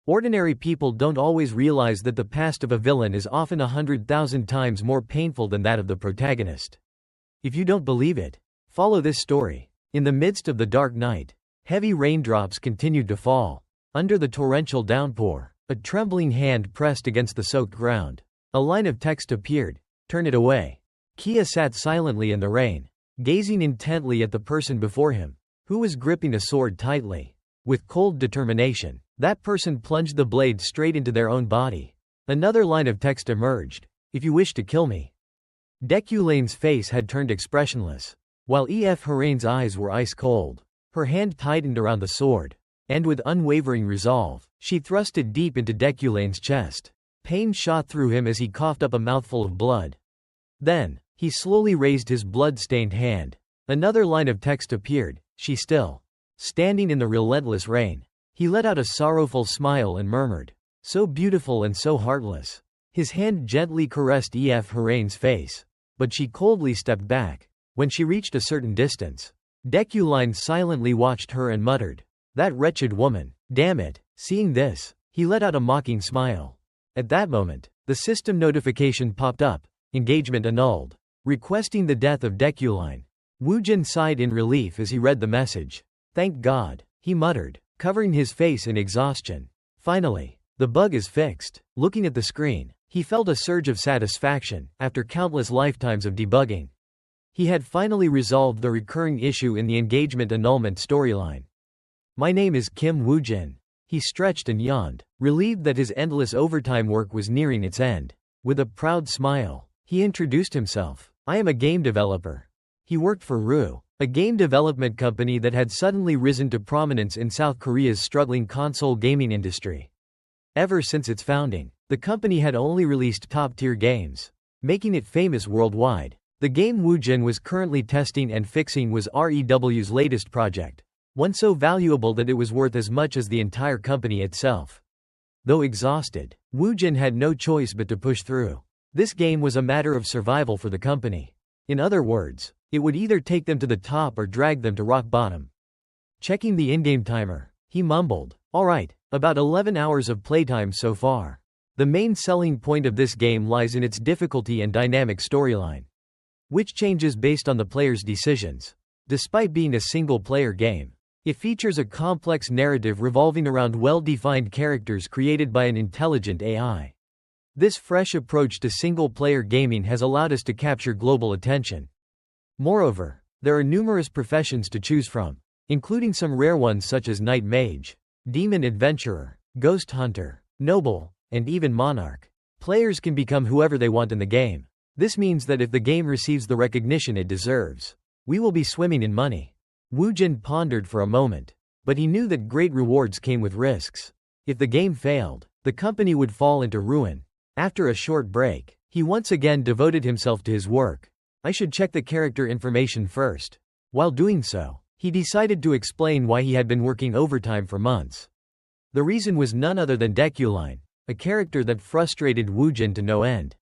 Ordinary people don't always realize that the past of a villain is often 100,000 times more painful than that of the protagonist. If you don't believe it, follow this story. In the midst of the dark night, heavy raindrops continued to fall. Under the torrential downpour, a trembling hand pressed against the soaked ground. A line of text appeared. Turn it away. Kia sat silently in the rain, gazing intently at the person before him, who was gripping a sword tightly. With cold determination, that person plunged the blade straight into their own body. Another line of text emerged. If you wish to kill me. Deculane's face had turned expressionless, while Harane's eyes were ice cold. Her hand tightened around the sword, and with unwavering resolve, she thrust it deep into Deculane's chest. Pain shot through him as he coughed up a mouthful of blood. Then, he slowly raised his blood-stained hand. Another line of text appeared. She still standing in the relentless rain. He let out a sorrowful smile and murmured, "So beautiful and so heartless." His hand gently caressed Harane's face, but she coldly stepped back. When she reached a certain distance, Deculine silently watched her and muttered, "That wretched woman, damn it." Seeing this, he let out a mocking smile. At that moment, the system notification popped up, engagement annulled, requesting the death of Deculine. Wujin sighed in relief as he read the message. Thank God, he muttered, covering his face in exhaustion. Finally, the bug is fixed. Looking at the screen, he felt a surge of satisfaction after countless lifetimes of debugging. He had finally resolved the recurring issue in the engagement annulment storyline. My name is Kim Wujin. He stretched and yawned, relieved that his endless overtime work was nearing its end. With a proud smile, he introduced himself. I am a game developer. He worked for RU, a game development company that had suddenly risen to prominence in South Korea's struggling console gaming industry. Ever since its founding, the company had only released top-tier games, making it famous worldwide. The game Wujin was currently testing and fixing was REW's latest project, one so valuable that it was worth as much as the entire company itself. Though exhausted, Wujin had no choice but to push through. This game was a matter of survival for the company. In other words, it would either take them to the top or drag them to rock bottom. Checking the in-game timer, he mumbled, "Alright, about 11 hours of playtime so far." The main selling point of this game lies in its difficulty and dynamic storyline, which changes based on the player's decisions. Despite being a single-player game, it features a complex narrative revolving around well-defined characters created by an intelligent AI. This fresh approach to single-player gaming has allowed us to capture global attention. Moreover, there are numerous professions to choose from, including some rare ones such as Knight Mage, Demon Adventurer, Ghost Hunter, Noble, and even Monarch. Players can become whoever they want in the game. This means that if the game receives the recognition it deserves, we will be swimming in money. Wujin pondered for a moment, but he knew that great rewards came with risks. If the game failed, the company would fall into ruin. After a short break, he once again devoted himself to his work. I should check the character information first. While doing so, he decided to explain why he had been working overtime for months. The reason was none other than Deculine, a character that frustrated Wujin to no end.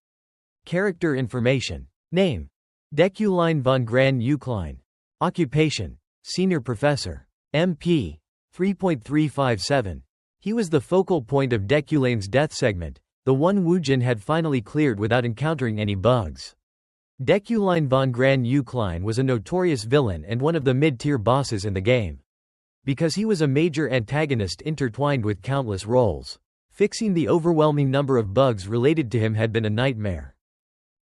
Character information. Name: Deculine von Gran Eucline. Occupation: Senior Professor. MP: 3.357. He was the focal point of Deculane's death segment, the one Wujin had finally cleared without encountering any bugs. Deculine von Gran Eucline was a notorious villain and one of the mid-tier bosses in the game. Because he was a major antagonist intertwined with countless roles, fixing the overwhelming number of bugs related to him had been a nightmare.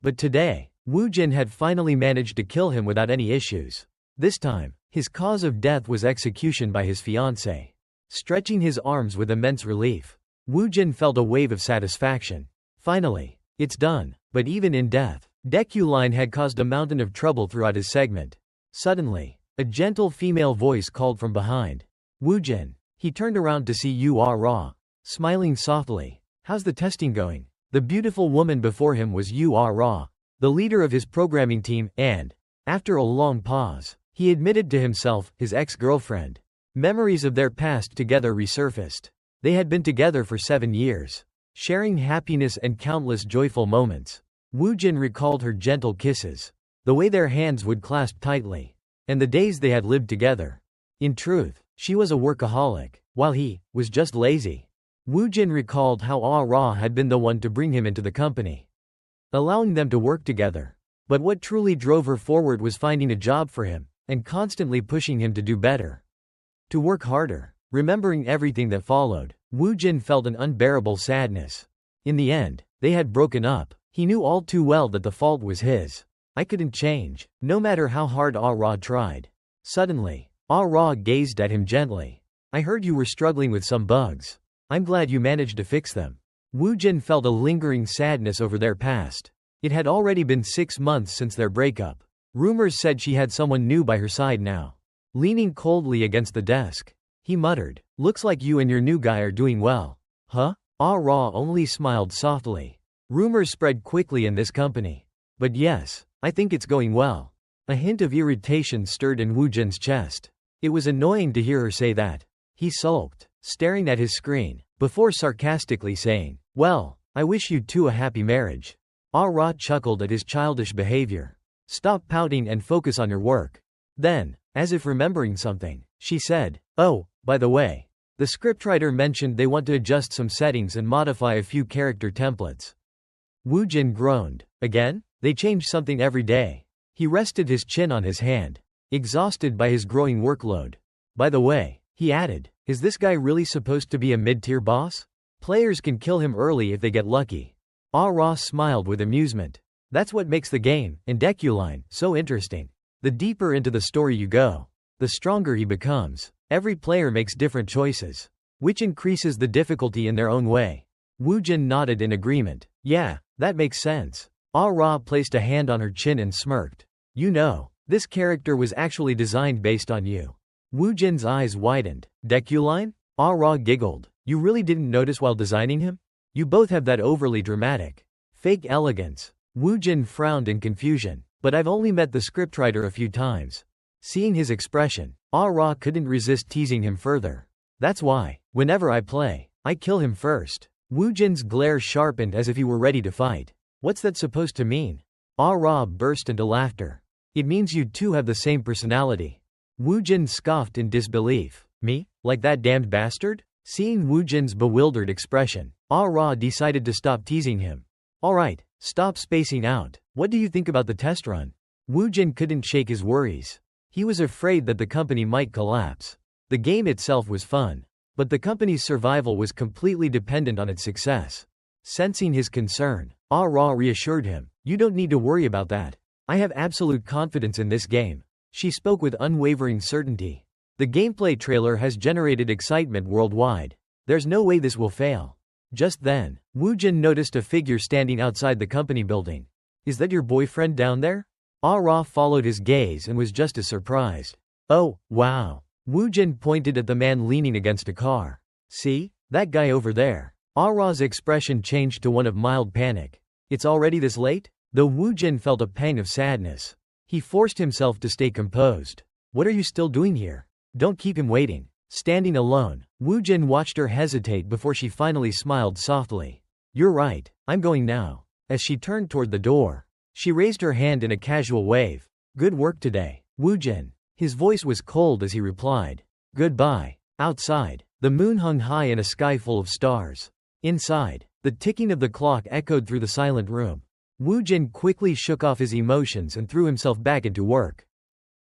But today, Wujin had finally managed to kill him without any issues. This time, his cause of death was execution by his fiancée. Stretching his arms with immense relief, Wujin felt a wave of satisfaction. Finally, it's done. But even in death, Deculine had caused a mountain of trouble throughout his segment. Suddenly, a gentle female voice called from behind. Wujin. He turned around to see Yu Ra, smiling softly. How's the testing going? The beautiful woman before him was Yu Ra, the leader of his programming team, and, after a long pause, he admitted to himself, his ex-girlfriend. Memories of their past together resurfaced. They had been together for 7 years, sharing happiness and countless joyful moments. Wujin recalled her gentle kisses, the way their hands would clasp tightly, and the days they had lived together. In truth, she was a workaholic, while he was just lazy. Wu Jin recalled how Ah Ra had been the one to bring him into the company, allowing them to work together. But what truly drove her forward was finding a job for him, and constantly pushing him to do better, to work harder. Remembering everything that followed, Wu Jin felt an unbearable sadness. In the end, they had broken up. He knew all too well that the fault was his. I couldn't change, no matter how hard Ah Ra tried. Suddenly, Ah Ra gazed at him gently. I heard you were struggling with some bugs. I'm glad you managed to fix them. Wu Jin felt a lingering sadness over their past. It had already been 6 months since their breakup. Rumors said she had someone new by her side now. Leaning coldly against the desk, he muttered, looks like you and your new guy are doing well. Huh? Ah Ra only smiled softly. Rumors spread quickly in this company. But yes, I think it's going well. A hint of irritation stirred in Wu Jin's chest. It was annoying to hear her say that. He sulked, staring at his screen, before sarcastically saying, well, I wish you two a happy marriage. Ah Ra chuckled at his childish behavior. Stop pouting and focus on your work. Then, as if remembering something, she said, oh, by the way, the scriptwriter mentioned they want to adjust some settings and modify a few character templates. Wu Jin groaned. Again? They change something every day. He rested his chin on his hand, exhausted by his growing workload. By the way, he added, is this guy really supposed to be a mid-tier boss? Players can kill him early if they get lucky. Ah Ra smiled with amusement. That's what makes the game, and Deculine, so interesting. The deeper into the story you go, the stronger he becomes. Every player makes different choices, which increases the difficulty in their own way. Wu Jin nodded in agreement. Yeah, that makes sense. Ah Ra placed a hand on her chin and smirked. You know, this character was actually designed based on you. Wu Jin's eyes widened. Deculine? Ah Ra giggled. You really didn't notice while designing him? You both have that overly dramatic, fake elegance. Wu Jin frowned in confusion. But I've only met the scriptwriter a few times. Seeing his expression, Ah Ra couldn't resist teasing him further. That's why, whenever I play, I kill him first. Wu Jin's glare sharpened as if he were ready to fight. What's that supposed to mean? Ah Ra burst into laughter. It means you two have the same personality. Wu Jin scoffed in disbelief. Me? Like that damned bastard? Seeing Wu Jin's bewildered expression, Ah Ra decided to stop teasing him. Alright, stop spacing out. What do you think about the test run? Wu Jin couldn't shake his worries. He was afraid that the company might collapse. The game itself was fun, but the company's survival was completely dependent on its success. Sensing his concern, Ah Ra reassured him, you don't need to worry about that. I have absolute confidence in this game. She spoke with unwavering certainty. The gameplay trailer has generated excitement worldwide. There's no way this will fail. Just then, Wu Jin noticed a figure standing outside the company building. Is that your boyfriend down there? Ah Ra followed his gaze and was just as surprised. Oh, wow. Wu Jin pointed at the man leaning against a car. See? That guy over there. Ah Ra's expression changed to one of mild panic. It's already this late? Though Wu Jin felt a pang of sadness, he forced himself to stay composed. What are you still doing here? Don't keep him waiting. Standing alone, Wu Jin watched her hesitate before she finally smiled softly. You're right, I'm going now. As she turned toward the door, she raised her hand in a casual wave. Good work today, Wu Jin. His voice was cold as he replied. Goodbye. Outside, the moon hung high in a sky full of stars. Inside, the ticking of the clock echoed through the silent room. Wu Jin quickly shook off his emotions and threw himself back into work.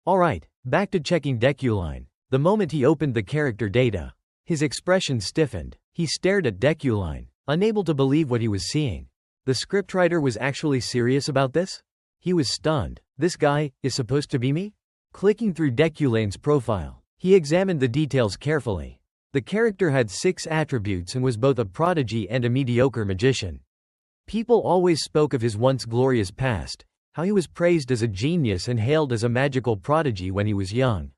Alright, back to checking Deculine. The moment he opened the character data, his expression stiffened. He stared at Deculine, unable to believe what he was seeing. The scriptwriter was actually serious about this? He was stunned. This guy is supposed to be me? Clicking through Deculine's profile, he examined the details carefully. The character had 6 attributes and was both a prodigy and a mediocre magician. People always spoke of his once glorious past, how he was praised as a genius and hailed as a magical prodigy when he was young.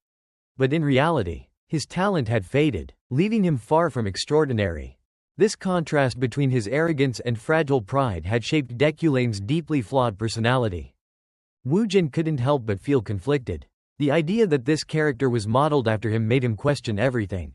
But in reality, his talent had faded, leaving him far from extraordinary. This contrast between his arrogance and fragile pride had shaped Deculine's deeply flawed personality. Wu Jin couldn't help but feel conflicted. The idea that this character was modeled after him made him question everything.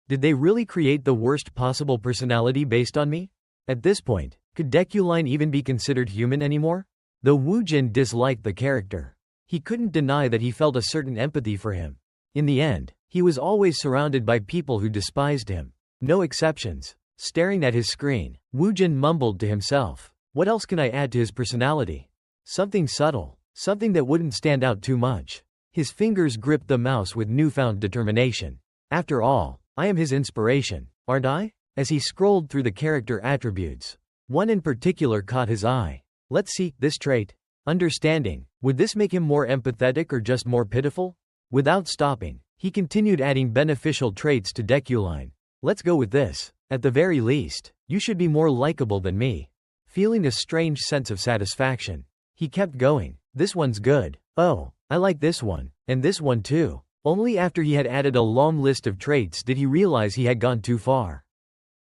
Did they really create the worst possible personality based on me? At this point, could Deculine even be considered human anymore? Though Wu Jin disliked the character, he couldn't deny that he felt a certain empathy for him. In the end, he was always surrounded by people who despised him. No exceptions. Staring at his screen, Woojin mumbled to himself. What else can I add to his personality? Something subtle, something that wouldn't stand out too much. His fingers gripped the mouse with newfound determination. After all, I am his inspiration, aren't I? As he scrolled through the character attributes, one in particular caught his eye. Let's see, this trait. Understanding. Would this make him more empathetic or just more pitiful? Without stopping, he continued adding beneficial traits to Deculine. Let's go with this. At the very least, you should be more likable than me. Feeling a strange sense of satisfaction, he kept going. This one's good. Oh, I like this one, and this one too. Only after he had added a long list of traits did he realize he had gone too far.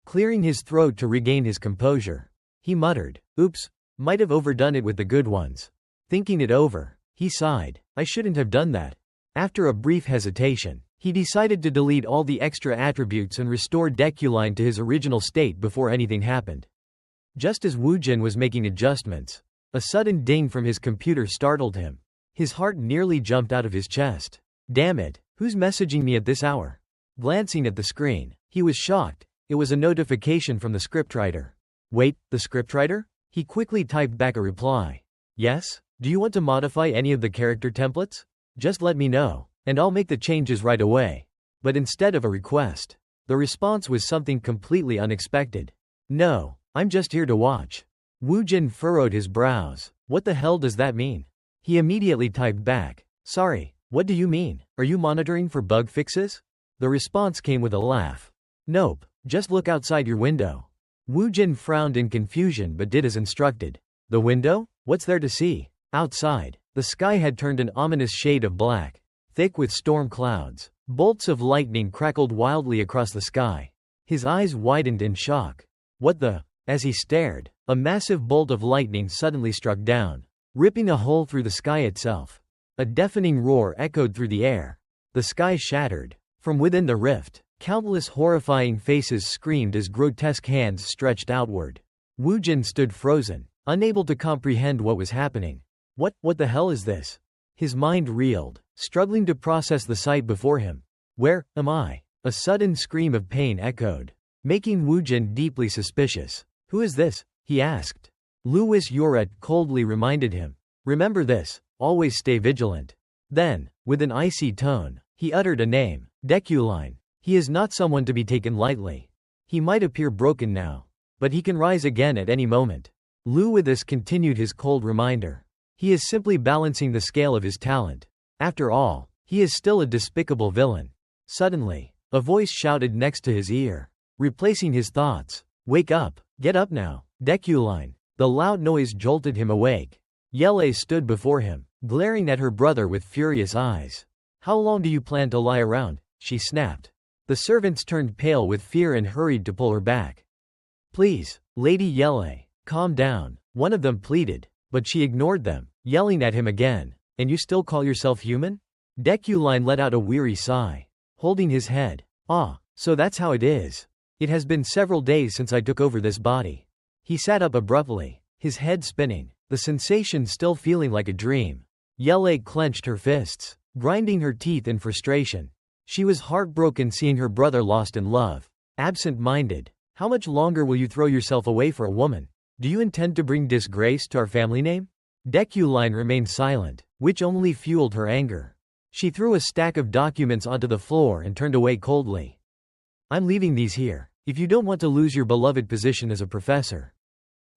Clearing his throat to regain his composure, he muttered, "Oops, might have overdone it with the good ones." Thinking it over, he sighed. I shouldn't have done that. After a brief hesitation, he decided to delete all the extra attributes and restore Deculine to his original state before anything happened. Just as Woojin was making adjustments, a sudden ding from his computer startled him. His heart nearly jumped out of his chest. Damn it, who's messaging me at this hour? Glancing at the screen, he was shocked. It was a notification from the scriptwriter. Wait, the scriptwriter? He quickly typed back a reply. Yes? Do you want to modify any of the character templates? Just let me know, and I'll make the changes right away. But instead of a request, the response was something completely unexpected. No, I'm just here to watch. Woojin furrowed his brows. What the hell does that mean? He immediately typed back. Sorry, what do you mean? Are you monitoring for bug fixes? The response came with a laugh. Nope, just look outside your window. Woojin frowned in confusion but did as instructed. The window? What's there to see? Outside, the sky had turned an ominous shade of black, thick with storm clouds. Bolts of lightning crackled wildly across the sky. His eyes widened in shock. What the? As he stared, a massive bolt of lightning suddenly struck down, ripping a hole through the sky itself. A deafening roar echoed through the air. The sky shattered. From within the rift, countless horrifying faces screamed as grotesque hands stretched outward. Woojin stood frozen, unable to comprehend what was happening. What the hell is this? His mind reeled, struggling to process the sight before him. Where am I? A sudden scream of pain echoed, making Woojin deeply suspicious. Who is this? He asked. Louis Yoret coldly reminded him. Remember this, always stay vigilant. Then, with an icy tone, he uttered a name. Deculine. He is not someone to be taken lightly. He might appear broken now, but he can rise again at any moment. Louis continued his cold reminder. He is simply balancing the scale of his talent. After all, he is still a despicable villain. Suddenly, a voice shouted next to his ear, replacing his thoughts. Wake up, get up now, Deculine. The loud noise jolted him awake. Yele stood before him, glaring at her brother with furious eyes. How long do you plan to lie around? She snapped. The servants turned pale with fear and hurried to pull her back. Please, Lady Yele, calm down, one of them pleaded, but she ignored them, yelling at him again. And you still call yourself human? Deculine let out a weary sigh, holding his head. Ah, so that's how it is. It has been several days since I took over this body. He sat up abruptly, his head spinning, the sensation still feeling like a dream. Yele clenched her fists, grinding her teeth in frustration. She was heartbroken seeing her brother lost in love. Absent-minded. How much longer will you throw yourself away for a woman? Do you intend to bring disgrace to our family name? Deculine remained silent, which only fueled her anger. She threw a stack of documents onto the floor and turned away coldly. I'm leaving these here, if you don't want to lose your beloved position as a professor.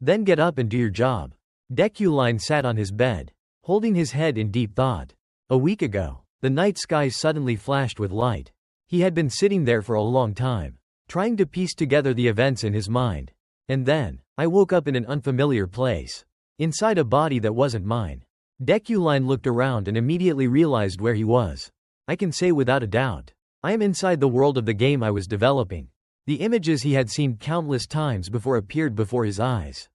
Then get up and do your job. Deculine sat on his bed, holding his head in deep thought. A week ago, the night sky suddenly flashed with light. He had been sitting there for a long time, trying to piece together the events in his mind. And then, I woke up in an unfamiliar place, inside a body that wasn't mine. Deculine looked around and immediately realized where he was. I can say without a doubt, I am inside the world of the game I was developing. The images he had seen countless times before appeared before his eyes.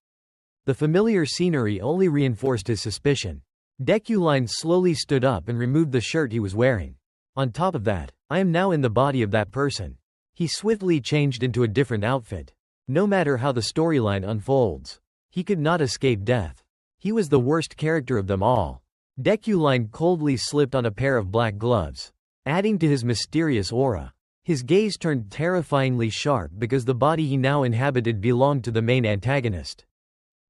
The familiar scenery only reinforced his suspicion. Deculine slowly stood up and removed the shirt he was wearing. On top of that, I am now in the body of that person. He swiftly changed into a different outfit. No matter how the storyline unfolds, he could not escape death. He was the worst character of them all. Deculine coldly slipped on a pair of black gloves, adding to his mysterious aura. His gaze turned terrifyingly sharp because the body he now inhabited belonged to the main antagonist.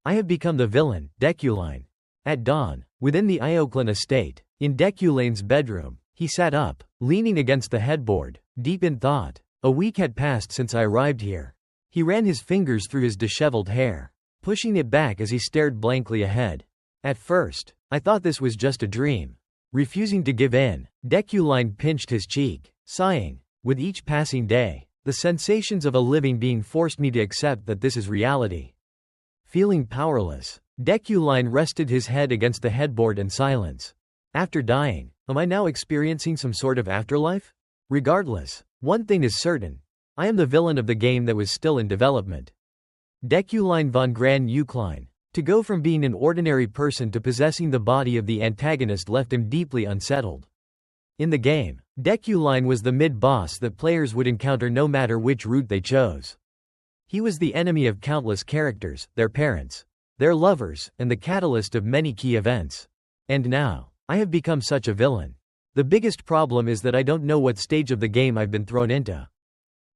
I have become the villain, Deculine. At dawn, within the Ioclan estate, in Deculane's bedroom, he sat up, leaning against the headboard, deep in thought. A week had passed since I arrived here. He ran his fingers through his disheveled hair, pushing it back as he stared blankly ahead. At first, I thought this was just a dream. Refusing to give in, Deculine pinched his cheek, sighing. With each passing day, the sensations of a living being forced me to accept that this is reality. Feeling powerless, Deculine rested his head against the headboard in silence. After dying, am I now experiencing some sort of afterlife? Regardless, one thing is certain. I am the villain of the game that was still in development. Deculine von Gran Eucline. To go from being an ordinary person to possessing the body of the antagonist left him deeply unsettled. In the game, Deculine was the mid-boss that players would encounter no matter which route they chose. He was the enemy of countless characters, their parents, their lovers, and the catalyst of many key events. And now, I have become such a villain. The biggest problem is that I don't know what stage of the game I've been thrown into.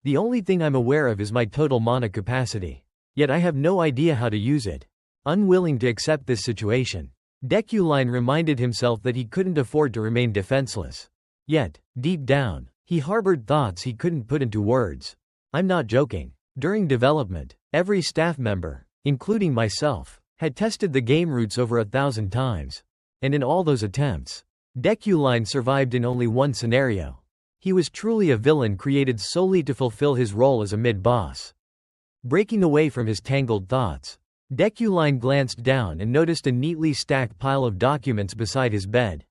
The only thing I'm aware of is my total mana capacity. Yet I have no idea how to use it. Unwilling to accept this situation, Deculine reminded himself that he couldn't afford to remain defenseless. Yet, deep down, he harbored thoughts he couldn't put into words. I'm not joking. During development, every staff member, including myself, had tested the game routes over 1,000 times. And in all those attempts, Deculine survived in only one scenario. He was truly a villain created solely to fulfill his role as a mid-boss. Breaking away from his tangled thoughts, Deculine glanced down and noticed a neatly stacked pile of documents beside his bed.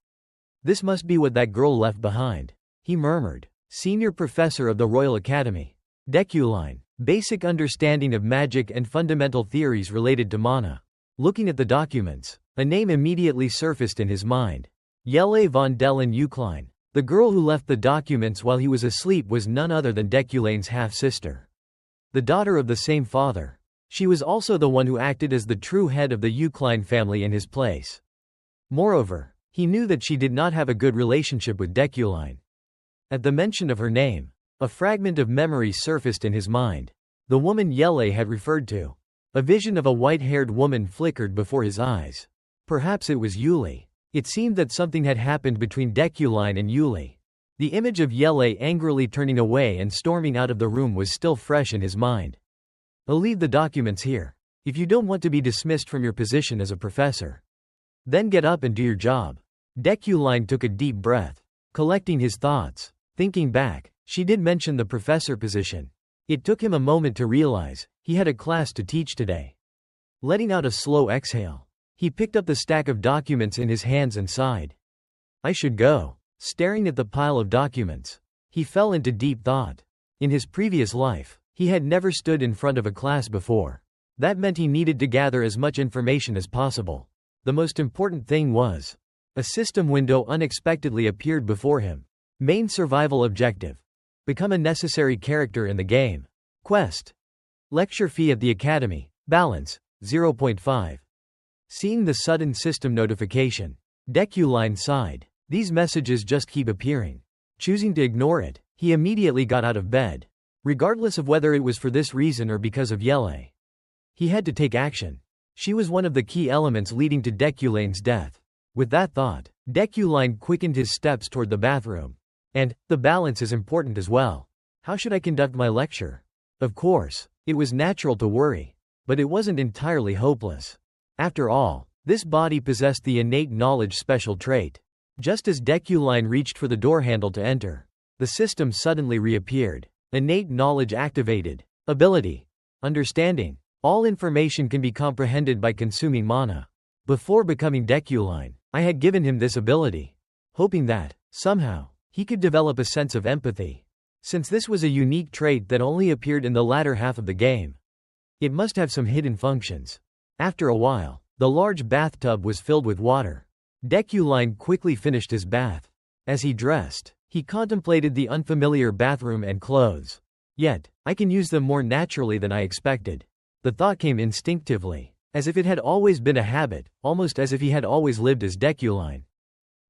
This must be what that girl left behind, he murmured. Senior Professor of the Royal Academy. Deculine. Basic understanding of magic and fundamental theories related to mana. Looking at the documents, a name immediately surfaced in his mind. Yelle von Dellen Eucline. The girl who left the documents while he was asleep was none other than Deculine's half-sister. The daughter of the same father. She was also the one who acted as the true head of the Eucline family in his place. Moreover, he knew that she did not have a good relationship with Deculine. At the mention of her name, a fragment of memory surfaced in his mind. The woman Yelle had referred to. A vision of a white-haired woman flickered before his eyes. Perhaps it was Yuli. It seemed that something had happened between Deculine and Yuli. The image of Yelle angrily turning away and storming out of the room was still fresh in his mind. I'll leave the documents here. If you don't want to be dismissed from your position as a professor, then get up and do your job. Deculine took a deep breath, collecting his thoughts. Thinking back, she did mention the professor position. It took him a moment to realize, he had a class to teach today. Letting out a slow exhale, he picked up the stack of documents in his hands and sighed. I should go. Staring at the pile of documents, he fell into deep thought. In his previous life, he had never stood in front of a class before. That meant he needed to gather as much information as possible. The most important thing was, a system window unexpectedly appeared before him. Main survival objective. Become a necessary character in the game. Quest. Lecture fee at the Academy. Balance, 0.5. Seeing the sudden system notification, Deculine sighed. These messages just keep appearing. Choosing to ignore it, he immediately got out of bed. Regardless of whether it was for this reason or because of Yelle, he had to take action. She was one of the key elements leading to Deculine's death. With that thought, Deculine quickened his steps toward the bathroom. And, the balance is important as well. How should I conduct my lecture? Of course, it was natural to worry. But it wasn't entirely hopeless. After all, this body possessed the innate knowledge special trait. Just as Deculine reached for the door handle to enter, the system suddenly reappeared. Innate knowledge activated. Ability. Understanding. All information can be comprehended by consuming mana. Before becoming Deculine, I had given him this ability, hoping that, somehow, he could develop a sense of empathy. Since this was a unique trait that only appeared in the latter half of the game, it must have some hidden functions. After a while, the large bathtub was filled with water. Deculine quickly finished his bath. As he dressed, he contemplated the unfamiliar bathroom and clothes. Yet, I can use them more naturally than I expected. The thought came instinctively, as if it had always been a habit, almost as if he had always lived as Deculine.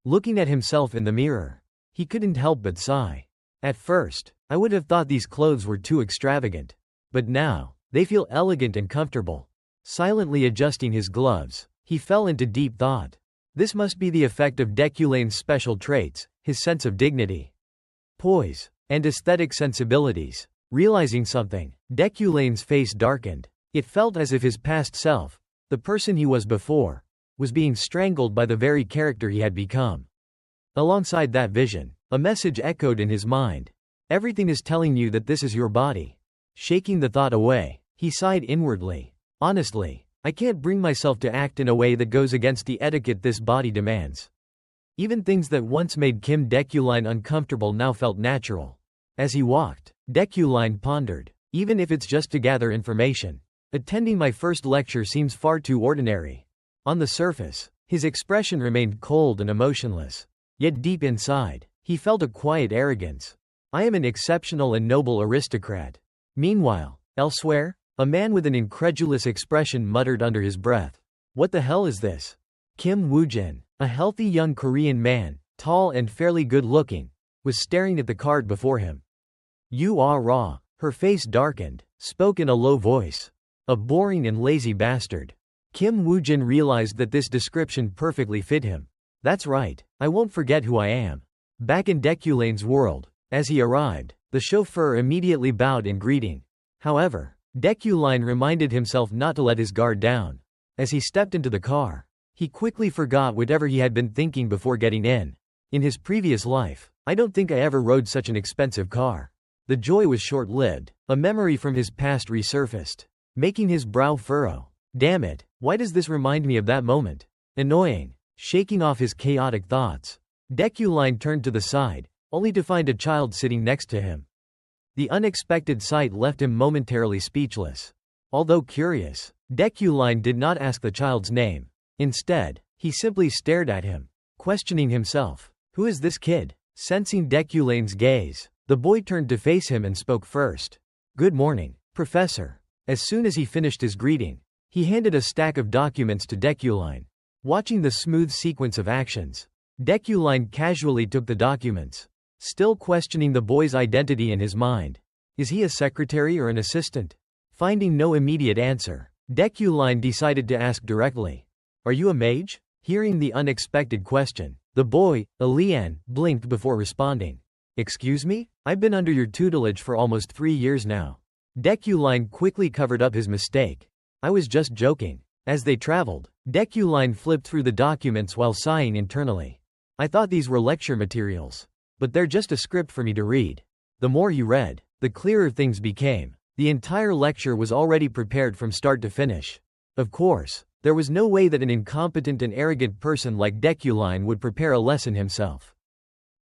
Looking at himself in the mirror, he couldn't help but sigh. At first, I would have thought these clothes were too extravagant. But now, they feel elegant and comfortable. Silently adjusting his gloves, he fell into deep thought. This must be the effect of Deculane's special traits, his sense of dignity, poise, and aesthetic sensibilities. Realizing something, Deculane's face darkened. It felt as if his past self, the person he was before, was being strangled by the very character he had become. Alongside that vision, a message echoed in his mind. Everything is telling you that this is your body. Shaking the thought away, he sighed inwardly. Honestly, I can't bring myself to act in a way that goes against the etiquette this body demands. Even things that once made Kim Deculine uncomfortable now felt natural. As he walked, Deculine pondered. Even if it's just to gather information, attending my first lecture seems far too ordinary. On the surface, his expression remained cold and emotionless. Yet deep inside, he felt a quiet arrogance. I am an exceptional and noble aristocrat. Meanwhile, elsewhere, a man with an incredulous expression muttered under his breath. What the hell is this? Kim Woojin, a healthy young Korean man, tall and fairly good-looking, was staring at the card before him. You are raw. Her face darkened, spoke in a low voice. A boring and lazy bastard. Kim Woojin realized that this description perfectly fit him. That's right, I won't forget who I am. Back in Deculane's world, as he arrived, the chauffeur immediately bowed in greeting. However, Deculine reminded himself not to let his guard down. As he stepped into the car, he quickly forgot whatever he had been thinking before getting in. In his previous life, I don't think I ever rode such an expensive car. The joy was short-lived. A memory from his past resurfaced, making his brow furrow. Damn it, why does this remind me of that moment? Annoying. Shaking off his chaotic thoughts, Deculine turned to the side, only to find a child sitting next to him. The unexpected sight left him momentarily speechless. Although curious, Deculine did not ask the child's name. Instead, he simply stared at him, questioning himself. Who is this kid? Sensing Deculane's gaze, the boy turned to face him and spoke first. Good morning, Professor. As soon as he finished his greeting, he handed a stack of documents to Deculine. Watching the smooth sequence of actions, Deculine casually took the documents, still questioning the boy's identity in his mind. Is he a secretary or an assistant? Finding no immediate answer, Deculine decided to ask directly. Are you a mage? Hearing the unexpected question, the boy, Elian, blinked before responding. Excuse me? I've been under your tutelage for almost 3 years now. Deculine quickly covered up his mistake. I was just joking. As they traveled, Deculine flipped through the documents while sighing internally. I thought these were lecture materials. But they're just a script for me to read. The more he read, the clearer things became. The entire lecture was already prepared from start to finish. Of course, there was no way that an incompetent and arrogant person like Deculine would prepare a lesson himself.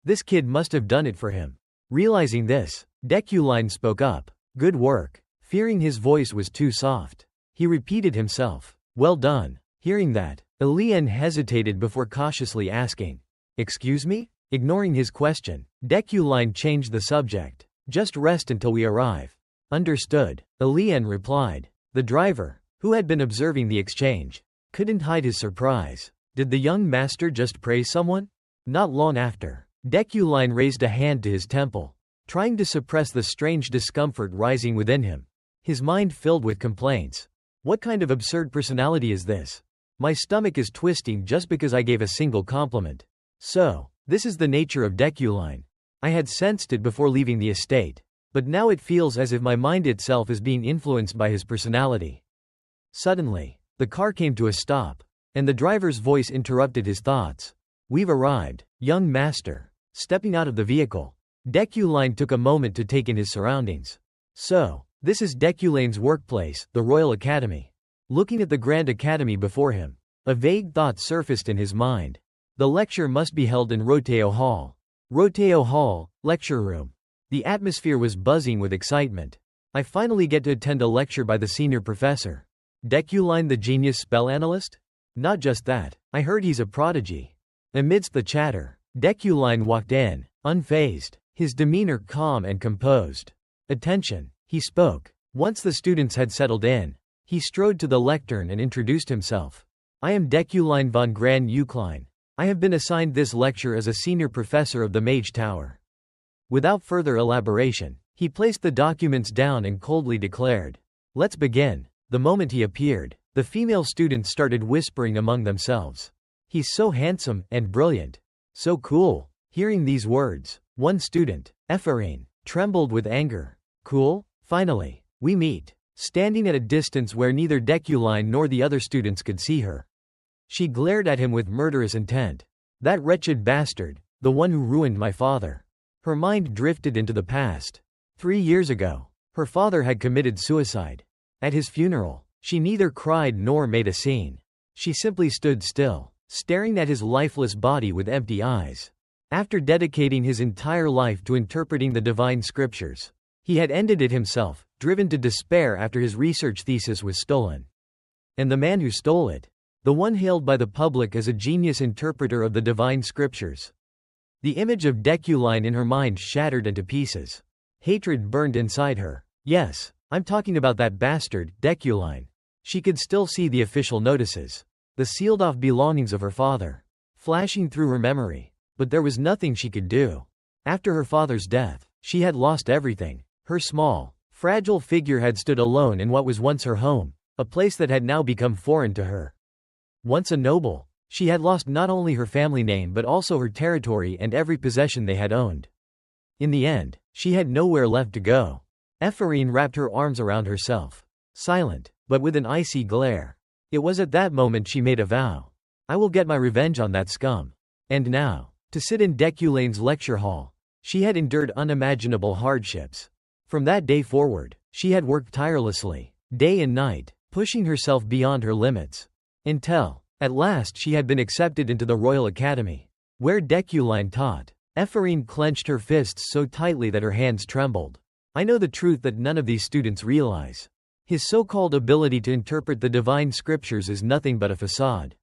This kid must have done it for him. Realizing this, Deculine spoke up. Good work. Fearing his voice was too soft, he repeated himself. Well done. Hearing that, Elian hesitated before cautiously asking. Excuse me? Ignoring his question, Deculine changed the subject. Just rest until we arrive. Understood, Elian replied. The driver, who had been observing the exchange, couldn't hide his surprise. Did the young master just praise someone? Not long after, Deculine raised a hand to his temple, trying to suppress the strange discomfort rising within him. His mind filled with complaints. What kind of absurd personality is this? My stomach is twisting just because I gave a single compliment. So, this is the nature of Deculine. I had sensed it before leaving the estate, but now it feels as if my mind itself is being influenced by his personality. Suddenly, the car came to a stop, and the driver's voice interrupted his thoughts. We've arrived, young master. Stepping out of the vehicle, Deculine took a moment to take in his surroundings. So, this is Deculane's workplace, the Royal Academy. Looking at the Grand Academy before him, a vague thought surfaced in his mind. The lecture must be held in Roteo Hall. Roteo Hall, lecture room. The atmosphere was buzzing with excitement. I finally get to attend a lecture by the senior professor. Deculine the genius spell analyst? Not just that, I heard he's a prodigy. Amidst the chatter, Deculine walked in, unfazed, his demeanor calm and composed. Attention, he spoke. Once the students had settled in, he strode to the lectern and introduced himself. I am Deculine von Gran Eucline. I have been assigned this lecture as a senior professor of the Mage Tower. Without further elaboration, he placed the documents down and coldly declared, "Let's begin." The moment he appeared, the female students started whispering among themselves. "He's so handsome and brilliant. So cool." Hearing these words, one student, Ephraim, trembled with anger. "Cool? Finally, we meet." Standing at a distance where neither Deculine nor the other students could see her, she glared at him with murderous intent. That wretched bastard, the one who ruined my father. Her mind drifted into the past. 3 years ago, her father had committed suicide. At his funeral, she neither cried nor made a scene. She simply stood still, staring at his lifeless body with empty eyes. After dedicating his entire life to interpreting the divine scriptures, he had ended it himself, driven to despair after his research thesis was stolen. And the man who stole it, the one hailed by the public as a genius interpreter of the divine scriptures. The image of Deculine in her mind shattered into pieces. Hatred burned inside her. Yes, I'm talking about that bastard, Deculine. She could still see the official notices, the sealed-off belongings of her father, flashing through her memory. But there was nothing she could do. After her father's death, she had lost everything. Her small, fragile figure had stood alone in what was once her home, a place that had now become foreign to her. Once a noble, she had lost not only her family name but also her territory and every possession they had owned. In the end, she had nowhere left to go. Ephraim wrapped her arms around herself, silent, but with an icy glare. It was at that moment she made a vow. I will get my revenge on that scum. And now, to sit in Deculine's lecture hall, she had endured unimaginable hardships. From that day forward, she had worked tirelessly, day and night, pushing herself beyond her limits. Until, at last she had been accepted into the Royal Academy, where Deculine taught. Ephraim clenched her fists so tightly that her hands trembled. I know the truth that none of these students realize. His so-called ability to interpret the divine scriptures is nothing but a facade.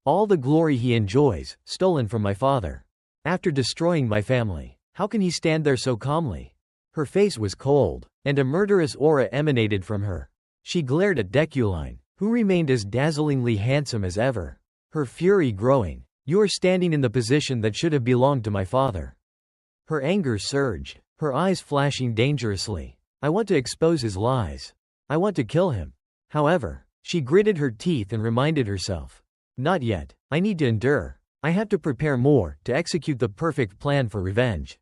All the glory he enjoys, stolen from my father. After destroying my family, how can he stand there so calmly? Her face was cold, and a murderous aura emanated from her. She glared at Deculine, who remained as dazzlingly handsome as ever. Her fury growing. You are standing in the position that should have belonged to my father. Her anger surged, her eyes flashing dangerously. I want to expose his lies. I want to kill him. However, she gritted her teeth and reminded herself. Not yet. I need to endure. I have to prepare more, to execute the perfect plan for revenge.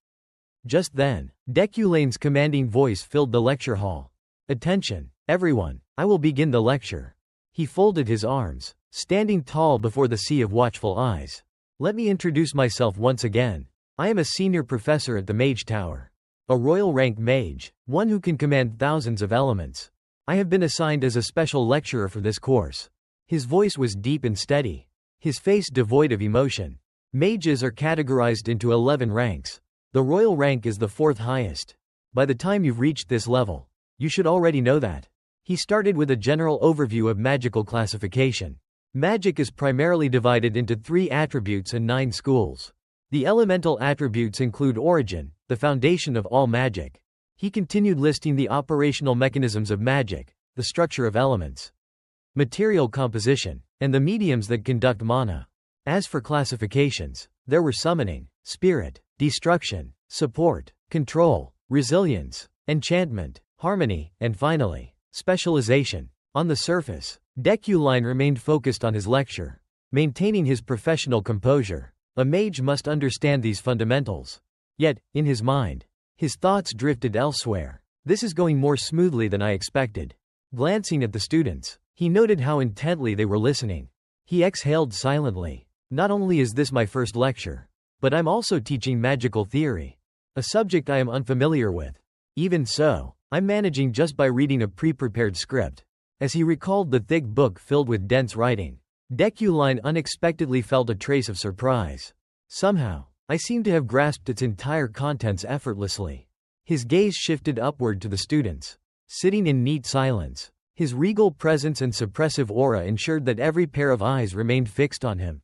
Just then, Deculine's commanding voice filled the lecture hall. Attention, everyone, I will begin the lecture. He folded his arms, standing tall before the sea of watchful eyes. Let me introduce myself once again. I am a senior professor at the Mage Tower. A royal rank mage, one who can command thousands of elements. I have been assigned as a special lecturer for this course. His voice was deep and steady, his face devoid of emotion. Mages are categorized into 11 ranks. The royal rank is the 4th highest. By the time you've reached this level, you should already know that. He started with a general overview of magical classification. Magic is primarily divided into 3 attributes and 9 schools. The elemental attributes include origin, the foundation of all magic. He continued listing the operational mechanisms of magic, the structure of elements, material composition, and the mediums that conduct mana. As for classifications, there were summoning, spirit, destruction, support, control, resilience, enchantment, harmony, and finally, specialization. On the surface, Deculine remained focused on his lecture, maintaining his professional composure. A mage must understand these fundamentals. Yet, in his mind, his thoughts drifted elsewhere. This is going more smoothly than I expected. Glancing at the students, he noted how intently they were listening. He exhaled silently. Not only is this my first lecture, but I'm also teaching magical theory, a subject I am unfamiliar with. Even so, I'm managing just by reading a pre-prepared script. As he recalled the thick book filled with dense writing, Deculine unexpectedly felt a trace of surprise. Somehow, I seemed to have grasped its entire contents effortlessly. His gaze shifted upward to the students, sitting in neat silence. His regal presence and suppressive aura ensured that every pair of eyes remained fixed on him.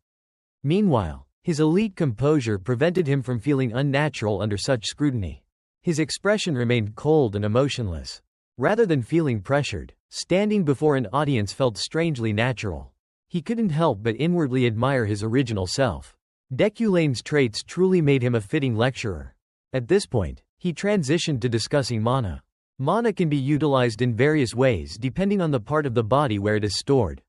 Meanwhile, his elite composure prevented him from feeling unnatural under such scrutiny. His expression remained cold and emotionless. Rather than feeling pressured, standing before an audience felt strangely natural. He couldn't help but inwardly admire his original self. Deculine's traits truly made him a fitting lecturer. At this point, he transitioned to discussing mana. Mana can be utilized in various ways depending on the part of the body where it is stored.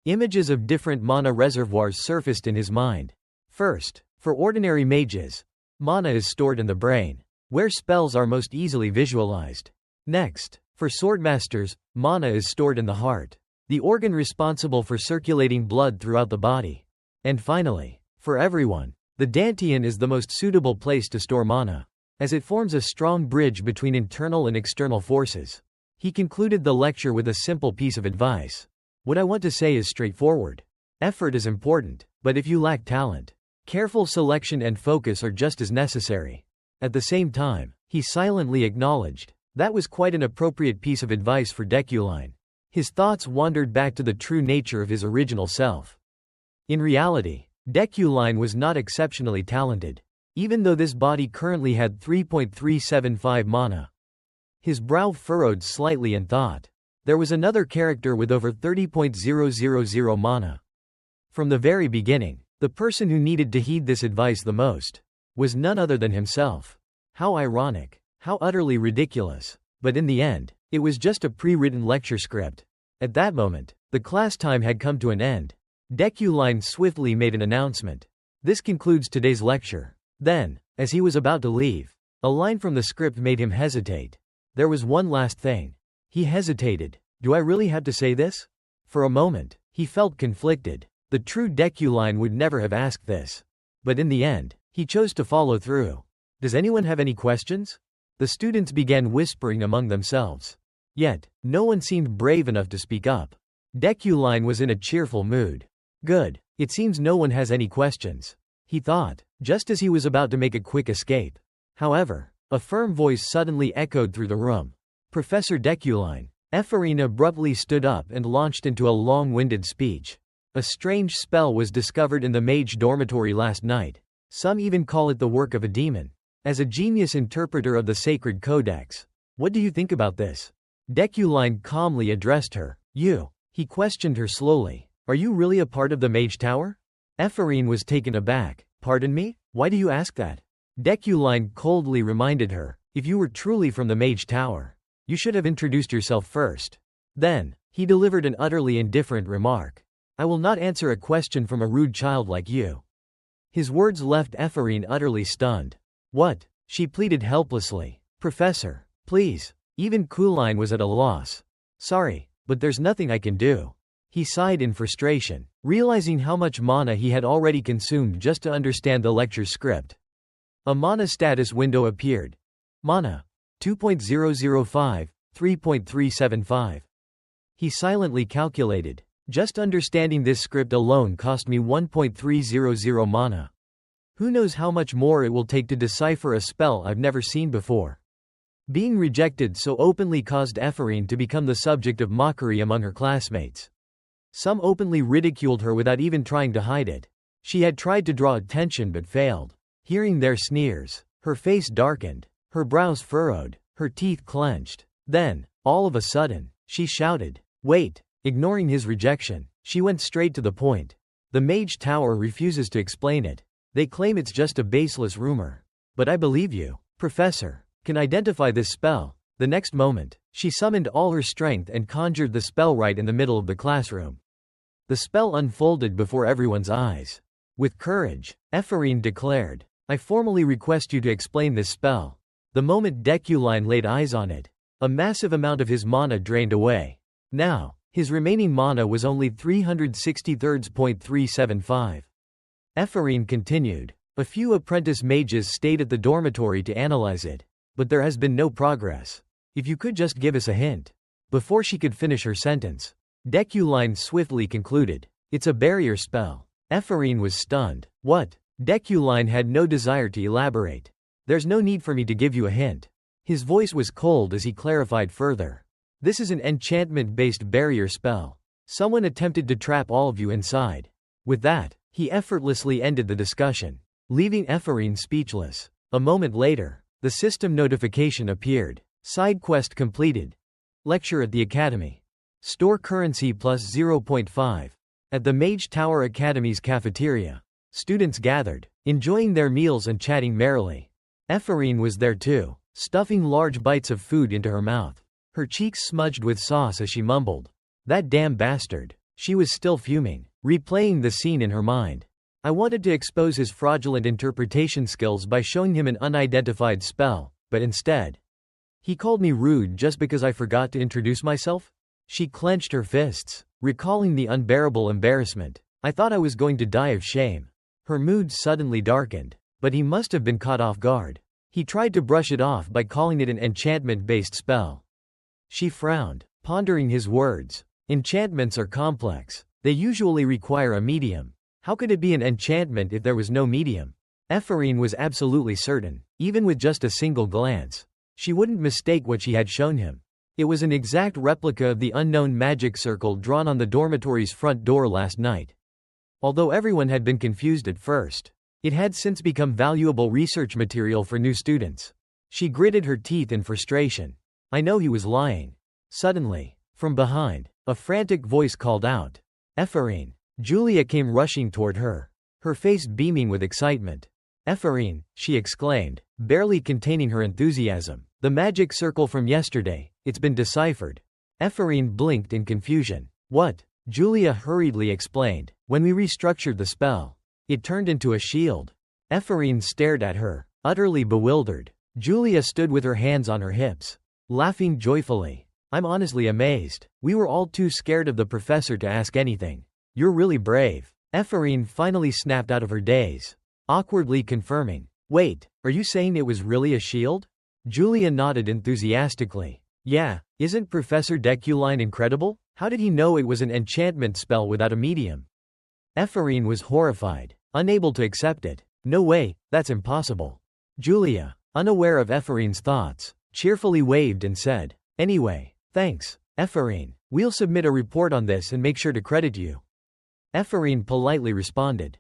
Images of different mana reservoirs surfaced in his mind. First, for ordinary mages, mana is stored in the brain, where spells are most easily visualized. Next, for swordmasters, mana is stored in the heart, the organ responsible for circulating blood throughout the body. And finally, for everyone, the dantian is the most suitable place to store mana, as it forms a strong bridge between internal and external forces. He concluded the lecture with a simple piece of advice. What I want to say is straightforward. Effort is important, but if you lack talent, careful selection and focus are just as necessary. At the same time, he silently acknowledged, that was quite an appropriate piece of advice for Deculine. His thoughts wandered back to the true nature of his original self. In reality, Deculine was not exceptionally talented, even though this body currently had 3.375 mana. His brow furrowed slightly in thought. There was another character with over 30.000 mana. From the very beginning, the person who needed to heed this advice the most was none other than himself. How ironic, how utterly ridiculous. But in the end, it was just a pre-written lecture script. At that moment, the class time had come to an end. Deculine swiftly made an announcement. This concludes today's lecture. Then, as he was about to leave, a line from the script made him hesitate. There was one last thing. He hesitated. Do I really have to say this? For a moment, he felt conflicted. The true Deculine would never have asked this. But in the end, he chose to follow through. Does anyone have any questions? The students began whispering among themselves. Yet, no one seemed brave enough to speak up. Deculine was in a cheerful mood. Good. It seems no one has any questions, he thought, just as he was about to make a quick escape. However, a firm voice suddenly echoed through the room. Professor Deculine. Ephraim abruptly stood up and launched into a long-winded speech. A strange spell was discovered in the mage dormitory last night. Some even call it the work of a demon. As a genius interpreter of the sacred codex, what do you think about this? Deculine calmly addressed her. You. He questioned her slowly. Are you really a part of the mage tower? Ephraim was taken aback. Pardon me? Why do you ask that? Deculine coldly reminded her. If you were truly from the mage tower, you should have introduced yourself first. Then, he delivered an utterly indifferent remark. I will not answer a question from a rude child like you. His words left Ephraim utterly stunned. What? She pleaded helplessly. Professor, please. Even Kuline was at a loss. Sorry, but there's nothing I can do. He sighed in frustration, realizing how much mana he had already consumed just to understand the lecture script. A mana status window appeared. Mana. 2.005, 3.375. He silently calculated. Just understanding this script alone cost me 1.300 mana. Who knows how much more it will take to decipher a spell I've never seen before. Being rejected so openly caused Ephraim to become the subject of mockery among her classmates. Some openly ridiculed her without even trying to hide it. She had tried to draw attention but failed. Hearing their sneers, her face darkened, her brows furrowed, her teeth clenched. Then, all of a sudden, she shouted, Wait! Ignoring his rejection, she went straight to the point. The Mage Tower refuses to explain it. They claim it's just a baseless rumor. But I believe you, Professor, can identify this spell. The next moment, she summoned all her strength and conjured the spell right in the middle of the classroom. The spell unfolded before everyone's eyes. With courage, Ephraim declared, I formally request you to explain this spell. The moment Deculine laid eyes on it, a massive amount of his mana drained away. Now, his remaining mana was only 363.375. Ephraim continued. A few apprentice mages stayed at the dormitory to analyze it, but there has been no progress. If you could just give us a hint. Before she could finish her sentence, Deculine swiftly concluded. It's a barrier spell. Ephraim was stunned. What? Deculine had no desire to elaborate. There's no need for me to give you a hint. His voice was cold as he clarified further. This is an enchantment-based barrier spell. Someone attempted to trap all of you inside. With that, he effortlessly ended the discussion, leaving Ephraim speechless. A moment later, the system notification appeared. Side quest completed. Lecture at the Academy. Store currency plus 0.5. At the Mage Tower Academy's cafeteria, students gathered, enjoying their meals and chatting merrily. Ephraim was there too, stuffing large bites of food into her mouth. Her cheeks smudged with sauce as she mumbled, "That damn bastard." She was still fuming, replaying the scene in her mind. I wanted to expose his fraudulent interpretation skills by showing him an unidentified spell, but instead, he called me rude just because I forgot to introduce myself? She clenched her fists, recalling the unbearable embarrassment. I thought I was going to die of shame. Her mood suddenly darkened, but he must have been caught off guard. He tried to brush it off by calling it an enchantment-based spell. She frowned, pondering his words. Enchantments are complex. They usually require a medium. How could it be an enchantment if there was no medium? Ephraim was absolutely certain, even with just a single glance. She wouldn't mistake what she had shown him. It was an exact replica of the unknown magic circle drawn on the dormitory's front door last night. Although everyone had been confused at first, it had since become valuable research material for new students. She gritted her teeth in frustration. I know he was lying. Suddenly, from behind, a frantic voice called out, "Ephraim!" Julia came rushing toward her, her face beaming with excitement. "Ephraim," she exclaimed, barely containing her enthusiasm. "The magic circle from yesterday, it's been deciphered." Ephraim blinked in confusion. "What?" Julia hurriedly explained. "When we restructured the spell, it turned into a shield." Ephraim stared at her, utterly bewildered. Julia stood with her hands on her hips, laughing joyfully. "I'm honestly amazed. We were all too scared of the professor to ask anything. You're really brave." Ephraim finally snapped out of her daze, awkwardly confirming. "Wait, are you saying it was really a shield?" Julia nodded enthusiastically. "Yeah, isn't Professor Deculine incredible? How did he know it was an enchantment spell without a medium?" Ephraim was horrified, unable to accept it. "No way, that's impossible." Julia, unaware of Ephraim's thoughts, cheerfully waved and said, "Anyway, thanks, Ephraim. We'll submit a report on this and make sure to credit you." Ephraim politely responded,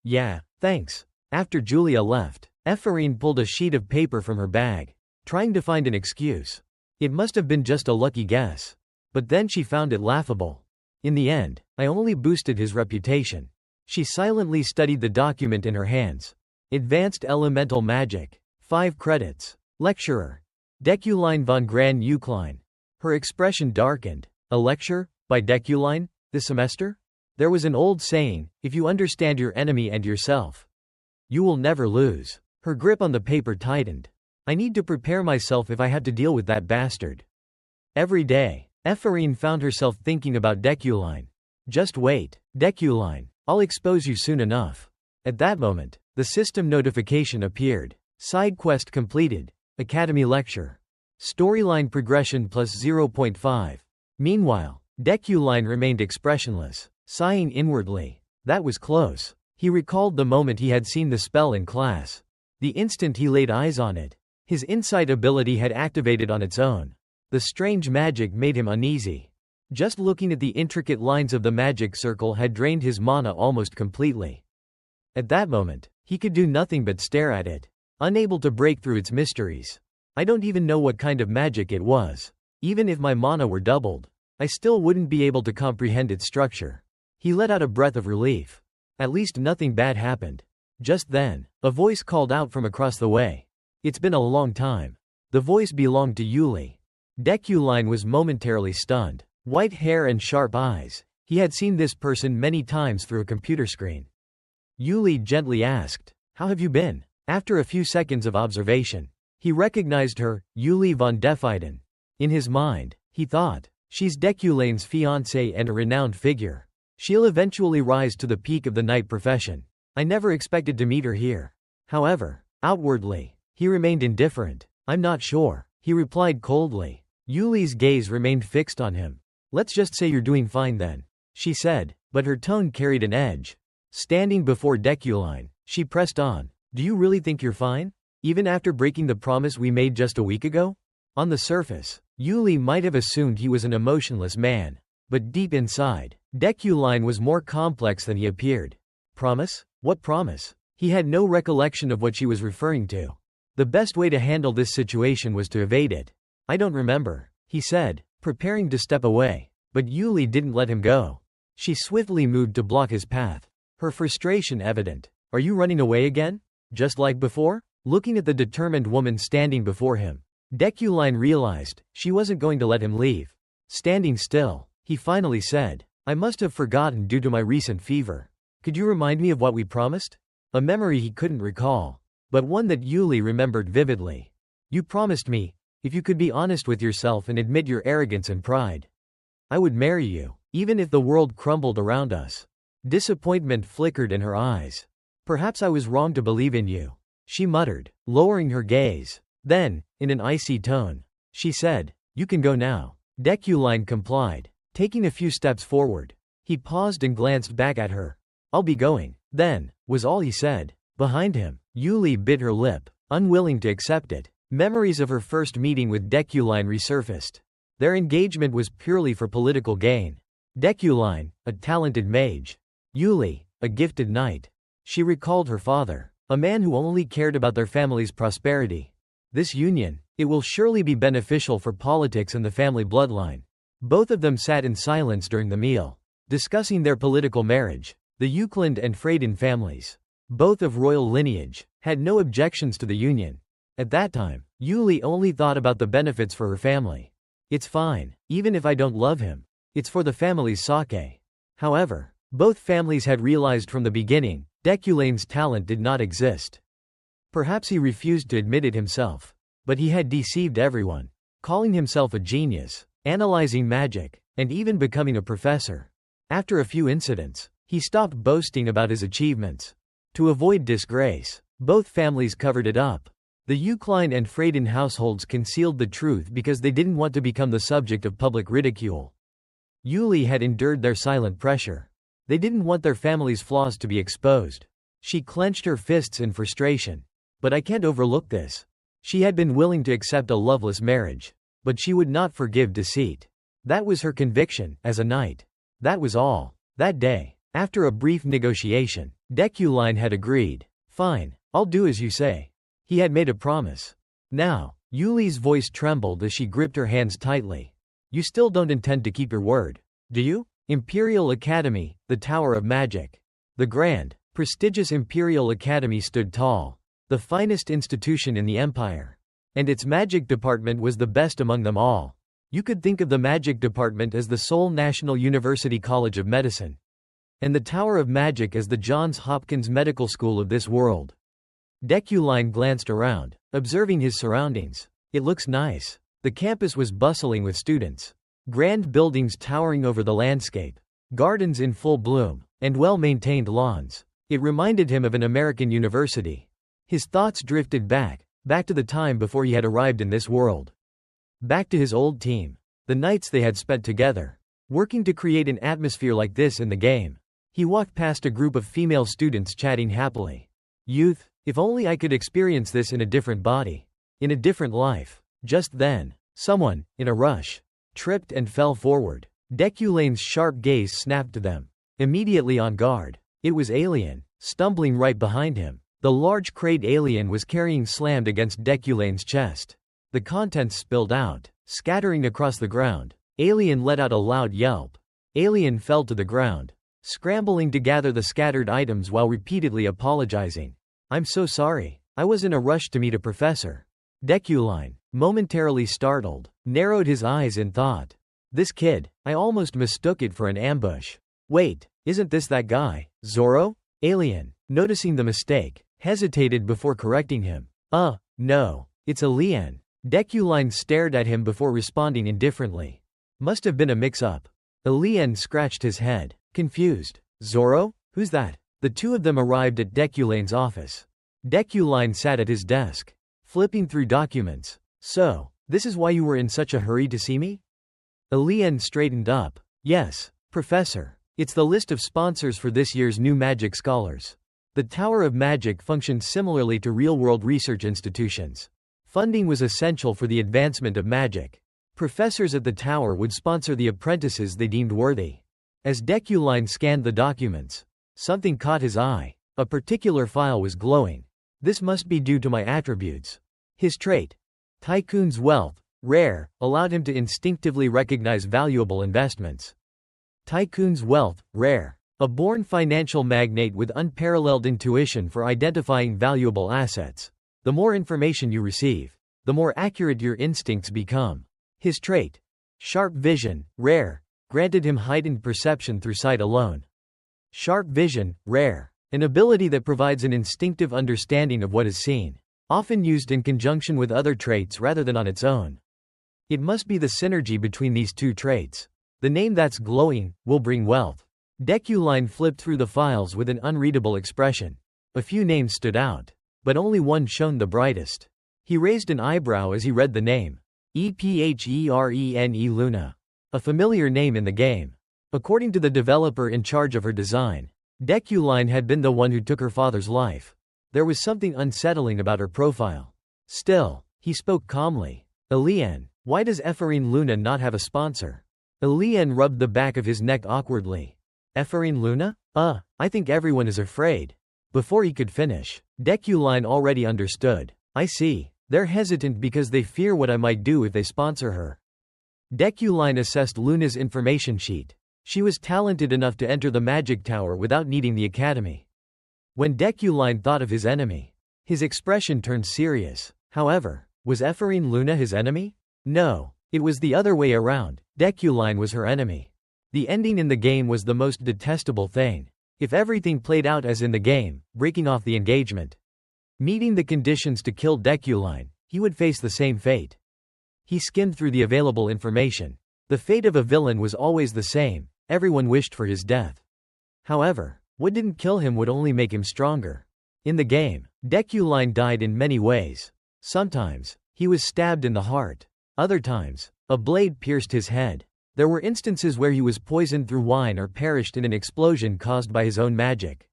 Yeah, thanks." After Julia left, Ephraim pulled a sheet of paper from her bag, trying to find an excuse. It must have been just a lucky guess. But then she found it laughable. In the end, I only boosted his reputation. She silently studied the document in her hands. Advanced Elemental Magic. 5 credits. Lecturer. Deculine von Gran Eucline. Her expression darkened. A lecture? By Deculine? This semester? There was an old saying, if you understand your enemy and yourself, you will never lose. Her grip on the paper tightened. I need to prepare myself if I have to deal with that bastard. Every day, Ephraim found herself thinking about Deculine. Just wait, Deculine, I'll expose you soon enough. At that moment, the system notification appeared. Side quest completed. Academy lecture. Storyline progression plus 0.5. Meanwhile, Deculine remained expressionless, sighing inwardly. That was close. He recalled the moment he had seen the spell in class. The instant he laid eyes on it, his insight ability had activated on its own. The strange magic made him uneasy. Just looking at the intricate lines of the magic circle had drained his mana almost completely. At that moment, he could do nothing but stare at it, unable to break through its mysteries. I don't even know what kind of magic it was. Even if my mana were doubled, I still wouldn't be able to comprehend its structure. He let out a breath of relief. At least nothing bad happened. Just then, a voice called out from across the way. It's been a long time. The voice belonged to Yuli. Deculine was momentarily stunned. White hair and sharp eyes. He had seen this person many times through a computer screen. Yuli gently asked, "How have you been?" After a few seconds of observation, he recognized her, Yuli von Defiden. In his mind, he thought, she's Deculine's fiancée and a renowned figure. She'll eventually rise to the peak of the knight profession. I never expected to meet her here. However, outwardly, he remained indifferent. I'm not sure, he replied coldly. Yuli's gaze remained fixed on him. Let's just say you're doing fine then, she said, but her tone carried an edge. Standing before Deculine, she pressed on. Do you really think you're fine? Even after breaking the promise we made just a week ago? On the surface, Yuli might have assumed he was an emotionless man. But deep inside, Deculine was more complex than he appeared. Promise? What promise? He had no recollection of what she was referring to. The best way to handle this situation was to evade it. I don't remember, he said, preparing to step away. But Yuli didn't let him go. She swiftly moved to block his path. Her frustration evident. Are you running away again? Just like before? Looking at the determined woman standing before him, Deculine realized she wasn't going to let him leave. Standing still, he finally said, I must have forgotten due to my recent fever. Could you remind me of what we promised? A memory he couldn't recall, but one that Yuli remembered vividly. You promised me, if you could be honest with yourself and admit your arrogance and pride, I would marry you, even if the world crumbled around us. Disappointment flickered in her eyes. Perhaps I was wrong to believe in you, she muttered, lowering her gaze. Then, in an icy tone, she said, you can go now. Deculine complied, taking a few steps forward. He paused and glanced back at her. I'll be going, then, was all he said. Behind him, Yuli bit her lip, unwilling to accept it. Memories of her first meeting with Deculine resurfaced. Their engagement was purely for political gain. Deculine, a talented mage. Yuli, a gifted knight. She recalled her father, a man who only cared about their family's prosperity. This union, it will surely be beneficial for politics and the family bloodline. Both of them sat in silence during the meal, discussing their political marriage. The Euclid and Freydin families, both of royal lineage, had no objections to the union. At that time, Yuli only thought about the benefits for her family. It's fine, even if I don't love him. It's for the family's sake. However, both families had realized from the beginning, Deculine's talent did not exist. Perhaps he refused to admit it himself. But he had deceived everyone, calling himself a genius, analyzing magic, and even becoming a professor. After a few incidents, he stopped boasting about his achievements. To avoid disgrace, both families covered it up. The Euclid and Freydin households concealed the truth because they didn't want to become the subject of public ridicule. Yuli had endured their silent pressure. They didn't want their family's flaws to be exposed. She clenched her fists in frustration. But I can't overlook this. She had been willing to accept a loveless marriage, but she would not forgive deceit. That was her conviction, as a knight. That was all. That day, after a brief negotiation, Deculine had agreed. Fine, I'll do as you say. He had made a promise. Now, Yuli's voice trembled as she gripped her hands tightly. You still don't intend to keep your word, do you? Imperial Academy, the Tower of Magic. The grand, prestigious Imperial Academy stood tall, the finest institution in the Empire. And its magic department was the best among them all. You could think of the magic department as the Seoul National University College of Medicine. And the Tower of Magic as the Johns Hopkins Medical School of this world. Deculine glanced around, observing his surroundings. It looks nice. The campus was bustling with students. Grand buildings towering over the landscape. Gardens in full bloom, and well-maintained lawns. It reminded him of an American university. His thoughts drifted back to the time before he had arrived in this world. Back to his old team. The nights they had spent together, working to create an atmosphere like this in the game. He walked past a group of female students chatting happily. Youth, if only I could experience this in a different body. In a different life. Just then, someone, in a rush, tripped and fell forward. Deculine's sharp gaze snapped to them. Immediately on guard, it was Alien, stumbling right behind him. The large crate Alien was carrying slammed against Deculine's chest. The contents spilled out, scattering across the ground. Alien let out a loud yelp. Alien fell to the ground, scrambling to gather the scattered items while repeatedly apologizing. I'm so sorry. I was in a rush to meet a professor. Deculine, momentarily startled, narrowed his eyes in thought. This kid, I almost mistook it for an ambush. Wait, isn't this that guy, Zoro? Alien, noticing the mistake, hesitated before correcting him. No, it's Alien. Deculine stared at him before responding indifferently. Must have been a mix-up. Alien scratched his head, confused. Zoro? Who's that? The two of them arrived at Deculine's office. Deculine sat at his desk, flipping through documents. So, this is why you were in such a hurry to see me? Alien straightened up. Yes, Professor. It's the list of sponsors for this year's new magic scholars. The Tower of Magic functions similarly to real-world research institutions. Funding was essential for the advancement of magic. Professors at the tower would sponsor the apprentices they deemed worthy. As Deculine scanned the documents, something caught his eye. A particular file was glowing. This must be due to my attributes. His trait, Tycoon's wealth, rare, allowed him to instinctively recognize valuable investments. Tycoon's wealth, rare. A born financial magnate with unparalleled intuition for identifying valuable assets. The more information you receive, the more accurate your instincts become. His trait, sharp vision, rare, granted him heightened perception through sight alone. Sharp vision, rare, an ability that provides an instinctive understanding of what is seen, often used in conjunction with other traits rather than on its own. It must be the synergy between these two traits. The name that's glowing will bring wealth. Deculine flipped through the files with an unreadable expression. A few names stood out, but only one shone the brightest. He raised an eyebrow as he read the name. Ephrene Luna. A familiar name in the game. According to the developer in charge of her design, Deculine had been the one who took her father's life. There was something unsettling about her profile. Still, he spoke calmly. Elian, why does Ephrene Luna not have a sponsor? Elian rubbed the back of his neck awkwardly. Ephrene Luna? I think everyone is afraid. Before he could finish, Deculine already understood. I see. They're hesitant because they fear what I might do if they sponsor her. Deculine assessed Luna's information sheet. She was talented enough to enter the magic tower without needing the academy. When Deculine thought of his enemy, his expression turned serious. However, was Ephrene Luna his enemy? No, it was the other way around. Deculine was her enemy. The ending in the game was the most detestable thing. If everything played out as in the game, breaking off the engagement, meeting the conditions to kill Deculine, he would face the same fate. He skimmed through the available information. The fate of a villain was always the same. Everyone wished for his death. However, what didn't kill him would only make him stronger. In the game, Deculine died in many ways. Sometimes, he was stabbed in the heart. Other times, a blade pierced his head. There were instances where he was poisoned through wine or perished in an explosion caused by his own magic.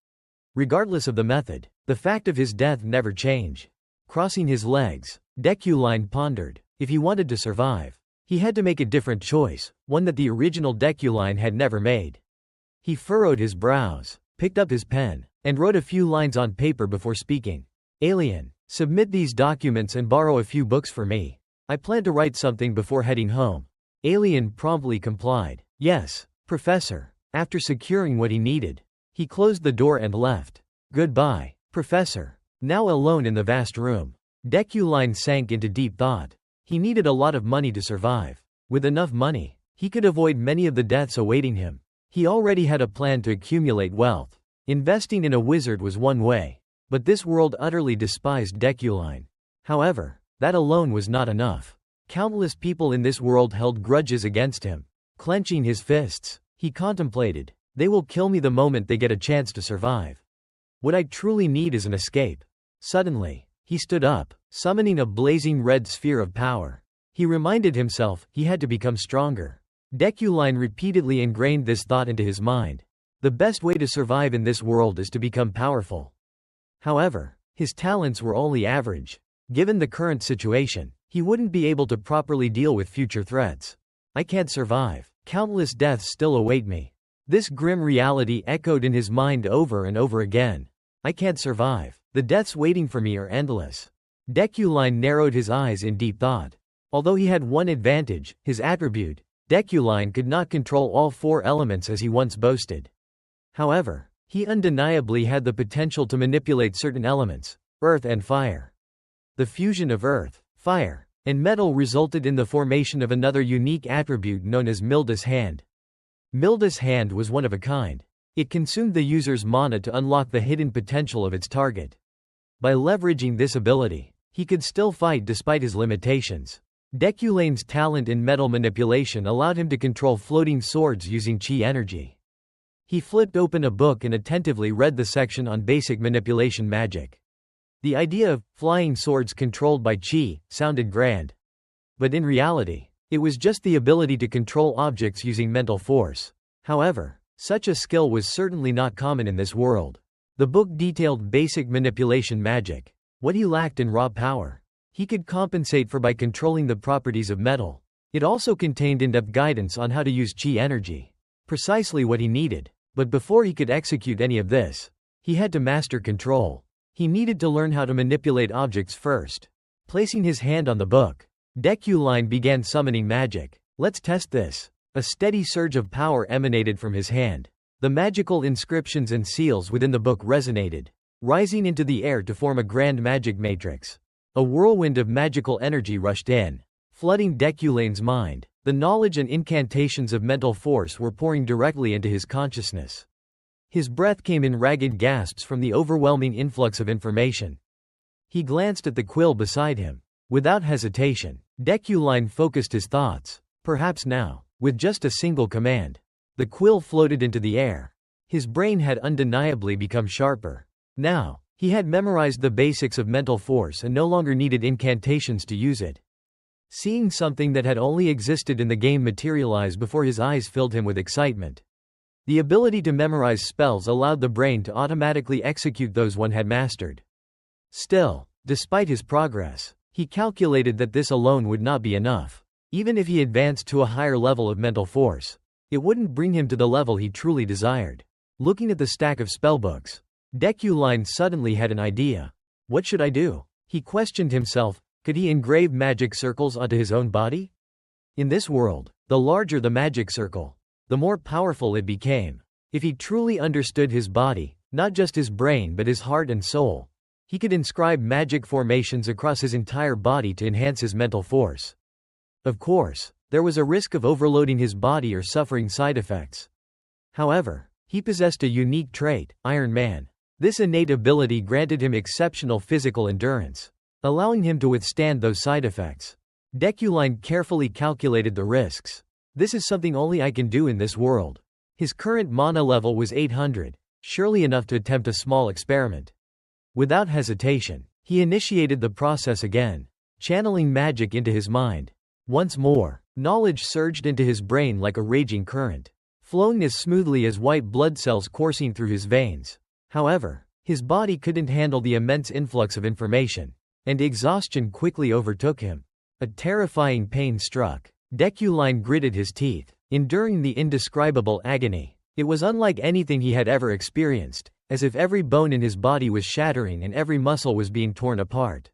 Regardless of the method, the fact of his death never changed. Crossing his legs, Deculine pondered. If he wanted to survive, he had to make a different choice, one that the original Deculine had never made. He furrowed his brows, picked up his pen, and wrote a few lines on paper before speaking. Alien, submit these documents and borrow a few books for me. I plan to write something before heading home. Alien promptly complied. Yes, Professor. After securing what he needed, he closed the door and left. Goodbye, Professor. Now alone in the vast room, Deculine sank into deep thought. He needed a lot of money to survive. With enough money, he could avoid many of the deaths awaiting him. He already had a plan to accumulate wealth. Investing in a wizard was one way, but this world utterly despised Deculine. However, that alone was not enough. Countless people in this world held grudges against him. Clenching his fists, he contemplated, they will kill me the moment they get a chance to survive. What I truly need is an escape. Suddenly, he stood up, summoning a blazing red sphere of power. He reminded himself he had to become stronger. Deculine repeatedly ingrained this thought into his mind. The best way to survive in this world is to become powerful. However, his talents were only average. Given the current situation, he wouldn't be able to properly deal with future threats. I can't survive. Countless deaths still await me. This grim reality echoed in his mind over and over again. I can't survive. The deaths waiting for me are endless. Deculine narrowed his eyes in deep thought. Although he had one advantage, his attribute, Deculine could not control all four elements as he once boasted. However, he undeniably had the potential to manipulate certain elements, earth and fire. The fusion of earth, fire, and metal resulted in the formation of another unique attribute known as Milda's Hand. Milda's Hand was one of a kind. It consumed the user's mana to unlock the hidden potential of its target. By leveraging this ability, he could still fight despite his limitations. Deculine's talent in metal manipulation allowed him to control floating swords using chi energy. He flipped open a book and attentively read the section on basic manipulation magic. The idea of flying swords controlled by chi sounded grand. But in reality, it was just the ability to control objects using mental force. However, such a skill was certainly not common in this world. The book detailed basic manipulation magic, what he lacked in raw power. He could compensate for by controlling the properties of metal. It also contained in-depth guidance on how to use chi energy. Precisely what he needed. But before he could execute any of this, he had to master control. He needed to learn how to manipulate objects first. Placing his hand on the book, Deculine began summoning magic. Let's test this. A steady surge of power emanated from his hand. The magical inscriptions and seals within the book resonated, rising into the air to form a grand magic matrix. A whirlwind of magical energy rushed in, flooding Deculane's mind. The knowledge and incantations of mental force were pouring directly into his consciousness. His breath came in ragged gasps from the overwhelming influx of information. He glanced at the quill beside him. Without hesitation, Deculine focused his thoughts. Perhaps now, with just a single command, the quill floated into the air. His brain had undeniably become sharper. Now, he had memorized the basics of mental force and no longer needed incantations to use it. Seeing something that had only existed in the game materialize before his eyes filled him with excitement. The ability to memorize spells allowed the brain to automatically execute those one had mastered. Still, despite his progress, he calculated that this alone would not be enough. Even if he advanced to a higher level of mental force, it wouldn't bring him to the level he truly desired. Looking at the stack of spellbooks, Deculine suddenly had an idea. What should I do? He questioned himself. Could he engrave magic circles onto his own body? In this world, the larger the magic circle, the more powerful it became. If he truly understood his body, not just his brain but his heart and soul, he could inscribe magic formations across his entire body to enhance his mental force. Of course, there was a risk of overloading his body or suffering side effects. However, he possessed a unique trait, Iron Man. This innate ability granted him exceptional physical endurance, allowing him to withstand those side effects. Deculine carefully calculated the risks. This is something only I can do in this world. His current mana level was 800, surely enough to attempt a small experiment. Without hesitation, he initiated the process again, channeling magic into his mind. Once more, knowledge surged into his brain like a raging current, flowing as smoothly as white blood cells coursing through his veins. However, his body couldn't handle the immense influx of information, and exhaustion quickly overtook him. A terrifying pain struck. Deculine gritted his teeth, enduring the indescribable agony. It was unlike anything he had ever experienced, as if every bone in his body was shattering and every muscle was being torn apart.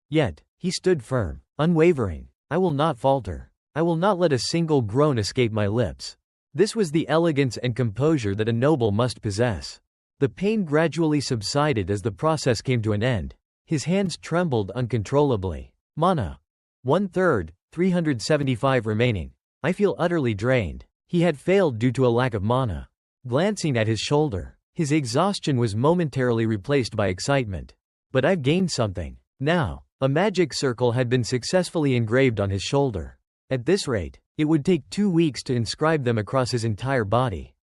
Yet, he stood firm, unwavering. I will not falter. I will not let a single groan escape my lips. This was the elegance and composure that a noble must possess. The pain gradually subsided as the process came to an end. His hands trembled uncontrollably. Mana. 1/3, 375 remaining. I feel utterly drained. He had failed due to a lack of mana. Glancing at his shoulder, his exhaustion was momentarily replaced by excitement. But I've gained something. Now, a magic circle had been successfully engraved on his shoulder. At this rate, it would take 2 weeks to inscribe them across his entire body.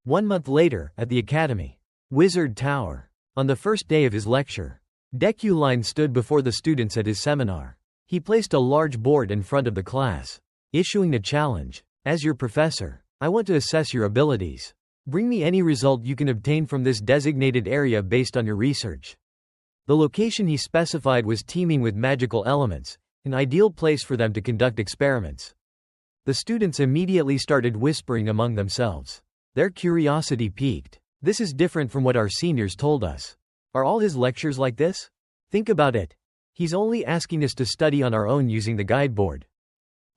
1 month later, at the Academy. Wizard Tower. On the first day of his lecture, Deculine stood before the students at his seminar. He placed a large board in front of the class, issuing a challenge. As your professor, I want to assess your abilities. Bring me any result you can obtain from this designated area based on your research. The location he specified was teeming with magical elements, an ideal place for them to conduct experiments. The students immediately started whispering among themselves. Their curiosity piqued. This is different from what our seniors told us. Are all his lectures like this? Think about it. He's only asking us to study on our own using the guideboard.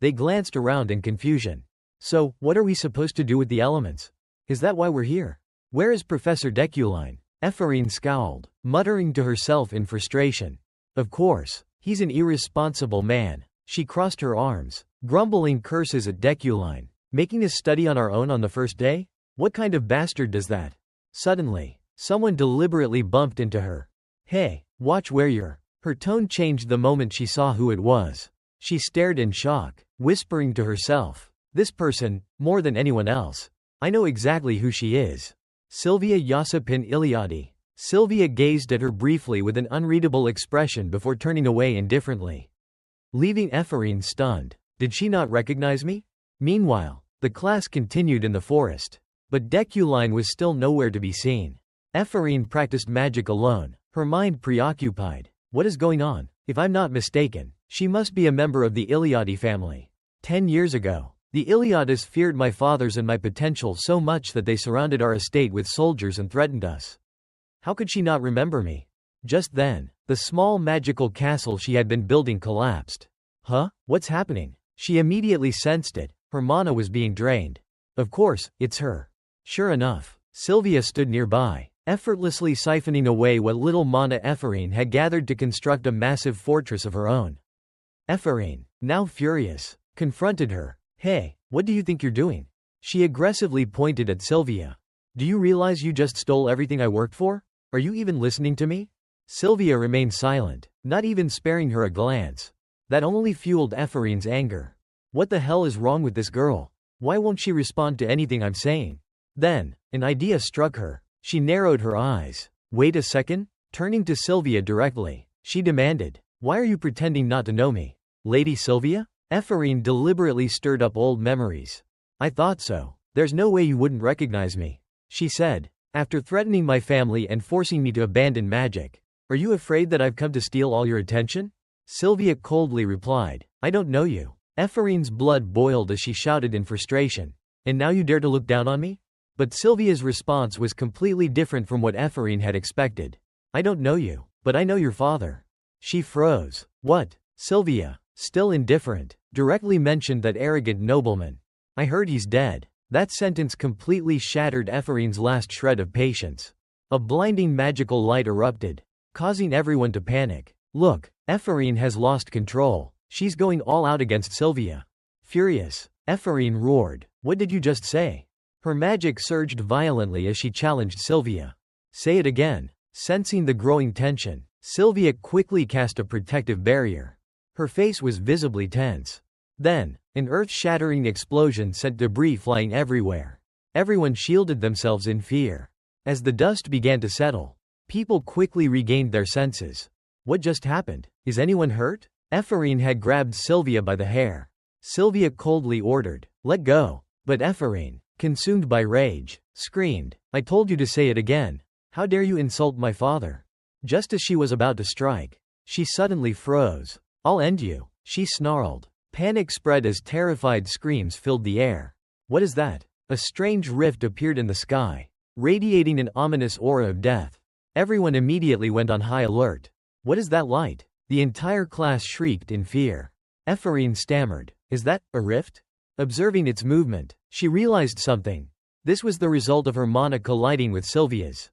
They glanced around in confusion. So, what are we supposed to do with the elements? Is that why we're here? Where is Professor Deculine? Ephraim scowled, muttering to herself in frustration. Of course, he's an irresponsible man. She crossed her arms, grumbling curses at Deculine. Making us study on our own on the first day? What kind of bastard does that? Suddenly, someone deliberately bumped into her. Hey, watch where you're. Her tone changed the moment she saw who it was. She stared in shock, whispering to herself. This person, more than anyone else. I know exactly who she is. Sylvia Yosipin Iliadi. Sylvia gazed at her briefly with an unreadable expression before turning away indifferently, leaving Ephraim stunned. Did she not recognize me? Meanwhile, the class continued in the forest. But Deculine was still nowhere to be seen. Ephraim practiced magic alone, her mind preoccupied. What is going on? If I'm not mistaken, she must be a member of the Iliadi family. 10 years ago, the Iliadis feared my fathers and my potential so much that they surrounded our estate with soldiers and threatened us. How could she not remember me? Just then, the small magical castle she had been building collapsed. Huh? What's happening? She immediately sensed it. Her mana was being drained. Of course, it's her. Sure enough, Sylvia stood nearby, effortlessly siphoning away what little mana Ephraim had gathered to construct a massive fortress of her own. Ephraim, now furious, confronted her. Hey, what do you think you're doing? She aggressively pointed at Sylvia. Do you realize you just stole everything I worked for? Are you even listening to me? Sylvia remained silent, not even sparing her a glance. That only fueled Ephraim's anger. What the hell is wrong with this girl? Why won't she respond to anything I'm saying? Then, an idea struck her. She narrowed her eyes. Wait a second? Turning to Sylvia directly, she demanded, why are you pretending not to know me? Lady Sylvia? Ephraim deliberately stirred up old memories. I thought so. There's no way you wouldn't recognize me, she said, after threatening my family and forcing me to abandon magic. Are you afraid that I've come to steal all your attention? Sylvia coldly replied, I don't know you. Ephraim's blood boiled as she shouted in frustration. And now you dare to look down on me? But Sylvia's response was completely different from what Ephraim had expected. I don't know you, but I know your father. She froze. What? Sylvia, still indifferent, directly mentioned that arrogant nobleman. I heard he's dead. That sentence completely shattered Ephraim's last shred of patience. A blinding magical light erupted, causing everyone to panic. Look, Ephraim has lost control. She's going all out against Sylvia. Furious, Ephraim roared. What did you just say? Her magic surged violently as she challenged Sylvia. Say it again. Sensing the growing tension, Sylvia quickly cast a protective barrier. Her face was visibly tense. Then, an earth-shattering explosion sent debris flying everywhere. Everyone shielded themselves in fear. As the dust began to settle, people quickly regained their senses. What just happened? Is anyone hurt? Ephraim had grabbed Sylvia by the hair. Sylvia coldly ordered, let go. But Ephraim, consumed by rage, screamed, I told you to say it again. How dare you insult my father? Just as she was about to strike, she suddenly froze. I'll end you, she snarled. Panic spread as terrified screams filled the air. What is that? A strange rift appeared in the sky, radiating an ominous aura of death. Everyone immediately went on high alert. What is that light? The entire class shrieked in fear. Ephraim stammered, is that a rift? Observing its movement, she realized something. This was the result of her mana colliding with Sylvia's.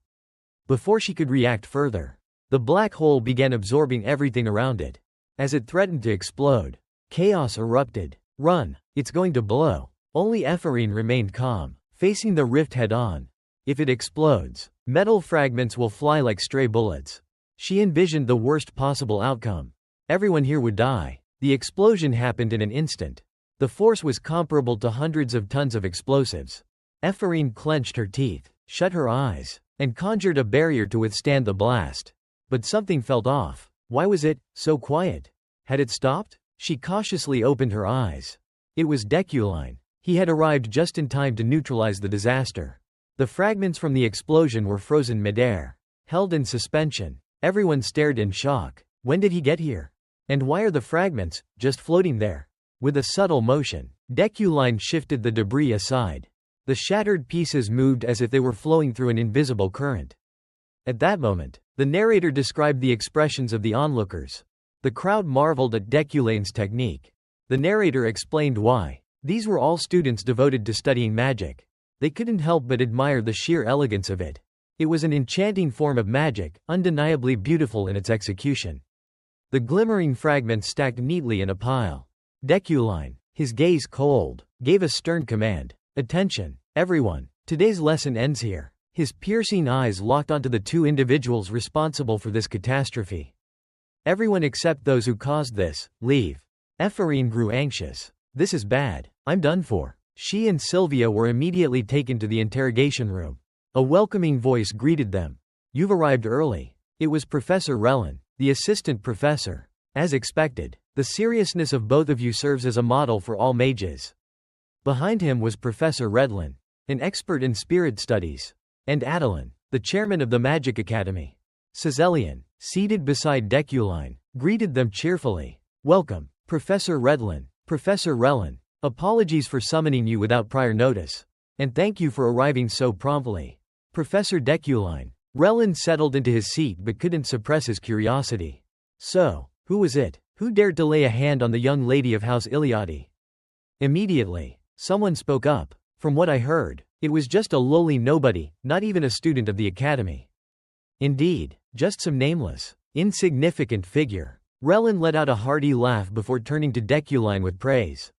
Before she could react further, the black hole began absorbing everything around it. As it threatened to explode, chaos erupted. Run, it's going to blow. Only Ephraim remained calm, facing the rift head-on. If it explodes, metal fragments will fly like stray bullets. She envisioned the worst possible outcome. Everyone here would die. The explosion happened in an instant. The force was comparable to hundreds of tons of explosives. Ephraim clenched her teeth, shut her eyes, and conjured a barrier to withstand the blast. But something felt off. Why was it so quiet? Had it stopped? She cautiously opened her eyes. It was Deculine. He had arrived just in time to neutralize the disaster. The fragments from the explosion were frozen midair, held in suspension. Everyone stared in shock. When did he get here? And why are the fragments just floating there? With a subtle motion, Deculine shifted the debris aside. The shattered pieces moved as if they were flowing through an invisible current. At that moment, the narrator described the expressions of the onlookers. The crowd marveled at Deculine's technique. The narrator explained why. These were all students devoted to studying magic. They couldn't help but admire the sheer elegance of it. It was an enchanting form of magic, undeniably beautiful in its execution. The glimmering fragments stacked neatly in a pile. Deculine, his gaze cold, gave a stern command. Attention, everyone. Today's lesson ends here. His piercing eyes locked onto the two individuals responsible for this catastrophe. Everyone except those who caused this, leave. Ephraim grew anxious. This is bad. I'm done for. She and Sylvia were immediately taken to the interrogation room. A welcoming voice greeted them. You've arrived early. It was Professor Relin, the assistant professor. As expected, the seriousness of both of you serves as a model for all mages. Behind him was Professor Redlin, an expert in spirit studies, and Adeline, the chairman of the Magic Academy. Cezelian, seated beside Deculine, greeted them cheerfully. Welcome, Professor Redlin. Professor Relin, apologies for summoning you without prior notice. And thank you for arriving so promptly. Professor Deculine. Relin settled into his seat but couldn't suppress his curiosity. So, who was it? Who dared to lay a hand on the young lady of House Iliadi? Immediately, someone spoke up. From what I heard, It was just a lowly nobody, not even a student of the academy. Indeed, just some nameless, insignificant figure. Relin let out a hearty laugh before turning to Deculine with praise.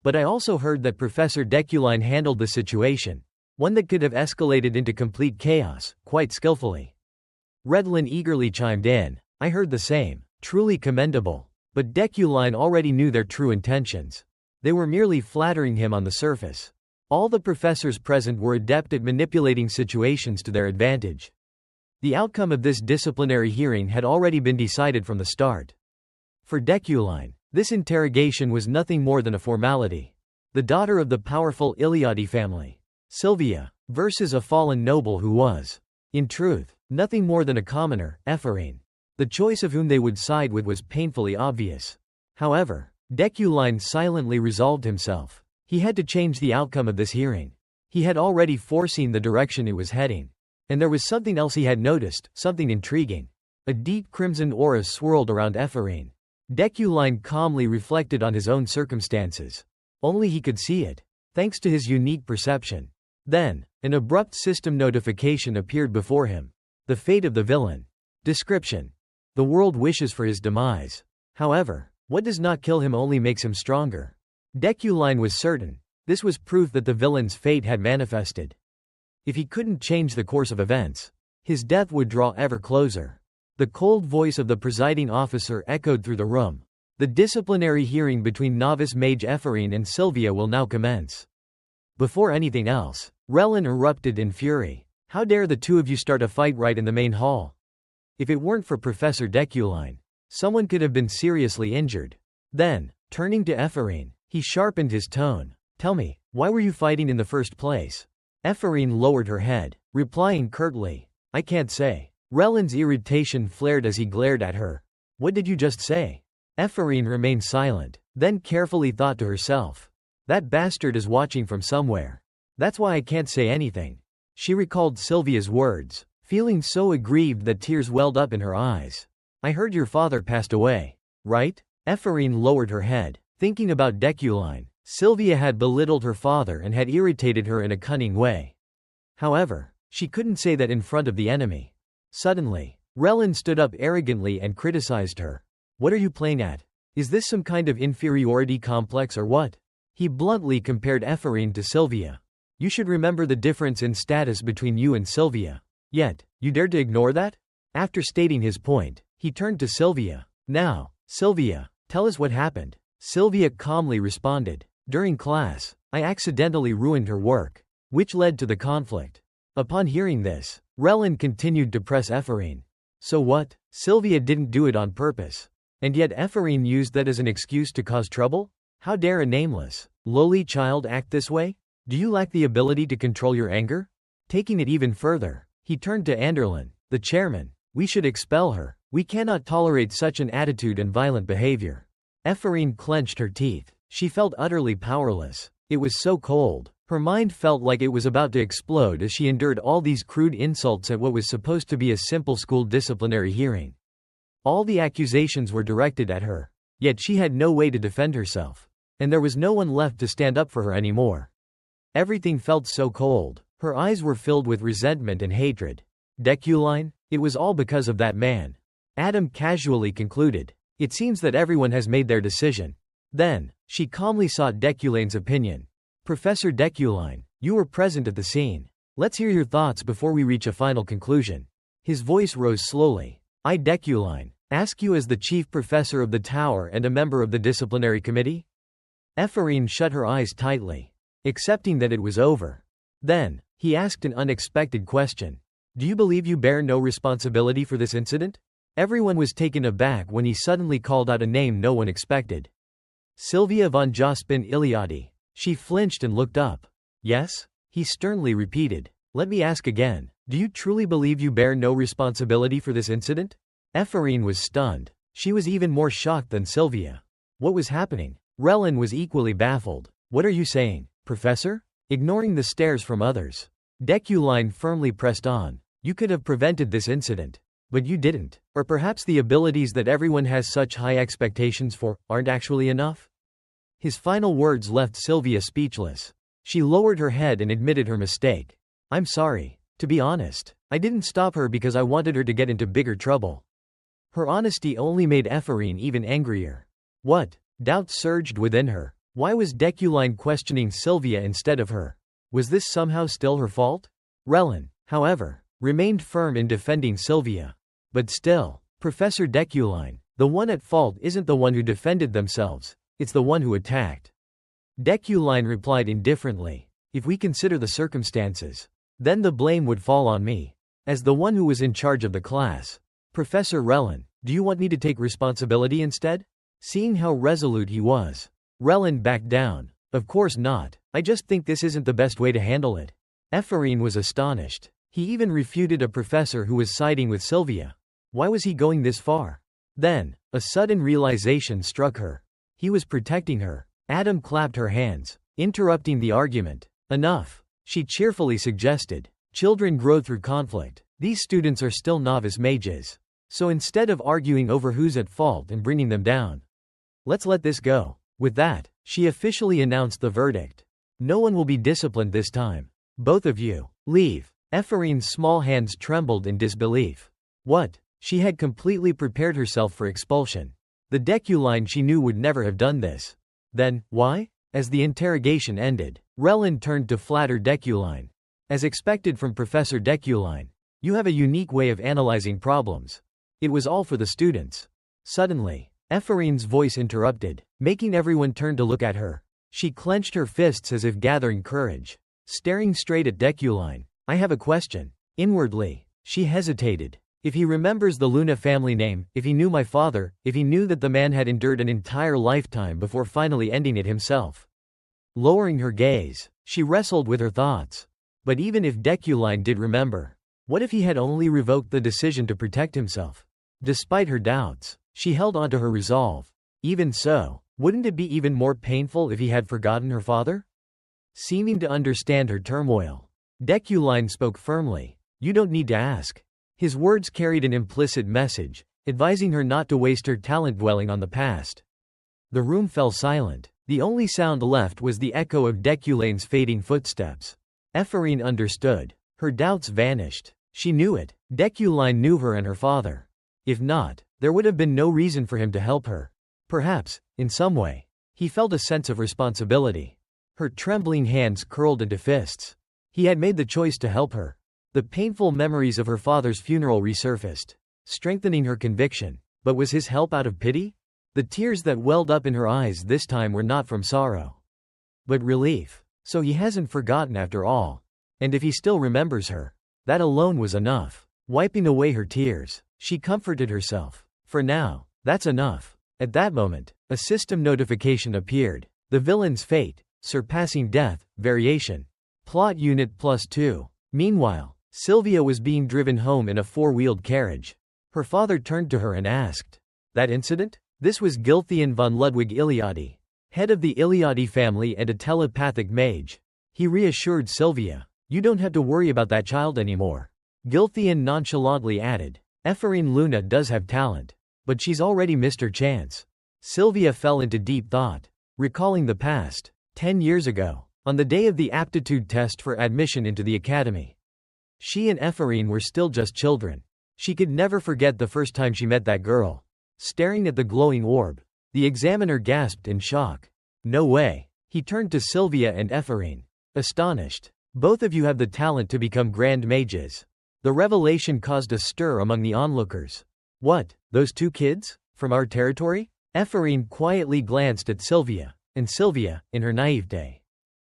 But I also heard that Professor Deculine handled the situation, one that could have escalated into complete chaos, quite skillfully. Redlin eagerly chimed in. I heard the same. Truly commendable. But Deculine already knew their true intentions. They were merely flattering him on the surface. All the professors present were adept at manipulating situations to their advantage. The outcome of this disciplinary hearing had already been decided from the start. For Deculine, this interrogation was nothing more than a formality. The daughter of the powerful Iliadi family, Sylvia, versus a fallen noble who was, in truth, nothing more than a commoner, Ephraim. The choice of whom they would side with was painfully obvious. However, Deculine silently resolved himself. He had to change the outcome of this hearing. He had already foreseen the direction it was heading. And there was something else he had noticed, something intriguing. A deep crimson aura swirled around Ephraim. Deculine calmly reflected on his own circumstances. Only he could see it, thanks to his unique perception. Then, an abrupt system notification appeared before him. The fate of the villain. Description. The world wishes for his demise. However, what does not kill him only makes him stronger. Deculine was certain. This was proof that the villain's fate had manifested. If he couldn't change the course of events, his death would draw ever closer. The cold voice of the presiding officer echoed through the room. The disciplinary hearing between novice mage Ephraim and Sylvia will now commence. Before anything else, Relin erupted in fury. How dare the two of you start a fight right in the main hall? If it weren't for Professor Deculine, someone could have been seriously injured. Then, turning to Ephraim, he sharpened his tone. Tell me, why were you fighting in the first place? Ephraim lowered her head, replying curtly, I can't say. Relin's irritation flared as he glared at her. What did you just say? Ephraim remained silent, then carefully thought to herself. That bastard is watching from somewhere. That's why I can't say anything. She recalled Sylvia's words, feeling so aggrieved that tears welled up in her eyes. I heard your father passed away, right? Ephraim lowered her head, thinking about Deculine. Sylvia had belittled her father and had irritated her in a cunning way. However, she couldn't say that in front of the enemy. Suddenly, Relin stood up arrogantly and criticized her. What are you playing at? Is this some kind of inferiority complex or what? He bluntly compared Ephraim to Sylvia. You should remember the difference in status between you and Sylvia. Yet, you dared to ignore that? After stating his point, he turned to Sylvia. Now, Sylvia, tell us what happened. Sylvia calmly responded. During class, I accidentally ruined her work, which led to the conflict. Upon hearing this, Relin continued to press Ephraim. So what? Sylvia didn't do it on purpose. And yet Ephraim used that as an excuse to cause trouble? How dare a nameless, lowly child act this way? Do you lack the ability to control your anger? Taking it even further, he turned to Anderlin, the chairman. We should expel her. We cannot tolerate such an attitude and violent behavior. Ephraim clenched her teeth. She felt utterly powerless. It was so cold. Her mind felt like it was about to explode as she endured all these crude insults at what was supposed to be a simple school disciplinary hearing. All the accusations were directed at her. Yet she had no way to defend herself. And there was no one left to stand up for her anymore. Everything felt so cold. Her eyes were filled with resentment and hatred. Deculine? It was all because of that man. Adam casually concluded. It seems that everyone has made their decision. Then, she calmly sought Deculine's opinion. Professor Deculine, you were present at the scene. Let's hear your thoughts before we reach a final conclusion. His voice rose slowly. I, Deculine, ask you as the chief professor of the tower and a member of the disciplinary committee? Ephraim shut her eyes tightly, accepting that it was over. Then, he asked an unexpected question. Do you believe you bear no responsibility for this incident? Everyone was taken aback when he suddenly called out a name no one expected. Sylvia von Jospin Iliadi. She flinched and looked up. Yes? He sternly repeated. Let me ask again. Do you truly believe you bear no responsibility for this incident? Ephraim was stunned. She was even more shocked than Sylvia. What was happening? Relin was equally baffled. What are you saying, Professor? Ignoring the stares from others, Deculine firmly pressed on. You could have prevented this incident. But you didn't. Or perhaps the abilities that everyone has such high expectations for aren't actually enough? His final words left Sylvia speechless. She lowered her head and admitted her mistake. I'm sorry. To be honest, I didn't stop her because I wanted her to get into bigger trouble. Her honesty only made Ephraim even angrier. What? Doubt surged within her. Why was Deculine questioning Sylvia instead of her? Was this somehow still her fault? Relin, however, remained firm in defending Sylvia. But still, Professor Deculine, the one at fault isn't the one who defended themselves, it's the one who attacked. Deculine replied indifferently. If we consider the circumstances, then the blame would fall on me. As the one who was in charge of the class. Professor Relin, do you want me to take responsibility instead? Seeing how resolute he was, Relin backed down. Of course not. I just think this isn't the best way to handle it. Ephraim was astonished. He even refuted a professor who was siding with Sylvia. Why was he going this far? Then, a sudden realization struck her. He was protecting her. Adam clapped her hands, interrupting the argument. Enough, she cheerfully suggested. Children grow through conflict. These students are still novice mages. So instead of arguing over who's at fault and bringing them down, let's let this go. With that, she officially announced the verdict. No one will be disciplined this time. Both of you, leave. Ephraim's small hands trembled in disbelief. What? She had completely prepared herself for expulsion. The Deculine she knew would never have done this. Then, why? As the interrogation ended, Relin turned to flatter Deculine. As expected from Professor Deculine, you have a unique way of analyzing problems. It was all for the students. Suddenly, Ephraim's voice interrupted, making everyone turn to look at her. She clenched her fists as if gathering courage. Staring straight at Deculine. I have a question. Inwardly, she hesitated. If he remembers the Luna family name, if he knew my father, if he knew that the man had endured an entire lifetime before finally ending it himself. Lowering her gaze, she wrestled with her thoughts. But even if Deculine did remember, what if he had only revoked the decision to protect himself? Despite her doubts, she held on to her resolve. Even so, wouldn't it be even more painful if he had forgotten her father? Seeming to understand her turmoil, Deculine spoke firmly. You don't need to ask. His words carried an implicit message, advising her not to waste her talent dwelling on the past. The room fell silent. The only sound left was the echo of Deculine's fading footsteps. Ephraim understood. Her doubts vanished. She knew it. Deculine knew her and her father. If not, there would have been no reason for him to help her. Perhaps, in some way, he felt a sense of responsibility. Her trembling hands curled into fists. He had made the choice to help her. The painful memories of her father's funeral resurfaced, strengthening her conviction. But was his help out of pity? The tears that welled up in her eyes this time were not from sorrow, but relief. So he hasn't forgotten after all. And if he still remembers her, that alone was enough. Wiping away her tears, she comforted herself. For now, that's enough. At that moment, a system notification appeared. The villain's fate, surpassing death, variation. Plot unit +2. Meanwhile, Sylvia was being driven home in a four-wheeled carriage. Her father turned to her and asked, that incident? This was Gilthian von Ludwig Iliadi, head of the Iliadi family and a telepathic mage. He reassured Sylvia, you don't have to worry about that child anymore. Gilthian nonchalantly added, Ephraim Luna does have talent, but she's already missed her chance. Sylvia fell into deep thought, recalling the past. 10 years ago, on the day of the aptitude test for admission into the academy, she and Ephraim were still just children. She could never forget the first time she met that girl. Staring at the glowing orb, the examiner gasped in shock. No way. He turned to Sylvia and Ephraim, astonished. Both of you have the talent to become grand mages. The revelation caused a stir among the onlookers. What, those two kids? From our territory? Ephraim quietly glanced at Sylvia, and Sylvia, in her naivete,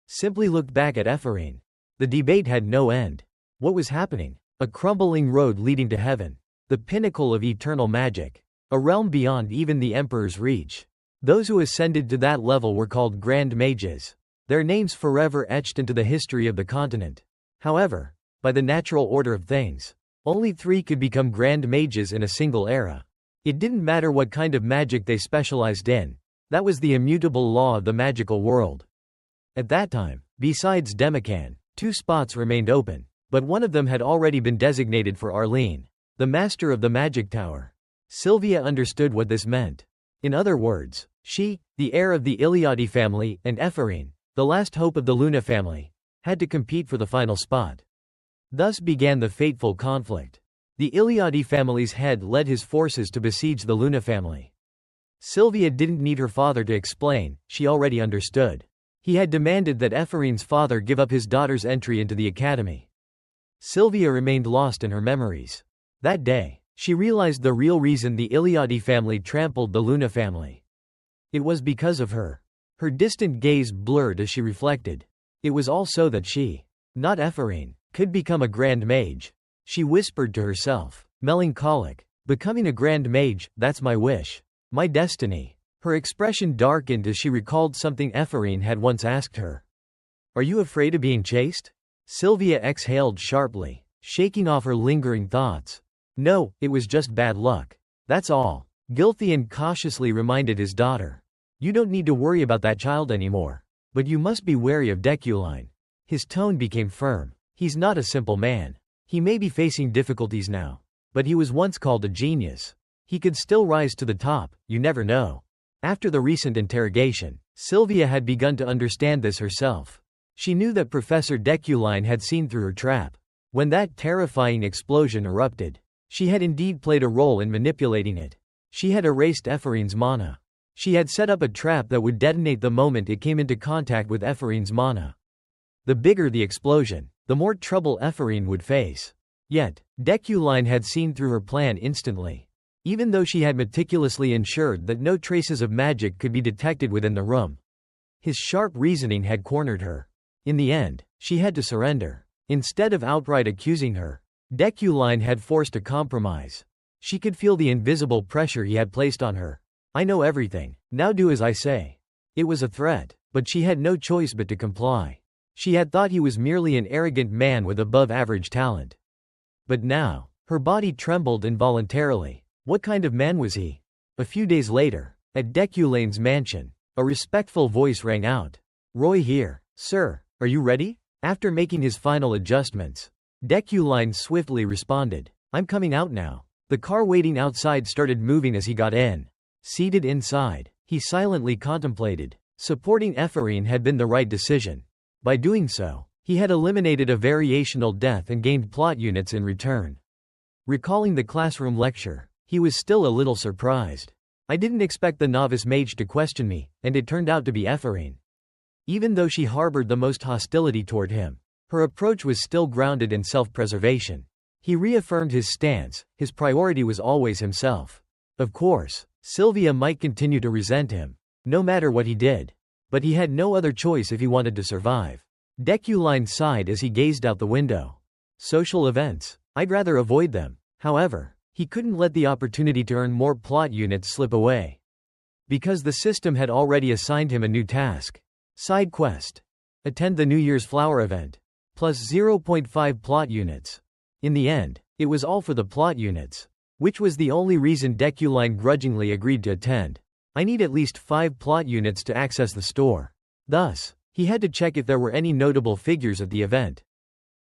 simply looked back at Ephraim. The debate had no end. What was happening? A crumbling road leading to heaven. The pinnacle of eternal magic. A realm beyond even the Emperor's reach. Those who ascended to that level were called Grand Mages. Their names forever etched into the history of the continent. However, by the natural order of things, only 3 could become Grand Mages in a single era. It didn't matter what kind of magic they specialized in. That was the immutable law of the magical world. At that time, besides Demican, 2 spots remained open, but one of them had already been designated for Arlene, the master of the magic tower. Sylvia understood what this meant. In other words, she, the heir of the Iliadi family, and Ephraim, the last hope of the Luna family, had to compete for the final spot. Thus began the fateful conflict. The Iliadi family's head led his forces to besiege the Luna family. Sylvia didn't need her father to explain, she already understood. He had demanded that Ephorine's father give up his daughter's entry into the academy. Sylvia remained lost in her memories. That day, she realized the real reason the Iliadi family trampled the Luna family. It was because of her. Her distant gaze blurred as she reflected. It was all so that she, not Ephorine, could become a grand mage. She whispered to herself, melancholic, becoming a grand mage, that's my wish. My destiny. Her expression darkened as she recalled something Ephorine had once asked her. Are you afraid of being chased? Sylvia exhaled sharply, shaking off her lingering thoughts. No, it was just bad luck. That's all. Gilthian cautiously reminded his daughter. You don't need to worry about that child anymore. But you must be wary of Deculine. His tone became firm. He's not a simple man. He may be facing difficulties now. But he was once called a genius. He could still rise to the top, you never know. After the recent interrogation, Sylvia had begun to understand this herself. She knew that Professor Deculine had seen through her trap. When that terrifying explosion erupted, she had indeed played a role in manipulating it. She had erased Ephorine's mana. She had set up a trap that would detonate the moment it came into contact with Ephorine's mana. The bigger the explosion, the more trouble Ephorine would face. Yet, Deculine had seen through her plan instantly. Even though she had meticulously ensured that no traces of magic could be detected within the room. His sharp reasoning had cornered her. In the end, she had to surrender. Instead of outright accusing her, Deculine had forced a compromise. She could feel the invisible pressure he had placed on her. I know everything, now do as I say. It was a threat, but she had no choice but to comply. She had thought he was merely an arrogant man with above-average talent. But now, her body trembled involuntarily. What kind of man was he? A few days later, at Deculine's mansion, a respectful voice rang out. Roy here, sir, are you ready? After making his final adjustments, Deculine swiftly responded, I'm coming out now. The car waiting outside started moving as he got in. Seated inside, he silently contemplated. Supporting Ephorine had been the right decision. By doing so, he had eliminated a variational death and gained plot units in return. Recalling the classroom lecture, he was still a little surprised. I didn't expect the novice mage to question me, and it turned out to be Ephorine. Even though she harbored the most hostility toward him, her approach was still grounded in self-preservation. He reaffirmed his stance, his priority was always himself. Of course, Sylvia might continue to resent him, no matter what he did. But he had no other choice if he wanted to survive. Deculine sighed as he gazed out the window. Social events, I'd rather avoid them. However, he couldn't let the opportunity to earn more plot units slip away. Because the system had already assigned him a new task. Side quest. Attend the New Year's flower event. Plus 0.5 plot units. In the end, it was all for the plot units. Which was the only reason Deculine grudgingly agreed to attend. I need at least 5 plot units to access the store. Thus, he had to check if there were any notable figures at the event.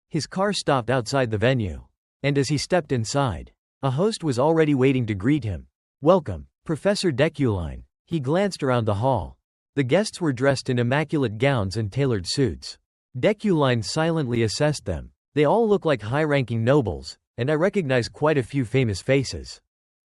His car stopped outside the venue. And as he stepped inside, a host was already waiting to greet him. Welcome, Professor Deculine. He glanced around the hall. The guests were dressed in immaculate gowns and tailored suits. Deculine silently assessed them. They all look like high-ranking nobles, and I recognize quite a few famous faces.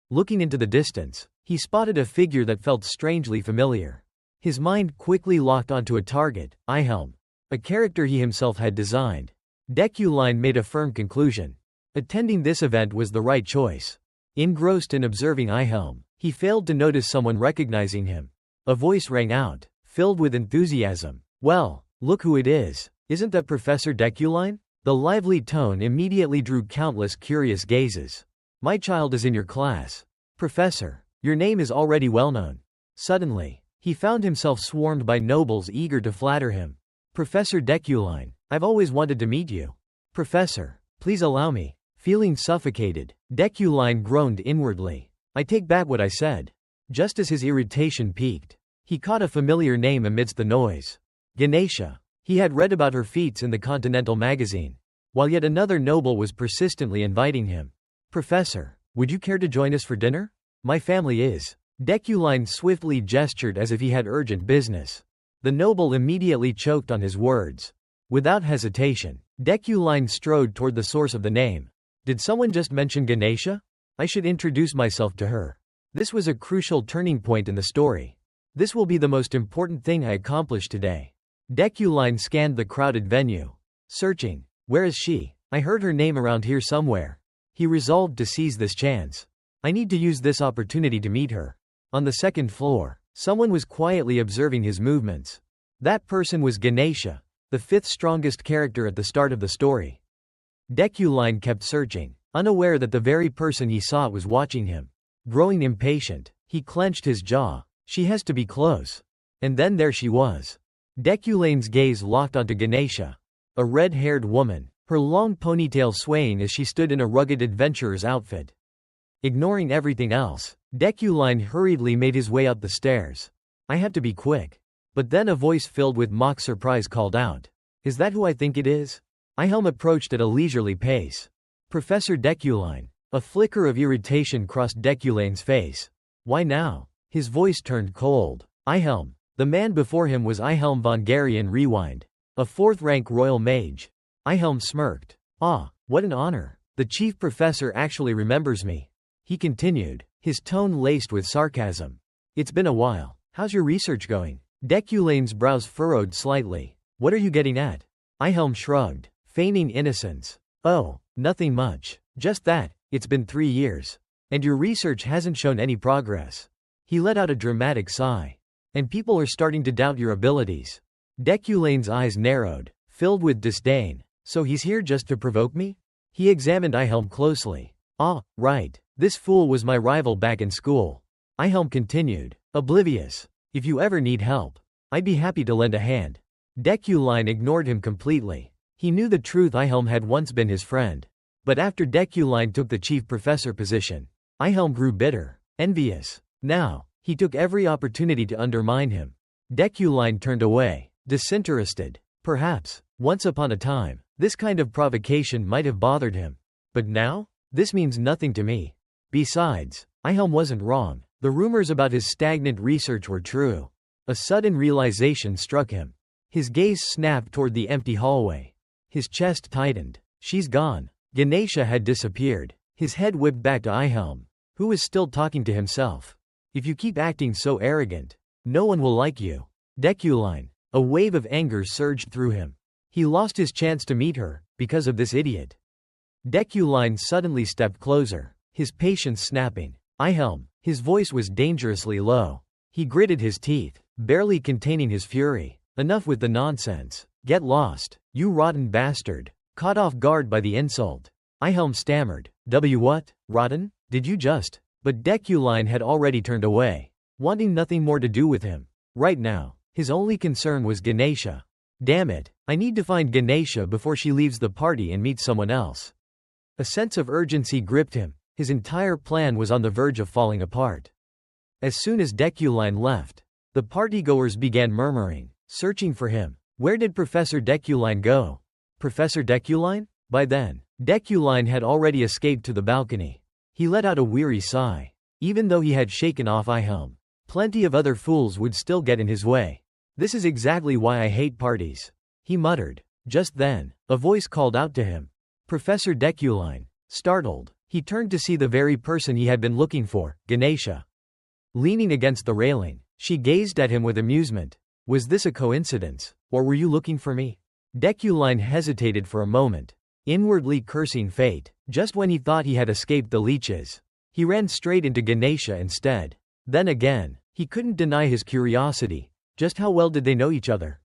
Looking into the distance, he spotted a figure that felt strangely familiar. His mind quickly locked onto a target, Ihelm, a character he himself had designed. Deculine made a firm conclusion. Attending this event was the right choice. Engrossed in observing Ihelm, he failed to notice someone recognizing him. A voice rang out, filled with enthusiasm. Well, look who it is. Isn't that Professor Deculine? The lively tone immediately drew countless curious gazes. My child is in your class. Professor, your name is already well known. Suddenly, he found himself swarmed by nobles eager to flatter him. Professor Deculine, I've always wanted to meet you. Professor, please allow me. Feeling suffocated, Deculine groaned inwardly. I take back what I said. Just as his irritation peaked, he caught a familiar name amidst the noise. Ganesha. He had read about her feats in the Continental magazine. While yet another noble was persistently inviting him. Professor, would you care to join us for dinner? My family is. Deculine swiftly gestured as if he had urgent business. The noble immediately choked on his words. Without hesitation, Deculine strode toward the source of the name. Did someone just mention Ganesha? I should introduce myself to her. This was a crucial turning point in the story. This will be the most important thing I accomplish today. Deculine scanned the crowded venue. Searching. Where is she? I heard her name around here somewhere. He resolved to seize this chance. I need to use this opportunity to meet her. On the second floor, someone was quietly observing his movements. That person was Ganesha, the fifth strongest character at the start of the story. Deculine kept searching, unaware that the very person he sought was watching him. Growing impatient, he clenched his jaw. She has to be close. And then there she was. Deculine's gaze locked onto Ganesha. A red-haired woman, her long ponytail swaying as she stood in a rugged adventurer's outfit. Ignoring everything else, Deculine hurriedly made his way up the stairs. I have to be quick. But then a voice filled with mock surprise called out. Is that who I think it is? Ihelm approached at a leisurely pace. Professor Deculine. A flicker of irritation crossed Deculine's face. Why now? His voice turned cold. Ihelm. The man before him was Ihelm von Garion Rewind, a fourth-rank royal mage. Ihelm smirked. Ah, what an honor. The chief professor actually remembers me. He continued, his tone laced with sarcasm. It's been a while. How's your research going? Deculine's brows furrowed slightly. What are you getting at? Ihelm shrugged, feigning innocence. Oh, nothing much. Just that, it's been 3 years. And your research hasn't shown any progress. He let out a dramatic sigh. And people are starting to doubt your abilities. Deculine's eyes narrowed, filled with disdain. So he's here just to provoke me? He examined Ihelm closely. Ah, right. This fool was my rival back in school. Ihelm continued, oblivious. If you ever need help, I'd be happy to lend a hand. Deculine ignored him completely. He knew the truth. Ihelm had once been his friend. But after Deculine took the chief professor position, Ihelm grew bitter, envious. Now, he took every opportunity to undermine him. Deculine turned away, disinterested. Perhaps, once upon a time, this kind of provocation might have bothered him. But now? This means nothing to me. Besides, Ihelm wasn't wrong. The rumors about his stagnant research were true. A sudden realization struck him. His gaze snapped toward the empty hallway. His chest tightened. She's gone. Ganesha had disappeared. His head whipped back to Ihelm, who was still talking to himself. If you keep acting so arrogant, no one will like you. Deculine. A wave of anger surged through him. He lost his chance to meet her, because of this idiot. Deculine suddenly stepped closer, his patience snapping. Ihelm. His voice was dangerously low. He gritted his teeth, barely containing his fury. Enough with the nonsense. Get lost, you rotten bastard. Caught off guard by the insult, Ihelm stammered. What? Rotten? Did you just? But Deculine had already turned away, wanting nothing more to do with him. Right now, his only concern was Ganesha. Damn it, I need to find Ganesha before she leaves the party and meets someone else. A sense of urgency gripped him. His entire plan was on the verge of falling apart. As soon as Deculine left, the partygoers began murmuring, searching for him. Where did Professor Deculine go? Professor Deculine? By then, Deculine had already escaped to the balcony. He let out a weary sigh. Even though he had shaken off Ihelm, plenty of other fools would still get in his way. This is exactly why I hate parties, he muttered. Just then, a voice called out to him. Professor Deculine. Startled, he turned to see the very person he had been looking for, Ganesha. Leaning against the railing, she gazed at him with amusement. Was this a coincidence, or were you looking for me? Deculine hesitated for a moment, inwardly cursing fate. Just when he thought he had escaped the leeches, he ran straight into Ganesha instead. Then again, he couldn't deny his curiosity. Just how well did they know each other?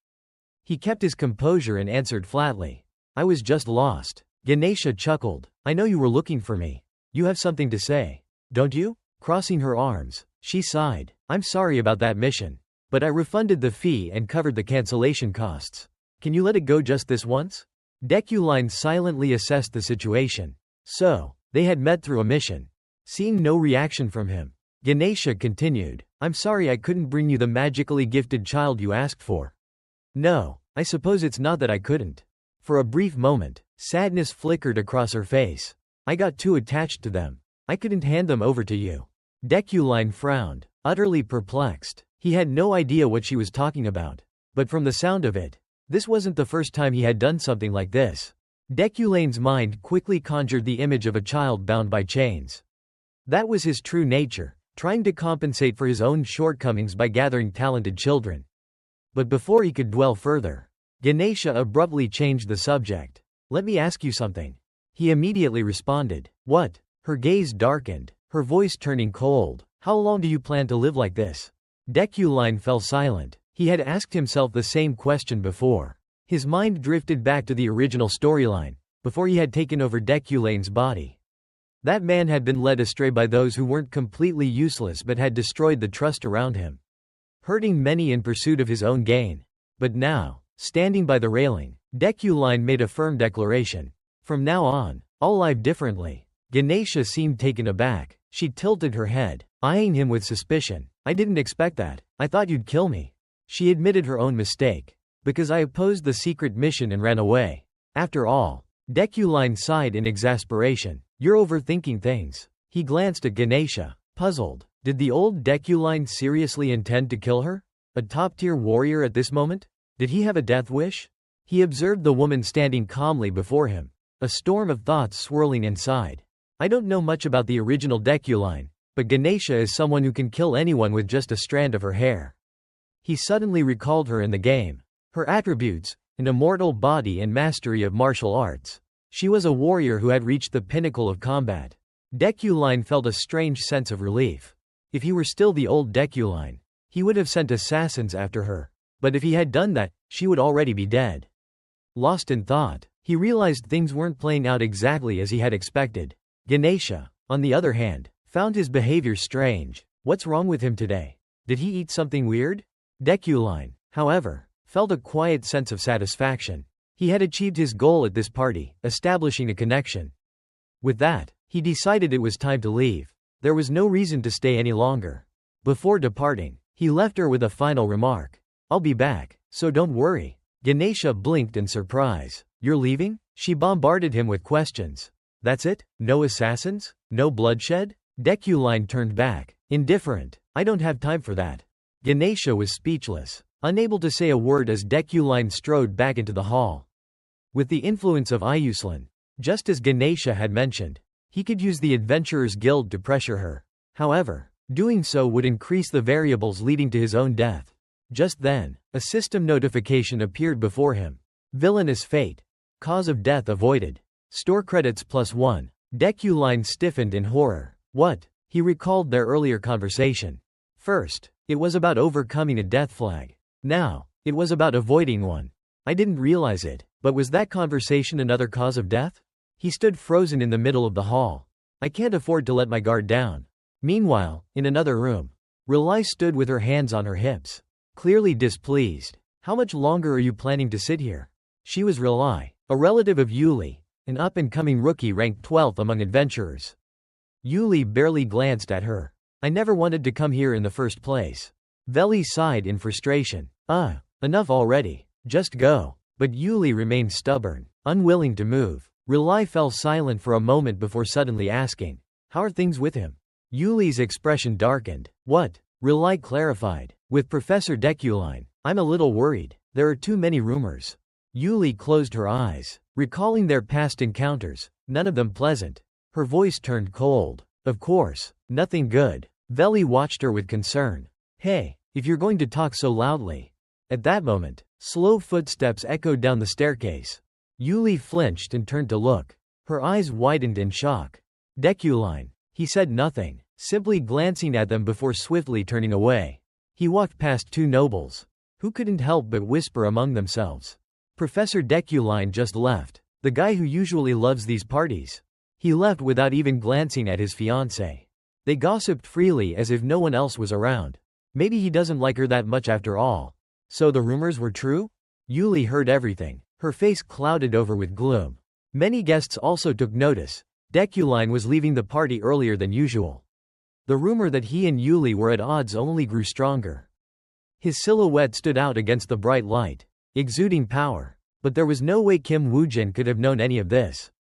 He kept his composure and answered flatly. I was just lost. Ganesha chuckled. I know you were looking for me. You have something to say, don't you? Crossing her arms, she sighed. I'm sorry about that mission, but I refunded the fee and covered the cancellation costs. Can you let it go just this once? Deculine silently assessed the situation. So, they had met through a mission. Seeing no reaction from him, Ganesha continued. I'm sorry I couldn't bring you the magically gifted child you asked for. No, I suppose it's not that I couldn't. For a brief moment, sadness flickered across her face. I got too attached to them. I couldn't hand them over to you. Deculine frowned, utterly perplexed. He had no idea what she was talking about. But from the sound of it, this wasn't the first time he had done something like this. Deculane's mind quickly conjured the image of a child bound by chains. That was his true nature, trying to compensate for his own shortcomings by gathering talented children. But before he could dwell further, Ganesha abruptly changed the subject. "Let me ask you something." He immediately responded. "What?" Her gaze darkened, her voice turning cold. "How long do you plan to live like this?" Deculine fell silent. He had asked himself the same question before. His mind drifted back to the original storyline, before he had taken over Deculane's body. That man had been led astray by those who weren't completely useless but had destroyed the trust around him, hurting many in pursuit of his own gain. But now, standing by the railing, Deculine made a firm declaration. "From now on, I'll live differently." Ganesha seemed taken aback. She tilted her head, eyeing him with suspicion. "I didn't expect that. I thought you'd kill me." She admitted her own mistake. "Because I opposed the secret mission and ran away." After all, Deculine sighed in exasperation. "You're overthinking things." He glanced at Ganesha, puzzled. Did the old Deculine seriously intend to kill her? A top-tier warrior at this moment? Did he have a death wish? He observed the woman standing calmly before him, a storm of thoughts swirling inside. "I don't know much about the original Deculine, but Ganesha is someone who can kill anyone with just a strand of her hair." He suddenly recalled her in the game. Her attributes, an immortal body and mastery of martial arts. She was a warrior who had reached the pinnacle of combat. Deculine felt a strange sense of relief. If he were still the old Deculine, he would have sent assassins after her. But if he had done that, she would already be dead. Lost in thought, he realized things weren't playing out exactly as he had expected. Ganesha, on the other hand, found his behavior strange. What's wrong with him today? Did he eat something weird? Deculine, however, felt a quiet sense of satisfaction. He had achieved his goal at this party, establishing a connection. With that, he decided it was time to leave. There was no reason to stay any longer. Before departing, he left her with a final remark. "I'll be back, so don't worry." Ganesha blinked in surprise. "You're leaving?" She bombarded him with questions. "That's it? No assassins? No bloodshed?" Deculine turned back, indifferent. "I don't have time for that." Ganesha was speechless, unable to say a word as Deculine strode back into the hall. With the influence of Iuslan, just as Ganesha had mentioned, he could use the Adventurers Guild to pressure her. However, doing so would increase the variables leading to his own death. Just then, a system notification appeared before him. "Villainous fate. Cause of death avoided. Store credits +1. Deculine stiffened in horror. What? He recalled their earlier conversation. First, it was about overcoming a death flag. Now, it was about avoiding one. I didn't realize it, but was that conversation another cause of death? He stood frozen in the middle of the hall. I can't afford to let my guard down. Meanwhile, in another room, Relai stood with her hands on her hips, clearly displeased. How much longer are you planning to sit here? She was Relai, a relative of Yuli, an up-and-coming rookie ranked 12th among adventurers. Yuli barely glanced at her. I never wanted to come here in the first place. Veli sighed in frustration. Enough already. Just go. But Yuli remained stubborn, unwilling to move. Relai fell silent for a moment before suddenly asking, how are things with him? Yuli's expression darkened. What? Relai clarified. With Professor Deculine, I'm a little worried. There are too many rumors. Yuli closed her eyes, recalling their past encounters, none of them pleasant. Her voice turned cold. Of course, nothing good. Veli watched her with concern. Hey, if you're going to talk so loudly. At that moment, slow footsteps echoed down the staircase. Yuli flinched and turned to look. Her eyes widened in shock. Deculine. He said nothing, simply glancing at them before swiftly turning away. He walked past two nobles, who couldn't help but whisper among themselves. Professor Deculine just left. The guy who usually loves these parties. He left without even glancing at his fiancée. They gossiped freely as if no one else was around. Maybe he doesn't like her that much after all. So the rumors were true? Yuli heard everything, her face clouded over with gloom. Many guests also took notice. Deculine was leaving the party earlier than usual. The rumor that he and Yuli were at odds only grew stronger. His silhouette stood out against the bright light, exuding power. But there was no way Kim Woojin could have known any of this.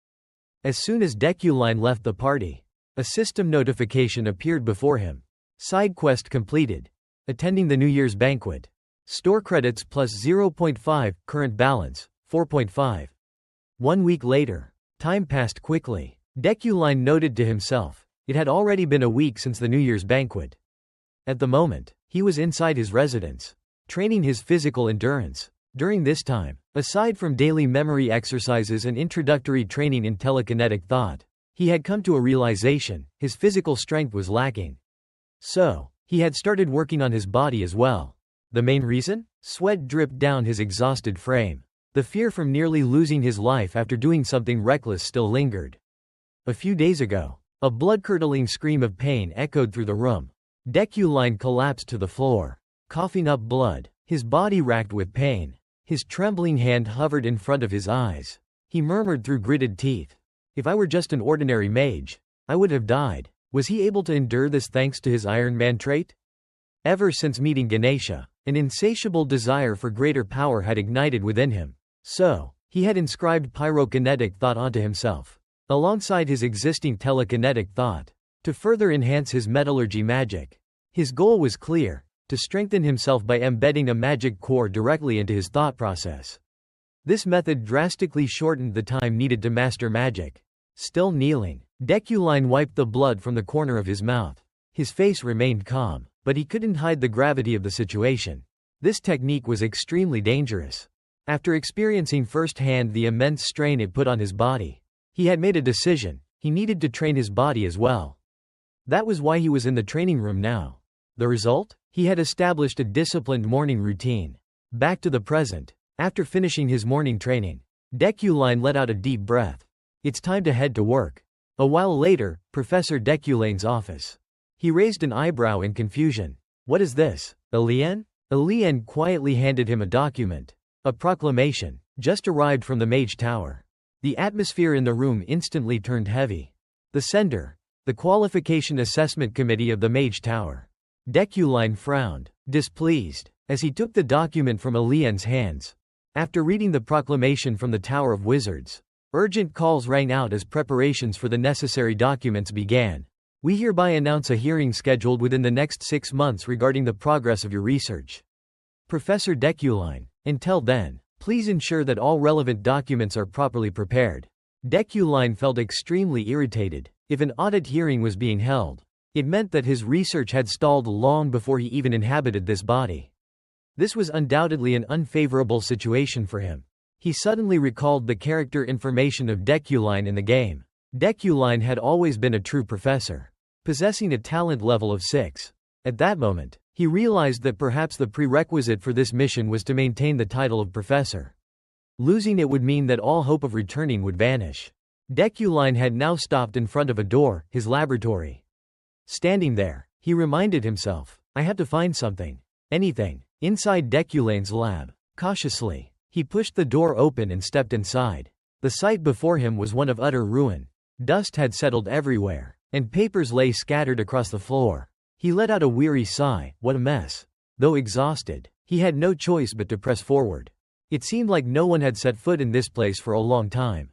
As soon as Deculine left the party, a system notification appeared before him. Side quest completed. Attending the New Year's banquet. Store credits plus 0.5, current balance, 4.5. 1 week later. Time passed quickly. Deculine noted to himself. It had already been a week since the New Year's banquet. At the moment, he was inside his residence, training his physical endurance. During this time, aside from daily memory exercises and introductory training in telekinetic thought, he had come to a realization: his physical strength was lacking. So, he had started working on his body as well. The main reason? Sweat dripped down his exhausted frame. The fear from nearly losing his life after doing something reckless still lingered. A few days ago, a blood-curdling scream of pain echoed through the room. Deculine collapsed to the floor, coughing up blood, his body racked with pain. His trembling hand hovered in front of his eyes. He murmured through gritted teeth, "If I were just an ordinary mage, I would have died." Was he able to endure this thanks to his Iron Man trait? Ever since meeting Ganesha, an insatiable desire for greater power had ignited within him. So, he had inscribed pyrokinetic thought onto himself, alongside his existing telekinetic thought, to further enhance his metallurgy magic. His goal was clear: to strengthen himself by embedding a magic core directly into his thought process. This method drastically shortened the time needed to master magic. Still kneeling, Deculine wiped the blood from the corner of his mouth. His face remained calm, but he couldn't hide the gravity of the situation. This technique was extremely dangerous. After experiencing firsthand the immense strain it put on his body, he had made a decision: he needed to train his body as well. That was why he was in the training room now. The result? He had established a disciplined morning routine. Back to the present. After finishing his morning training, Deculine let out a deep breath. It's time to head to work. A while later, Professor Deculine's office. He raised an eyebrow in confusion. What is this? Alien? Alien quietly handed him a document. A proclamation, just arrived from the Mage Tower. The atmosphere in the room instantly turned heavy. The sender. The Qualification Assessment Committee of the Mage Tower. Deculine frowned, displeased, as he took the document from Alien's hands. After reading the proclamation from the Tower of Wizards, urgent calls rang out as preparations for the necessary documents began. We hereby announce a hearing scheduled within the next 6 months regarding the progress of your research. Professor Deculine, until then, please ensure that all relevant documents are properly prepared. Deculine felt extremely irritated. If an audit hearing was being held, it meant that his research had stalled long before he even inhabited this body. This was undoubtedly an unfavorable situation for him. He suddenly recalled the character information of Deculine in the game. Deculine had always been a true professor, possessing a talent level of 6. At that moment, he realized that perhaps the prerequisite for this mission was to maintain the title of professor. Losing it would mean that all hope of returning would vanish. Deculine had now stopped in front of a door, his laboratory. Standing there, he reminded himself, I have to find something. Anything. Inside Deculine's lab. Cautiously, he pushed the door open and stepped inside. The sight before him was one of utter ruin. Dust had settled everywhere, and papers lay scattered across the floor. He let out a weary sigh. What a mess. Though exhausted, he had no choice but to press forward. It seemed like no one had set foot in this place for a long time.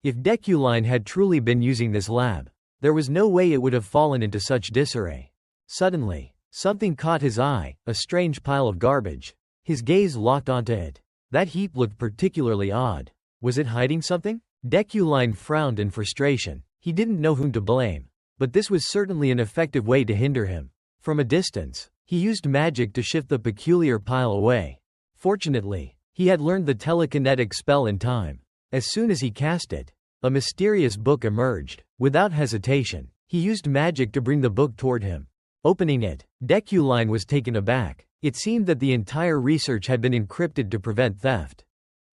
If Deculine had truly been using this lab, there was no way it would have fallen into such disarray. Suddenly, something caught his eye, a strange pile of garbage. His gaze locked onto it. That heap looked particularly odd. Was it hiding something? Deculine frowned in frustration. He didn't know whom to blame, but this was certainly an effective way to hinder him. From a distance, he used magic to shift the peculiar pile away. Fortunately, he had learned the telekinetic spell in time. As soon as he cast it, a mysterious book emerged. Without hesitation, he used magic to bring the book toward him. Opening it, Deculine was taken aback. It seemed that the entire research had been encrypted to prevent theft.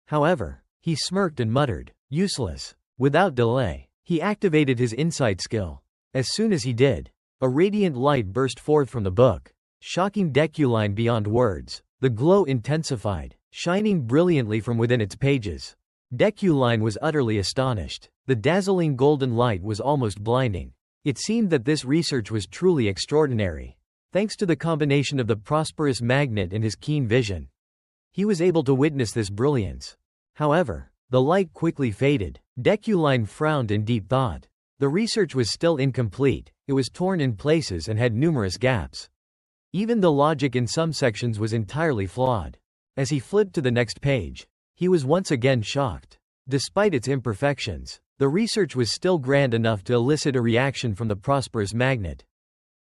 However, he smirked and muttered, useless. Without delay, he activated his insight skill. As soon as he did, a radiant light burst forth from the book, shocking Deculine beyond words. The glow intensified, shining brilliantly from within its pages. Deculine was utterly astonished. The dazzling golden light was almost blinding. It seemed that this research was truly extraordinary. Thanks to the combination of the prosperous magnet and his keen vision, he was able to witness this brilliance. However, the light quickly faded. Deculine frowned in deep thought. The research was still incomplete, it was torn in places and had numerous gaps. Even the logic in some sections was entirely flawed. As he flipped to the next page, he was once again shocked. Despite its imperfections, the research was still grand enough to elicit a reaction from the prosperous magnate.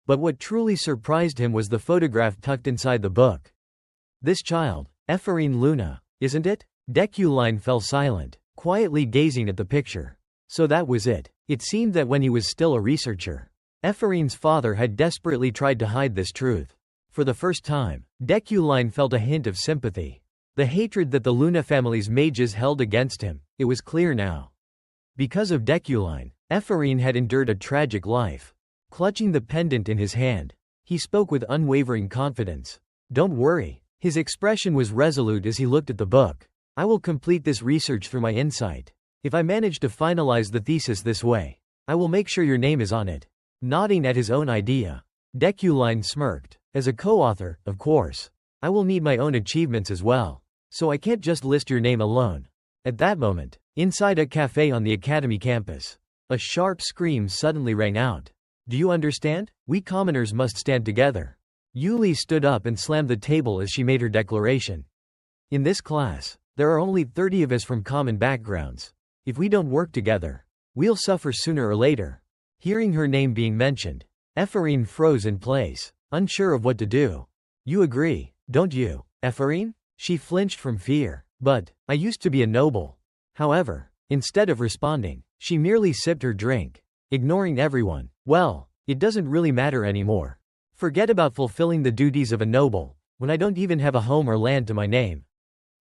But what truly surprised him was the photograph tucked inside the book. This child, Ephraim Luna, isn't it? Deculine fell silent, quietly gazing at the picture. So that was it. It seemed that when he was still a researcher, Ephraim's father had desperately tried to hide this truth. For the first time, Deculine felt a hint of sympathy. The hatred that the Luna family's mages held against him, it was clear now. Because of Deculine, Ephraim had endured a tragic life. Clutching the pendant in his hand, he spoke with unwavering confidence. Don't worry. His expression was resolute as he looked at the book. I will complete this research through my insight. If I manage to finalize the thesis this way, I will make sure your name is on it. Nodding at his own idea, Deculine smirked. As a co-author, of course, I will need my own achievements as well. So I can't just list your name alone. At that moment, inside a cafe on the academy campus, a sharp scream suddenly rang out. Do you understand? We commoners must stand together. Yuli stood up and slammed the table as she made her declaration. In this class, there are only 30 of us from common backgrounds. If we don't work together, we'll suffer sooner or later. Hearing her name being mentioned, Ephraim froze in place, unsure of what to do. You agree, don't you, Ephraim? She flinched from fear. But, I used to be a noble. However, instead of responding, she merely sipped her drink, ignoring everyone. Well, it doesn't really matter anymore. Forget about fulfilling the duties of a noble, when I don't even have a home or land to my name.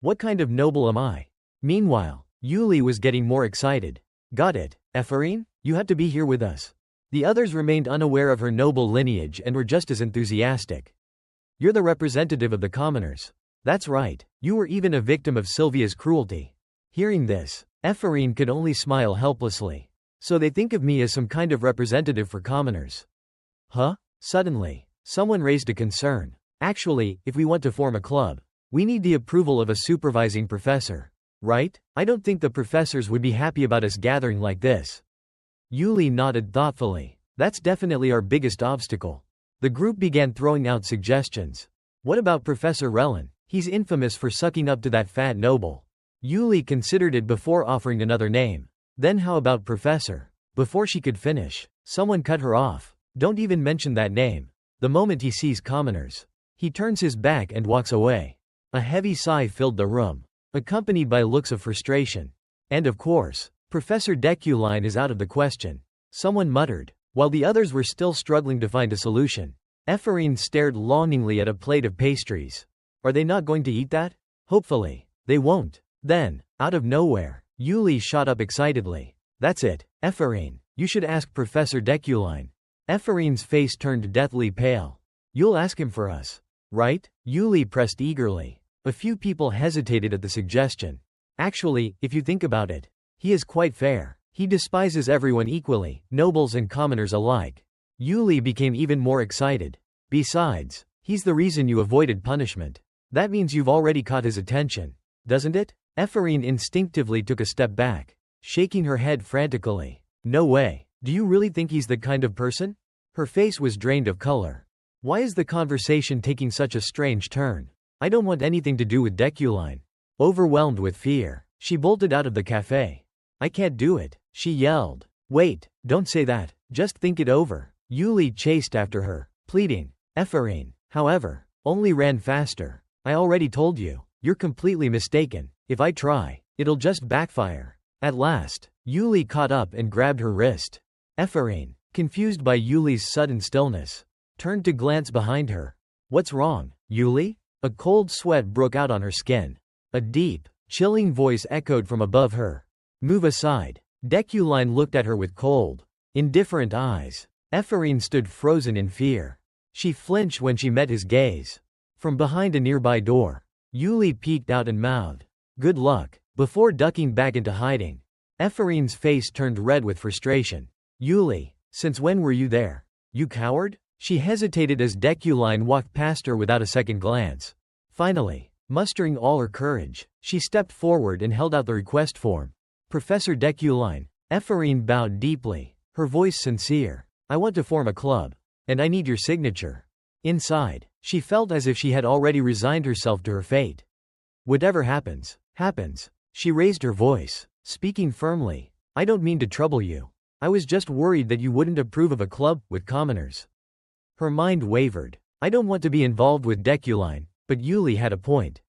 What kind of noble am I? Meanwhile, Yuli was getting more excited. Got it, Ephraim? You had to be here with us. The others remained unaware of her noble lineage and were just as enthusiastic. You're the representative of the commoners. That's right, you were even a victim of Sylvia's cruelty. Hearing this, Ephraim could only smile helplessly. So they think of me as some kind of representative for commoners. Huh? Suddenly, someone raised a concern. Actually, if we want to form a club, we need the approval of a supervising professor. Right? I don't think the professors would be happy about us gathering like this. Yuli nodded thoughtfully. That's definitely our biggest obstacle. The group began throwing out suggestions. What about Professor Relin? He's infamous for sucking up to that fat noble. Yuli considered it before offering another name. Then how about Professor? Before she could finish, someone cut her off. Don't even mention that name. The moment he sees commoners, he turns his back and walks away. A heavy sigh filled the room, accompanied by looks of frustration. And of course, Professor Deculine is out of the question. Someone muttered. While the others were still struggling to find a solution, Ephraim stared longingly at a plate of pastries. Are they not going to eat that? Hopefully, they won't. Then, out of nowhere, Yuli shot up excitedly. That's it, Ephraim. You should ask Professor Deculine. Ephraim's face turned deathly pale. You'll ask him for us, right? Yuli pressed eagerly. A few people hesitated at the suggestion. Actually, if you think about it, he is quite fair. He despises everyone equally, nobles and commoners alike. Yuli became even more excited. Besides, he's the reason you avoided punishment. That means you've already caught his attention, doesn't it? Ephraim instinctively took a step back, shaking her head frantically. No way. Do you really think he's the kind of person? Her face was drained of color. Why is the conversation taking such a strange turn? I don't want anything to do with Deculine. Overwhelmed with fear, she bolted out of the cafe. I can't do it, she yelled. Wait, don't say that, just think it over. Yuli chased after her, pleading. Ephraim, however, only ran faster. I already told you, you're completely mistaken. If I try, it'll just backfire. At last, Yuli caught up and grabbed her wrist. Ephraim, confused by Yuli's sudden stillness, turned to glance behind her. What's wrong, Yuli? A cold sweat broke out on her skin. A deep, chilling voice echoed from above her. Move aside. Deculine looked at her with cold, indifferent eyes. Ephraim stood frozen in fear. She flinched when she met his gaze. From behind a nearby door, Yuli peeked out and mouthed, "Good luck," before ducking back into hiding. Ephraim's face turned red with frustration. Yuli, since when were you there? You coward? She hesitated as Deculine walked past her without a second glance. Finally, mustering all her courage, she stepped forward and held out the request form. Professor Deculine. Ephraim bowed deeply, her voice sincere. I want to form a club, and I need your signature. Inside, She felt as if she had already resigned herself to her fate. Whatever happens, happens. She raised her voice, speaking firmly. I don't mean to trouble you. I was just worried that you wouldn't approve of a club with commoners. Her mind wavered. I don't want to be involved with Deculine, but Yuli had a point.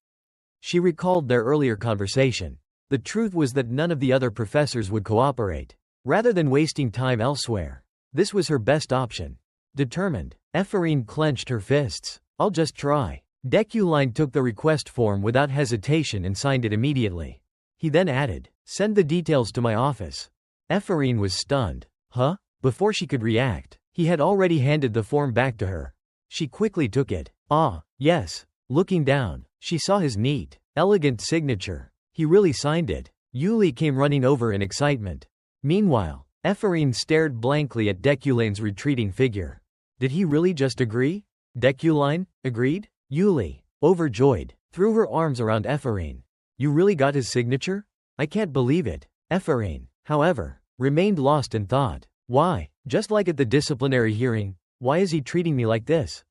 She recalled their earlier conversation. The truth was that none of the other professors would cooperate. Rather than wasting time elsewhere, this was her best option. Determined, Ephraim clenched her fists. I'll just try. Deculine took the request form without hesitation and signed it immediately. He then added, send the details to my office. Ephraim was stunned. Huh? Before she could react, he had already handed the form back to her. She quickly took it. Ah, yes. Looking down, she saw his neat, elegant signature. He really signed it. Yuli came running over in excitement. Meanwhile, Ephraim stared blankly at Deculine's retreating figure. Did he really just agree? Deculine agreed? Yuli, overjoyed, threw her arms around Ephraim. You really got his signature? I can't believe it. Ephraim, however, remained lost in thought. Why? Just like at the disciplinary hearing, why is he treating me like this?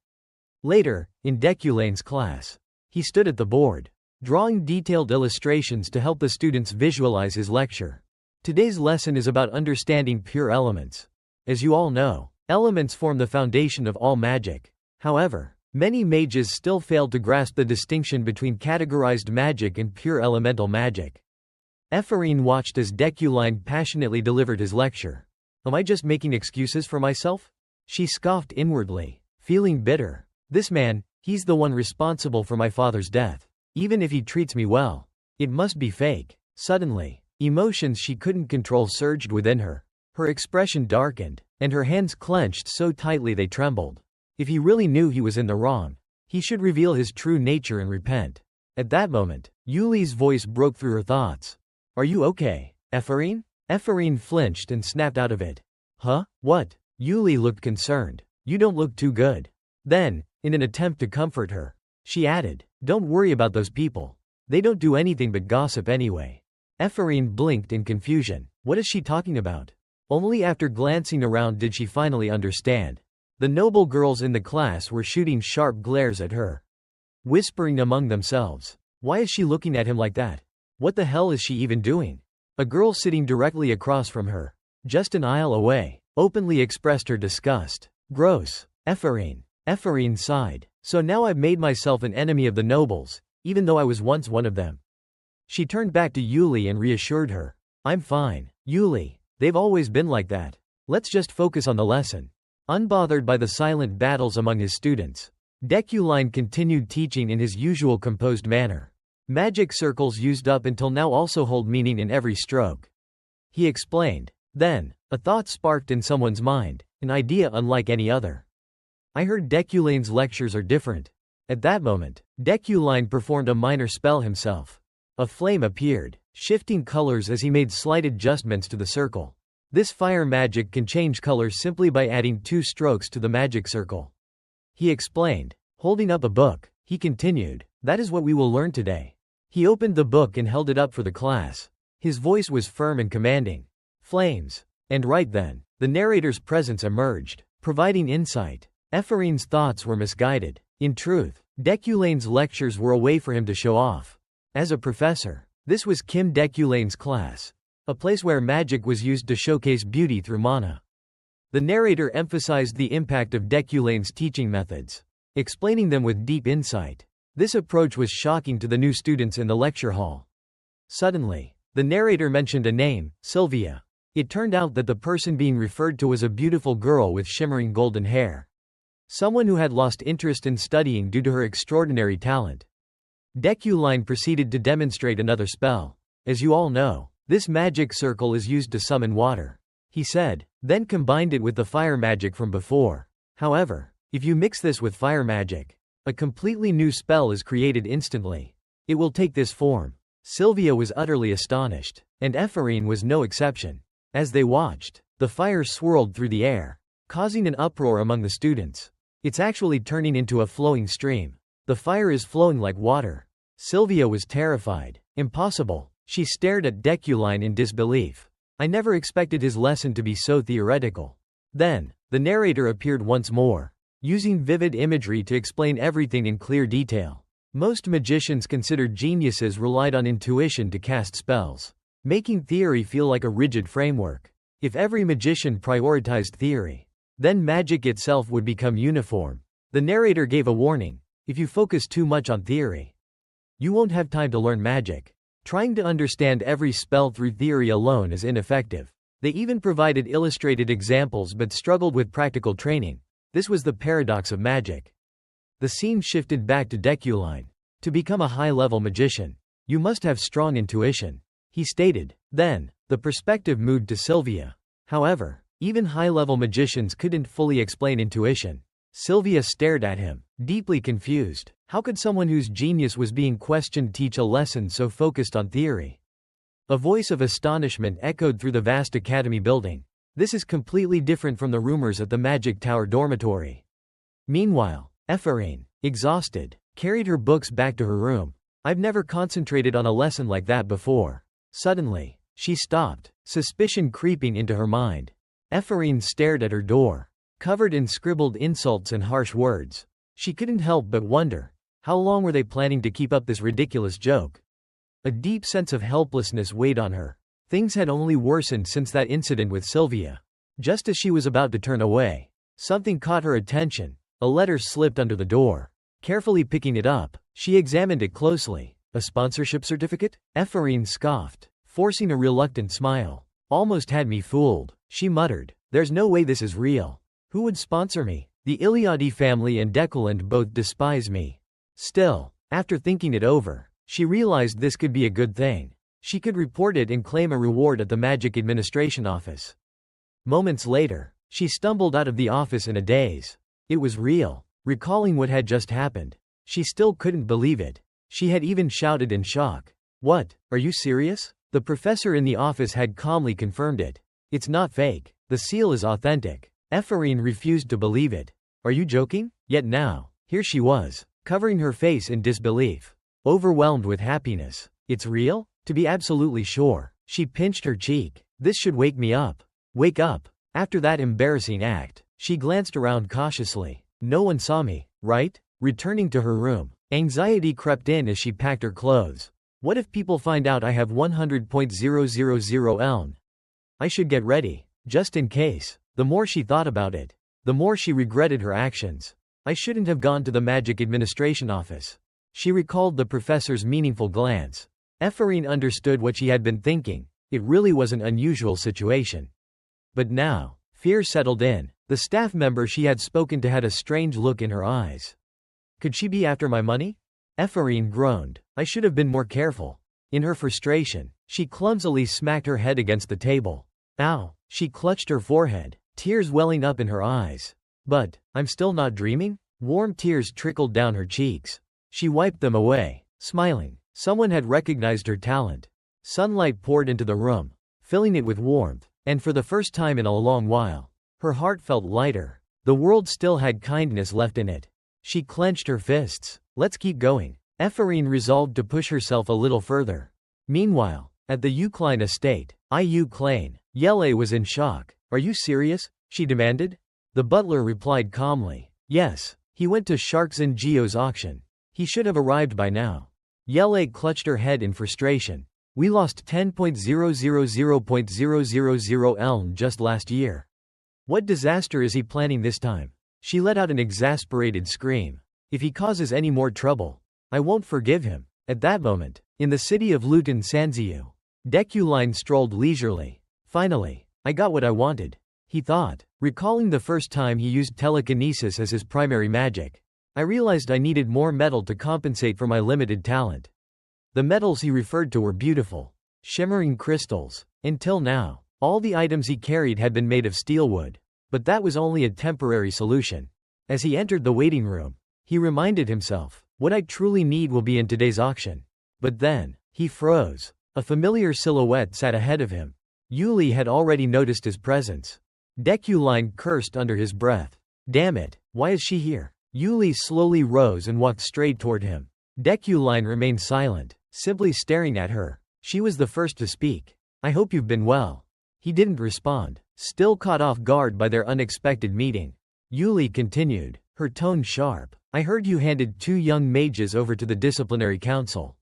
Later, in Deculine's class, he stood at the board, drawing detailed illustrations to help the students visualize his lecture. Today's lesson is about understanding pure elements. As you all know, elements form the foundation of all magic. However, many mages still failed to grasp the distinction between categorized magic and pure elemental magic. Ephraim watched as Deculine passionately delivered his lecture. Am I just making excuses for myself? She scoffed inwardly, feeling bitter. This man, he's the one responsible for my father's death. Even if he treats me well, it must be fake. Suddenly, emotions she couldn't control surged within her. Her expression darkened, and her hands clenched so tightly they trembled. If he really knew he was in the wrong, he should reveal his true nature and repent. At that moment, Yuli's voice broke through her thoughts. Are you okay, Ephraim? Ephraim flinched and snapped out of it. Huh? What? Yuli looked concerned. You don't look too good. Then, in an attempt to comfort her, she added, don't worry about those people. They don't do anything but gossip anyway. Ephraim blinked in confusion. What is she talking about? Only after glancing around did she finally understand. The noble girls in the class were shooting sharp glares at her, whispering among themselves. Why is she looking at him like that? What the hell is she even doing? A girl sitting directly across from her, just an aisle away, openly expressed her disgust. Gross. Ephraim sighed. So now I've made myself an enemy of the nobles, even though I was once one of them. She turned back to Yuli and reassured her. I'm fine, Yuli. They've always been like that. Let's just focus on the lesson. Unbothered by the silent battles among his students, Deculine continued teaching in his usual composed manner. Magic circles used up until now also hold meaning in every stroke. He explained. Then, a thought sparked in someone's mind, an idea unlike any other. I heard Deculine's lectures are different. At that moment, Deculine performed a minor spell himself. A flame appeared, shifting colors as he made slight adjustments to the circle. This fire magic can change colors simply by adding 2 strokes to the magic circle. He explained. Holding up a book, he continued, that is what we will learn today. He opened the book and held it up for the class. His voice was firm and commanding. Flames. And right then, the narrator's presence emerged, providing insight. Ephraim's thoughts were misguided. In truth, Deculine's lectures were a way for him to show off. As a professor, this was Kim Deculine's class, a place where magic was used to showcase beauty through mana. The narrator emphasized the impact of Deculine's teaching methods, explaining them with deep insight. This approach was shocking to the new students in the lecture hall. Suddenly, the narrator mentioned a name, Sylvia. It turned out that the person being referred to was a beautiful girl with shimmering golden hair. Someone who had lost interest in studying due to her extraordinary talent. Deculine proceeded to demonstrate another spell. As you all know, this magic circle is used to summon water, he said, then combined it with the fire magic from before. However, if you mix this with fire magic, a completely new spell is created instantly. It will take this form. Sylvia was utterly astonished, and Ephraim was no exception. As they watched, the fire swirled through the air, causing an uproar among the students. It's actually turning into a flowing stream. The fire is flowing like water. Sylvia was terrified. Impossible. She stared at Deculine in disbelief. I never expected his lesson to be so theoretical. Then, the narrator appeared once more. using vivid imagery to explain everything in clear detail. Most magicians considered geniuses relied on intuition to cast spells, making theory feel like a rigid framework. If every magician prioritized theory, then magic itself would become uniform. The narrator gave a warning: if you focus too much on theory, you won't have time to learn magic. Trying to understand every spell through theory alone is ineffective. They even provided illustrated examples but struggled with practical training. This was the paradox of magic. The scene shifted back to Deculine. To become a high-level magician, you must have strong intuition, he stated. Then, the perspective moved to Sylvia. However, even high-level magicians couldn't fully explain intuition. Sylvia stared at him, deeply confused. How could someone whose genius was being questioned teach a lesson so focused on theory? A voice of astonishment echoed through the vast academy building. This is completely different from the rumors at the Magic Tower dormitory. Meanwhile, Ephraim, exhausted, carried her books back to her room. I've never concentrated on a lesson like that before. Suddenly, she stopped, suspicion creeping into her mind. Ephraim stared at her door, covered in scribbled insults and harsh words. She couldn't help but wonder, how long were they planning to keep up this ridiculous joke? A deep sense of helplessness weighed on her. Things had only worsened since that incident with Sylvia. Just as she was about to turn away, something caught her attention. A letter slipped under the door. Carefully picking it up, she examined it closely. A sponsorship certificate? Ephraim scoffed, forcing a reluctant smile. Almost had me fooled, she muttered. There's no way this is real. Who would sponsor me? The Iliadi family and Deculand both despise me. Still, after thinking it over, she realized this could be a good thing. She could report it and claim a reward at the Magic Administration office. Moments later, she stumbled out of the office in a daze. It was real. Recalling what had just happened, she still couldn't believe it. She had even shouted in shock. What? Are you serious? The professor in the office had calmly confirmed it. It's not fake. The seal is authentic. Ephraim refused to believe it. Are you joking? Yet now, here she was, covering her face in disbelief, overwhelmed with happiness. It's real? To be absolutely sure. She pinched her cheek. This should wake me up. Wake up. After that embarrassing act, she glanced around cautiously. No one saw me, right? Returning to her room, anxiety crept in as she packed her clothes. What if people find out I have 100.000 eln? I should get ready, just in case. The more she thought about it, the more she regretted her actions. I shouldn't have gone to the Magic Administration office. She recalled the professor's meaningful glance. Ephraim understood what she had been thinking. It really was an unusual situation. But now, fear settled in. The staff member she had spoken to had a strange look in her eyes. Could she be after my money? Ephraim groaned. I should have been more careful. In her frustration, she clumsily smacked her head against the table. Ow! She clutched her forehead, tears welling up in her eyes. But, I'm still not dreaming? Warm tears trickled down her cheeks. She wiped them away, smiling. Someone had recognized her talent. Sunlight poured into the room, filling it with warmth, and for the first time in a long while, her heart felt lighter. The world still had kindness left in it. She clenched her fists. Let's keep going. Ephraim resolved to push herself a little further. Meanwhile, at the Uklein estate, Uklein, Yele was in shock. Are you serious? She demanded. The butler replied calmly. Yes, he went to Sharks and Geo's auction. He should have arrived by now. Yele clutched her head in frustration. We lost 10.000.000 elm just last year. What disaster is he planning this time? She let out an exasperated scream. If he causes any more trouble, I won't forgive him. At that moment, in the city of Luton Sanziu, Deculine strolled leisurely. Finally, I got what I wanted, he thought, recalling the first time he used telekinesis as his primary magic. I realized I needed more metal to compensate for my limited talent. The metals he referred to were beautiful, shimmering crystals. Until now, all the items he carried had been made of steelwood. But that was only a temporary solution. As he entered the waiting room, he reminded himself, what I truly need will be in today's auction. But then, he froze. A familiar silhouette sat ahead of him. Yuli had already noticed his presence. Deculine cursed under his breath. Damn it, why is she here? Yuli slowly rose and walked straight toward him. Deculine remained silent, simply staring at her. She was the first to speak. I hope you've been well. He didn't respond, still caught off guard by their unexpected meeting. Yuli continued. her tone sharp. I heard you handed 2 young mages over to the disciplinary council.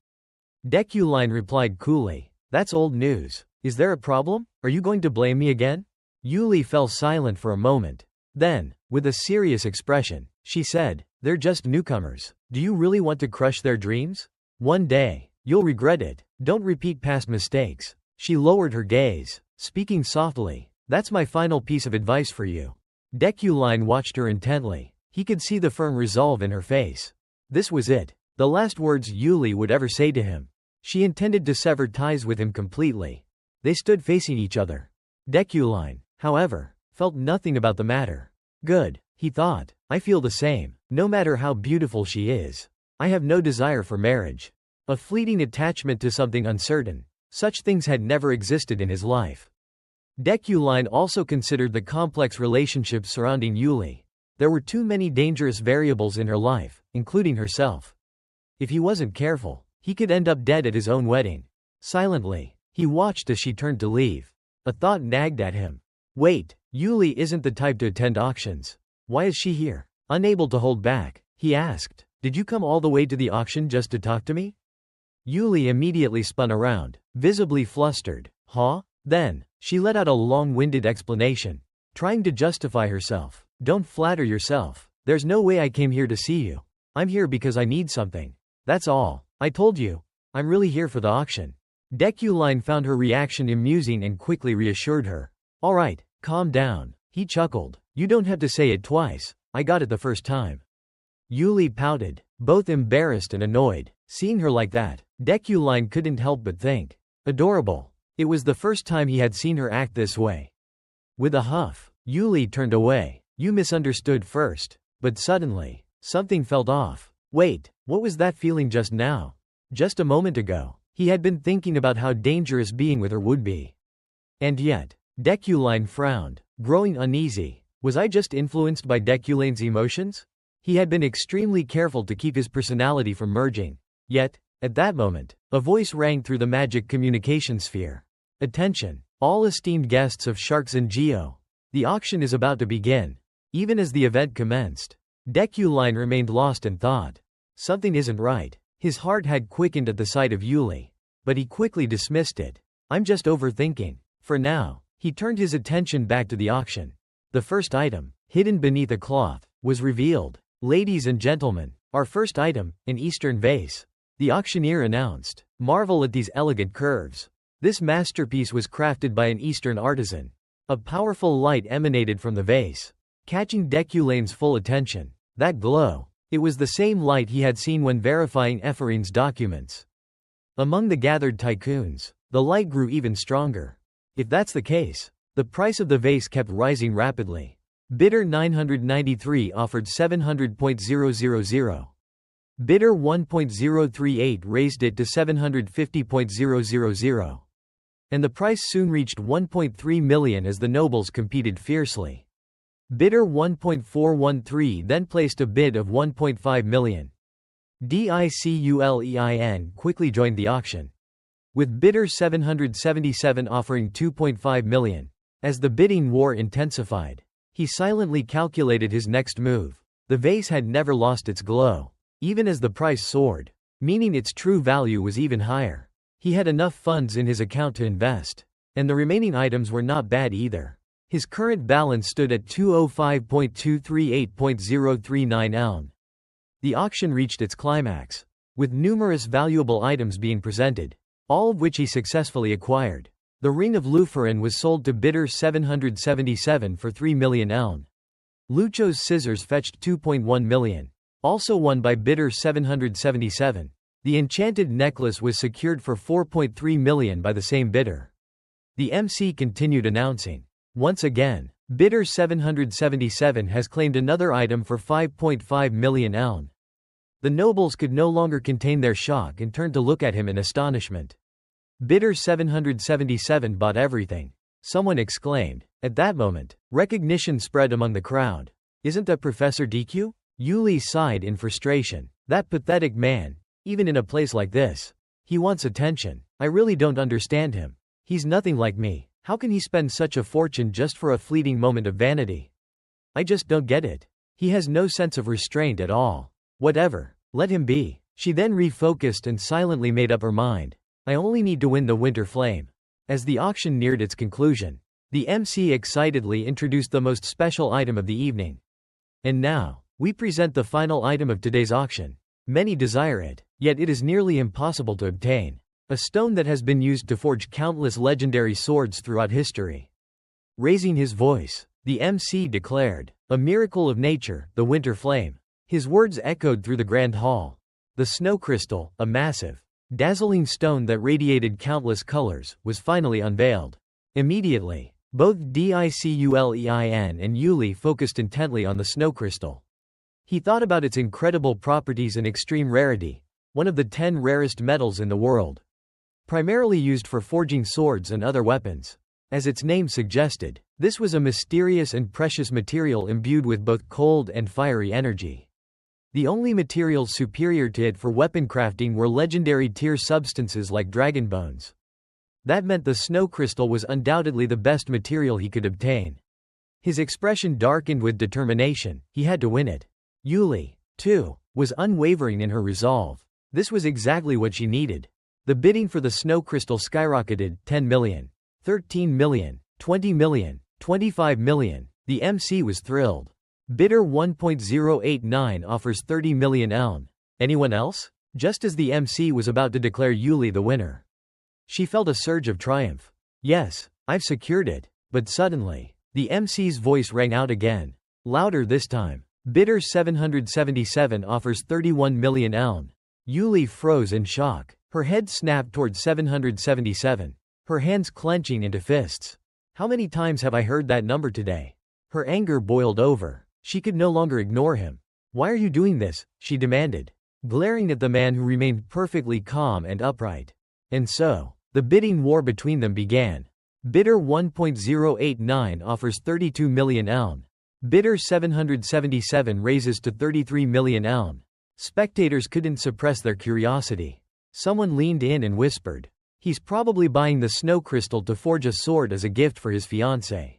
Deculine replied coolly. That's old news. Is there a problem? Are you going to blame me again? Yuli fell silent for a moment. Then, with a serious expression, she said, they're just newcomers. Do you really want to crush their dreams? One day, you'll regret it. Don't repeat past mistakes. She lowered her gaze, speaking softly. That's my final piece of advice for you. Deculine watched her intently. He could see the firm resolve in her face. This was it. The last words Yuli would ever say to him. She intended to sever ties with him completely. They stood facing each other. Deculine, however, felt nothing about the matter. Good, he thought. I feel the same. No matter how beautiful she is. I have no desire for marriage. A fleeting attachment to something uncertain. Such things had never existed in his life. Deculine also considered the complex relationships surrounding Yuli. There were too many dangerous variables in her life, including herself. If he wasn't careful, he could end up dead at his own wedding. Silently, he watched as she turned to leave. A thought nagged at him. Wait, Yuli isn't the type to attend auctions. Why is she here? Unable to hold back, he asked, did you come all the way to the auction just to talk to me? Yuli immediately spun around, visibly flustered. Huh? Then, she let out a long-winded explanation, trying to justify herself. Don't flatter yourself. There's no way I came here to see you. I'm here because I need something. That's all. I told you. I'm really here for the auction. Deculine found her reaction amusing and quickly reassured her. All right, calm down. He chuckled. You don't have to say it twice. I got it the first time. Yuli pouted, both embarrassed and annoyed. Seeing her like that, Deculine couldn't help but think. Adorable. It was the first time he had seen her act this way. With a huff, Yuli turned away. You misunderstood first. But suddenly, something felt off. Wait, what was that feeling just now? Just a moment ago, he had been thinking about how dangerous being with her would be. And yet, Deculine frowned, growing uneasy. Was I just influenced by Deculine's emotions? He had been extremely careful to keep his personality from merging. Yet, at that moment, a voice rang through the magic communication sphere. Attention, all esteemed guests of Sharks and Geo. The auction is about to begin. Even as the event commenced, Deculine remained lost in thought. Something isn't right. His heart had quickened at the sight of Yuli. But he quickly dismissed it. I'm just overthinking. For now, he turned his attention back to the auction. The first item, hidden beneath a cloth, was revealed. Ladies and gentlemen, our first item, an Eastern vase. The auctioneer announced. Marvel at these elegant curves. This masterpiece was crafted by an Eastern artisan. A powerful light emanated from the vase, catching Deculine's full attention. That glow. It was the same light he had seen when verifying Ephraim's documents. Among the gathered tycoons, the light grew even stronger. If that's the case, the price of the vase kept rising rapidly. Bidder 993 offered 700.000. Bidder 1.038 raised it to 750.000. And the price soon reached 1.3 million as the nobles competed fiercely. Bidder 1.413 then placed a bid of 1.5 million. DICULEIN quickly joined the auction, with bidder 777 offering 2.5 million. As the bidding war intensified, he silently calculated his next move. The vase had never lost its glow, even as the price soared, meaning its true value was even higher. He had enough funds in his account to invest, and the remaining items were not bad either. His current balance stood at 205.238.039 eln. The auction reached its climax, with numerous valuable items being presented, all of which he successfully acquired. The Ring of Luferin was sold to bidder 777 for 3 million eln. Lucho's scissors fetched 2.1 million, also won by bidder 777. The enchanted necklace was secured for 4.3 million by the same bidder. The MC continued announcing. Once again, bidder 777 has claimed another item for 5.5 million eln. The nobles could no longer contain their shock and turned to look at him in astonishment. Bidder 777 bought everything, someone exclaimed. At that moment, recognition spread among the crowd. Isn't that Professor DQ? Yuli sighed in frustration. That pathetic man, even in a place like this. He wants attention. I really don't understand him. He's nothing like me. How can he spend such a fortune just for a fleeting moment of vanity? I just don't get it. He has no sense of restraint at all. Whatever. Let him be. She then refocused and silently made up her mind. I only need to win the winter flame. As the auction neared its conclusion, the MC excitedly introduced the most special item of the evening. And now, we present the final item of today's auction. Many desire it, yet it is nearly impossible to obtain. A stone that has been used to forge countless legendary swords throughout history. Raising his voice, the MC declared, a miracle of nature, the winter flame. His words echoed through the grand hall. The snow crystal, a massive, dazzling stone that radiated countless colors, was finally unveiled. Immediately, both Diculain and Yuli focused intently on the snow crystal. He thought about its incredible properties and extreme rarity, one of the 10 rarest metals in the world. Primarily used for forging swords and other weapons. As its name suggested, this was a mysterious and precious material imbued with both cold and fiery energy. The only materials superior to it for weapon crafting were legendary tier substances like dragon bones. That meant the snow crystal was undoubtedly the best material he could obtain. His expression darkened with determination. He had to win it. Yuli, too, was unwavering in her resolve. This was exactly what she needed. The bidding for the snow crystal skyrocketed. 10 million, 13 million, 20 million, 25 million. The MC was thrilled. Bidder 1.089 offers 30 million eln. Anyone else? Just as the MC was about to declare Yuli the winner, she felt a surge of triumph. Yes, I've secured it. But suddenly, the MC's voice rang out again. Louder this time. Bidder 777 offers 31 million eln. Yuli froze in shock. Her head snapped toward 777. Her hands clenching into fists. How many times have I heard that number today? Her anger boiled over. She could no longer ignore him. Why are you doing this? She demanded, glaring at the man who remained perfectly calm and upright. And so, the bidding war between them began. Bidder 1.089 offers 32 million eln. Bidder 777 raises to 33 million eln. Spectators couldn't suppress their curiosity. Someone leaned in and whispered, he's probably buying the snow crystal to forge a sword as a gift for his fiancée.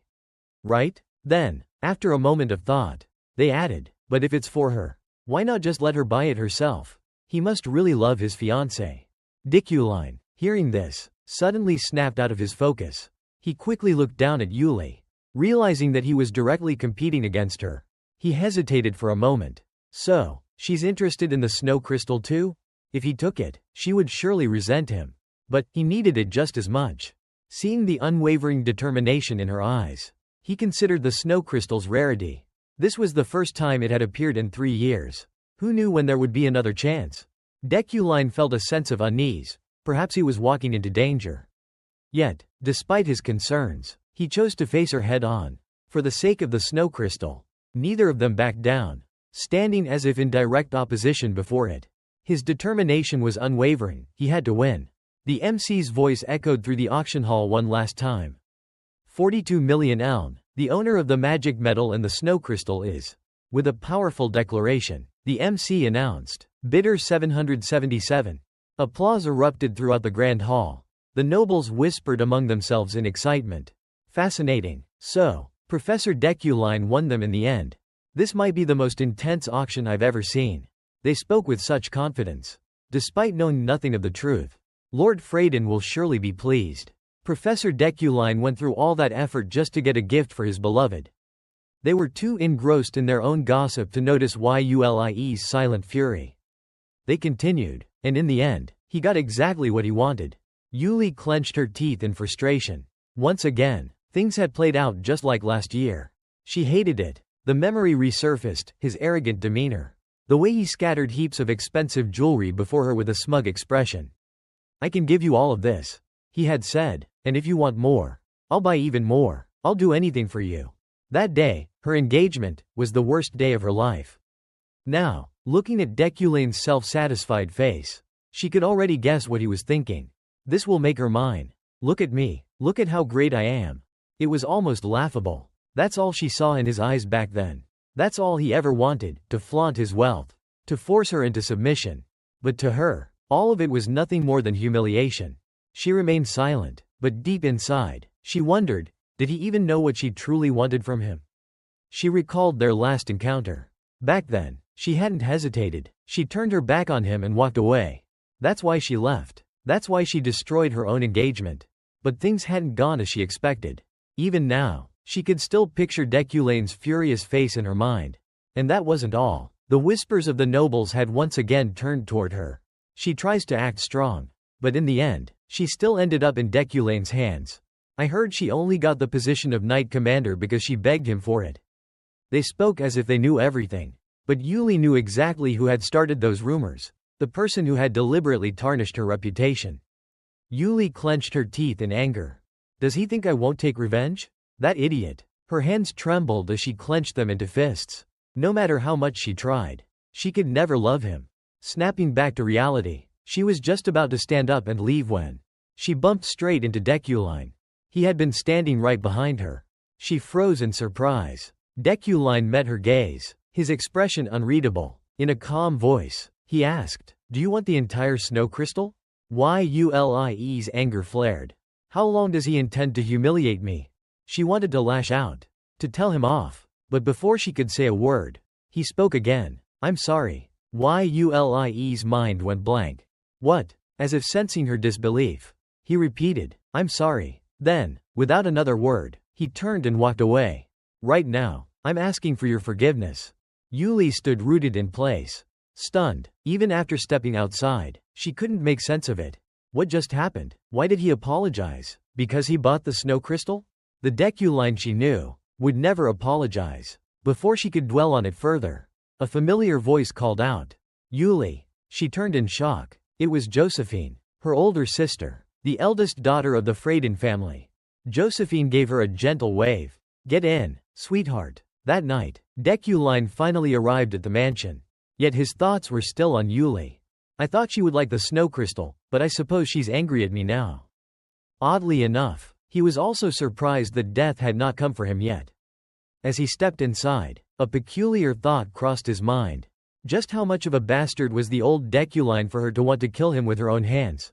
Right? Then, after a moment of thought, they added, but if it's for her, why not just let her buy it herself? He must really love his fiancée. Diculain, hearing this, suddenly snapped out of his focus. He quickly looked down at Yuli. Realizing that he was directly competing against her, he hesitated for a moment. So, she's interested in the snow crystal too? If he took it, she would surely resent him. But, he needed it just as much. Seeing the unwavering determination in her eyes, he considered the snow crystal's rarity. This was the first time it had appeared in 3 years. Who knew when there would be another chance? Diculain felt a sense of unease. Perhaps he was walking into danger. Yet, despite his concerns, he chose to face her head on. For the sake of the snow crystal, neither of them backed down, standing as if in direct opposition before it. His determination was unwavering. He had to win. The MC's voice echoed through the auction hall one last time. 42 million eln. The owner of the magic metal and the snow crystal is. With a powerful declaration, the MC announced, bidder 777. Applause erupted throughout the grand hall. The nobles whispered among themselves in excitement. Fascinating. So, Professor Diculain won them in the end. This might be the most intense auction I've ever seen. They spoke with such confidence. Despite knowing nothing of the truth, Lord Freydin will surely be pleased. Professor Diculain went through all that effort just to get a gift for his beloved. They were too engrossed in their own gossip to notice Yuli's silent fury. They continued, and in the end, he got exactly what he wanted. Yuli clenched her teeth in frustration. Once again, things had played out just like last year. She hated it. The memory resurfaced, his arrogant demeanor. The way he scattered heaps of expensive jewelry before her with a smug expression. I can give you all of this, he had said, and if you want more, I'll buy even more. I'll do anything for you. That day, her engagement, was the worst day of her life. Now, looking at Diculain's self-satisfied face, she could already guess what he was thinking. This will make her mine. Look at me. Look at how great I am. It was almost laughable. That's all she saw in his eyes back then. That's all he ever wanted, to flaunt his wealth, to force her into submission. But to her, all of it was nothing more than humiliation. She remained silent, but deep inside, she wondered, did he even know what she truly wanted from him? She recalled their last encounter. Back then, she hadn't hesitated. She turned her back on him and walked away. That's why she left. That's why she destroyed her own engagement. But things hadn't gone as she expected. Even now, she could still picture Deculane's furious face in her mind. And that wasn't all. The whispers of the nobles had once again turned toward her. She tries to act strong. But in the end, she still ended up in Deculane's hands. I heard she only got the position of Knight Commander because she begged him for it. They spoke as if they knew everything. But Yuli knew exactly who had started those rumors. The person who had deliberately tarnished her reputation. Yuli clenched her teeth in anger. Does he think I won't take revenge? That idiot. Her hands trembled as she clenched them into fists. No matter how much she tried, she could never love him. Snapping back to reality, she was just about to stand up and leave when she bumped straight into Deculine. He had been standing right behind her. She froze in surprise. Deculine met her gaze, his expression unreadable. In a calm voice, he asked, "Do you want the entire snow crystal?" Yuli's anger flared. How long does he intend to humiliate me? She wanted to lash out, to tell him off. But before she could say a word, he spoke again. "I'm sorry." Yuli's mind went blank. "What?" As if sensing her disbelief, he repeated, "I'm sorry." Then, without another word, he turned and walked away. "Right now, I'm asking for your forgiveness." Yuli stood rooted in place, stunned. Even after stepping outside, she couldn't make sense of it. What just happened? Why did he apologize? Because he bought the snow crystal? The Deculine she knew would never apologize. Before she could dwell on it further, a familiar voice called out, "Yuli." She turned in shock. It was Josephine, her older sister, the eldest daughter of the Freyden family. Josephine gave her a gentle wave. "Get in, sweetheart." That night, Deculine finally arrived at the mansion. Yet his thoughts were still on Yuli. "I thought she would like the snow crystal, but I suppose she's angry at me now." Oddly enough, he was also surprised that death had not come for him yet. As he stepped inside, a peculiar thought crossed his mind. Just how much of a bastard was the old Deculine for her to want to kill him with her own hands?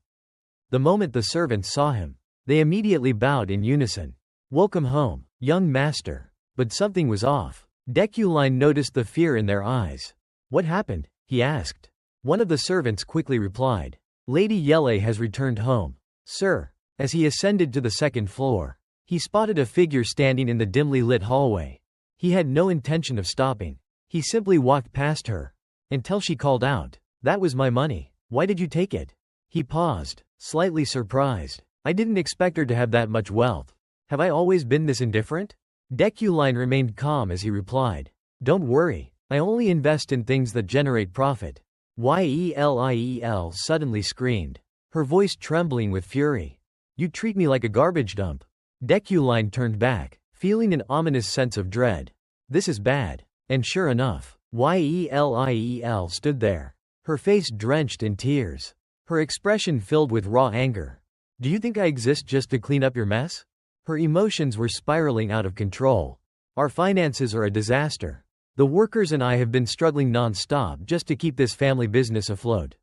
The moment the servants saw him, they immediately bowed in unison. "Welcome home, young master." But something was off. Deculine noticed the fear in their eyes. "What happened?" he asked. One of the servants quickly replied, "Lady Yele has returned home, sir." As he ascended to the second floor, he spotted a figure standing in the dimly lit hallway. He had no intention of stopping. He simply walked past her, until she called out, "That was my money. Why did you take it?" He paused, slightly surprised. "I didn't expect her to have that much wealth. Have I always been this indifferent?" Deculine remained calm as he replied, "Don't worry, I only invest in things that generate profit." Yeliel suddenly screamed, her voice trembling with fury. "You treat me like a garbage dump." Deculine turned back, feeling an ominous sense of dread. This is bad. And sure enough, Yeliel stood there, her face drenched in tears, her expression filled with raw anger. "Do you think I exist just to clean up your mess?" Her emotions were spiraling out of control. "Our finances are a disaster. The workers and I have been struggling non-stop just to keep this family business afloat.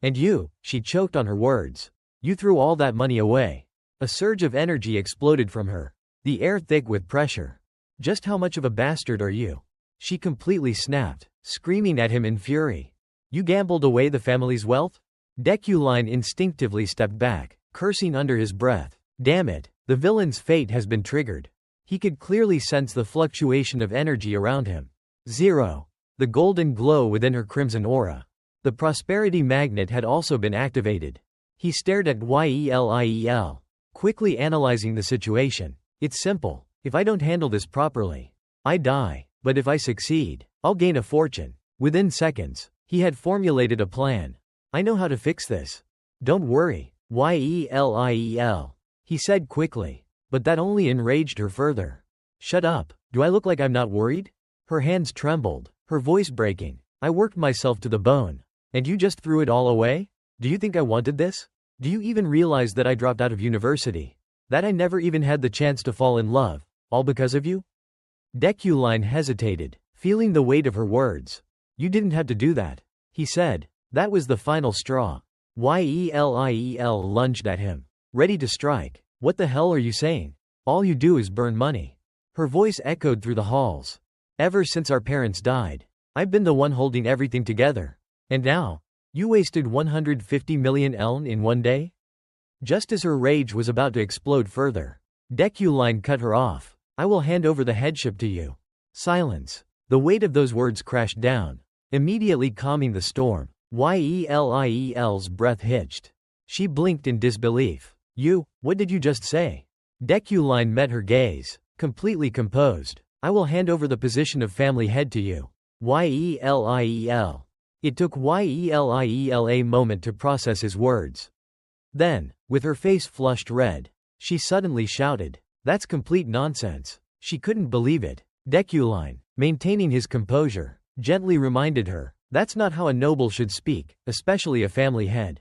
And you," she choked on her words, "you threw all that money away." A surge of energy exploded from her, the air thick with pressure. "Just how much of a bastard are you?" She completely snapped, screaming at him in fury. "You gambled away the family's wealth?" Deculine instinctively stepped back, cursing under his breath. Damn it, the villain's fate has been triggered. He could clearly sense the fluctuation of energy around him. Zero. The golden glow within her crimson aura. The prosperity magnet had also been activated. He stared at Yeliel, quickly analyzing the situation. "It's simple. If I don't handle this properly, I die. But if I succeed, I'll gain a fortune." Within seconds, he had formulated a plan. "I know how to fix this. Don't worry, Yeliel," he said quickly. But that only enraged her further. "Shut up. Do I look like I'm not worried?" Her hands trembled, her voice breaking. "I worked myself to the bone. And you just threw it all away? Do you think I wanted this? Do you even realize that I dropped out of university? That I never even had the chance to fall in love, all because of you?" Deculine hesitated, feeling the weight of her words. "You didn't have to do that," he said. That was the final straw. Yeliel lunged at him, ready to strike. "What the hell are you saying? All you do is burn money." Her voice echoed through the halls. "Ever since our parents died, I've been the one holding everything together. And now? You wasted 150 million eln in one day? Just as her rage was about to explode further, Deculine cut her off. I will hand over the headship to you. Silence. The weight of those words crashed down, immediately calming the storm. Yeliel's breath hitched. She blinked in disbelief. What did you just say? Deculine met her gaze, completely composed. I will hand over the position of family head to you. Yeliel. It took Yeliel a moment to process his words. Then, with her face flushed red, she suddenly shouted, "That's complete nonsense." She couldn't believe it. Deculine, maintaining his composure, gently reminded her, "That's not how a noble should speak, especially a family head."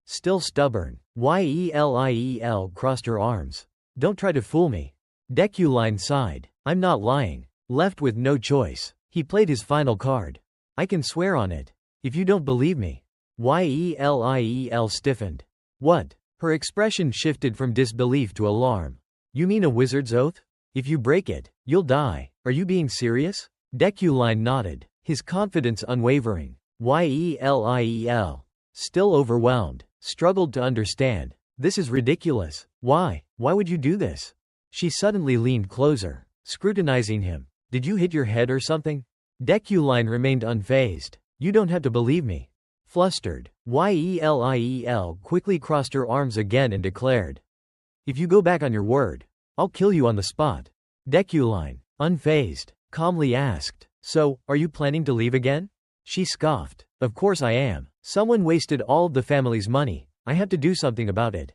Still stubborn, Yeliel crossed her arms. "Don't try to fool me." Deculine sighed. "I'm not lying." Left with no choice, he played his final card. "I can swear on it. If you don't believe me." Yeliel stiffened. "What?" Her expression shifted from disbelief to alarm. "You mean a wizard's oath? If you break it, you'll die. Are you being serious?" Deculine nodded, his confidence unwavering. Yeliel, still overwhelmed, struggled to understand. "This is ridiculous. Why would you do this?" She suddenly leaned closer, scrutinizing him. "Did you hit your head or something?" Deculine remained unfazed. "You don't have to believe me." Flustered, Yeliel quickly crossed her arms again and declared, "If you go back on your word, I'll kill you on the spot." Deculine, unfazed, calmly asked, "So, are you planning to leave again?" She scoffed. "Of course I am. Someone wasted all of the family's money. I have to do something about it."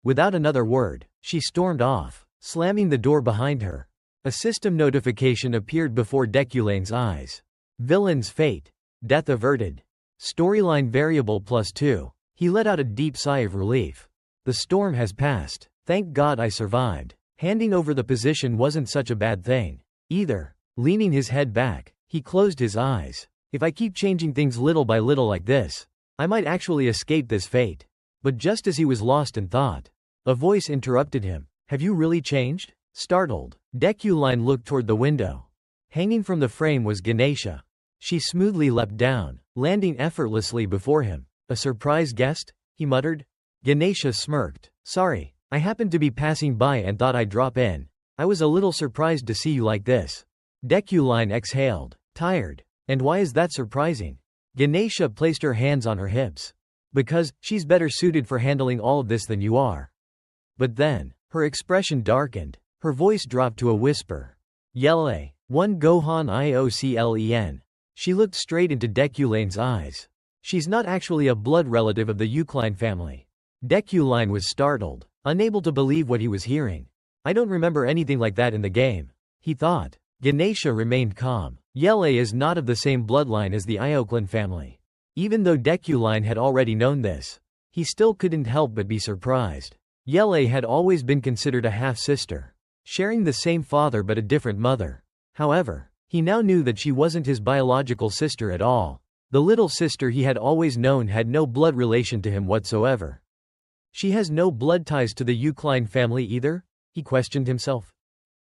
Without another word, she stormed off, slamming the door behind her. A system notification appeared before Deculine's eyes. Villan's fate. Death averted. Storyline variable +2. He let out a deep sigh of relief. The storm has passed. Thank God I survived. Handing over the position wasn't such a bad thing, either. Leaning his head back, he closed his eyes. If I keep changing things little by little like this, I might actually escape this fate. But just as he was lost in thought, a voice interrupted him. "Have you really changed?" Startled, Deculine looked toward the window. Hanging from the frame was Ganesha. She smoothly leapt down, landing effortlessly before him. "A surprise guest?" he muttered. Ganesha smirked. "Sorry, I happened to be passing by and thought I'd drop in. I was a little surprised to see you like this." Deculine exhaled, tired. "And why is that surprising?" Ganesha placed her hands on her hips. "Because she's better suited for handling all of this than you are." But then, her expression darkened. Her voice dropped to a whisper. "Yele, one Gohan Ioclen." She looked straight into Deculine's eyes. "She's not actually a blood relative of the Eucline family." Deculine was startled, unable to believe what he was hearing. "I don't remember anything like that in the game," he thought. Ganesha remained calm. "Yele is not of the same bloodline as the Ioclan family." Even though Deculine had already known this, he still couldn't help but be surprised. Yele had always been considered a half-sister, sharing the same father but a different mother. However, he now knew that she wasn't his biological sister at all. The little sister he had always known had no blood relation to him whatsoever. "She has no blood ties to the Eucline family either?" he questioned himself.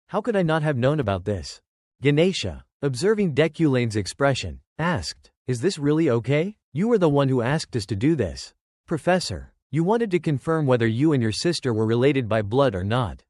"How could I not have known about this?" Ganesha, observing Deculine's expression, asked, "Is this really okay? You were the one who asked us to do this. Professor, you wanted to confirm whether you and your sister were related by blood or not.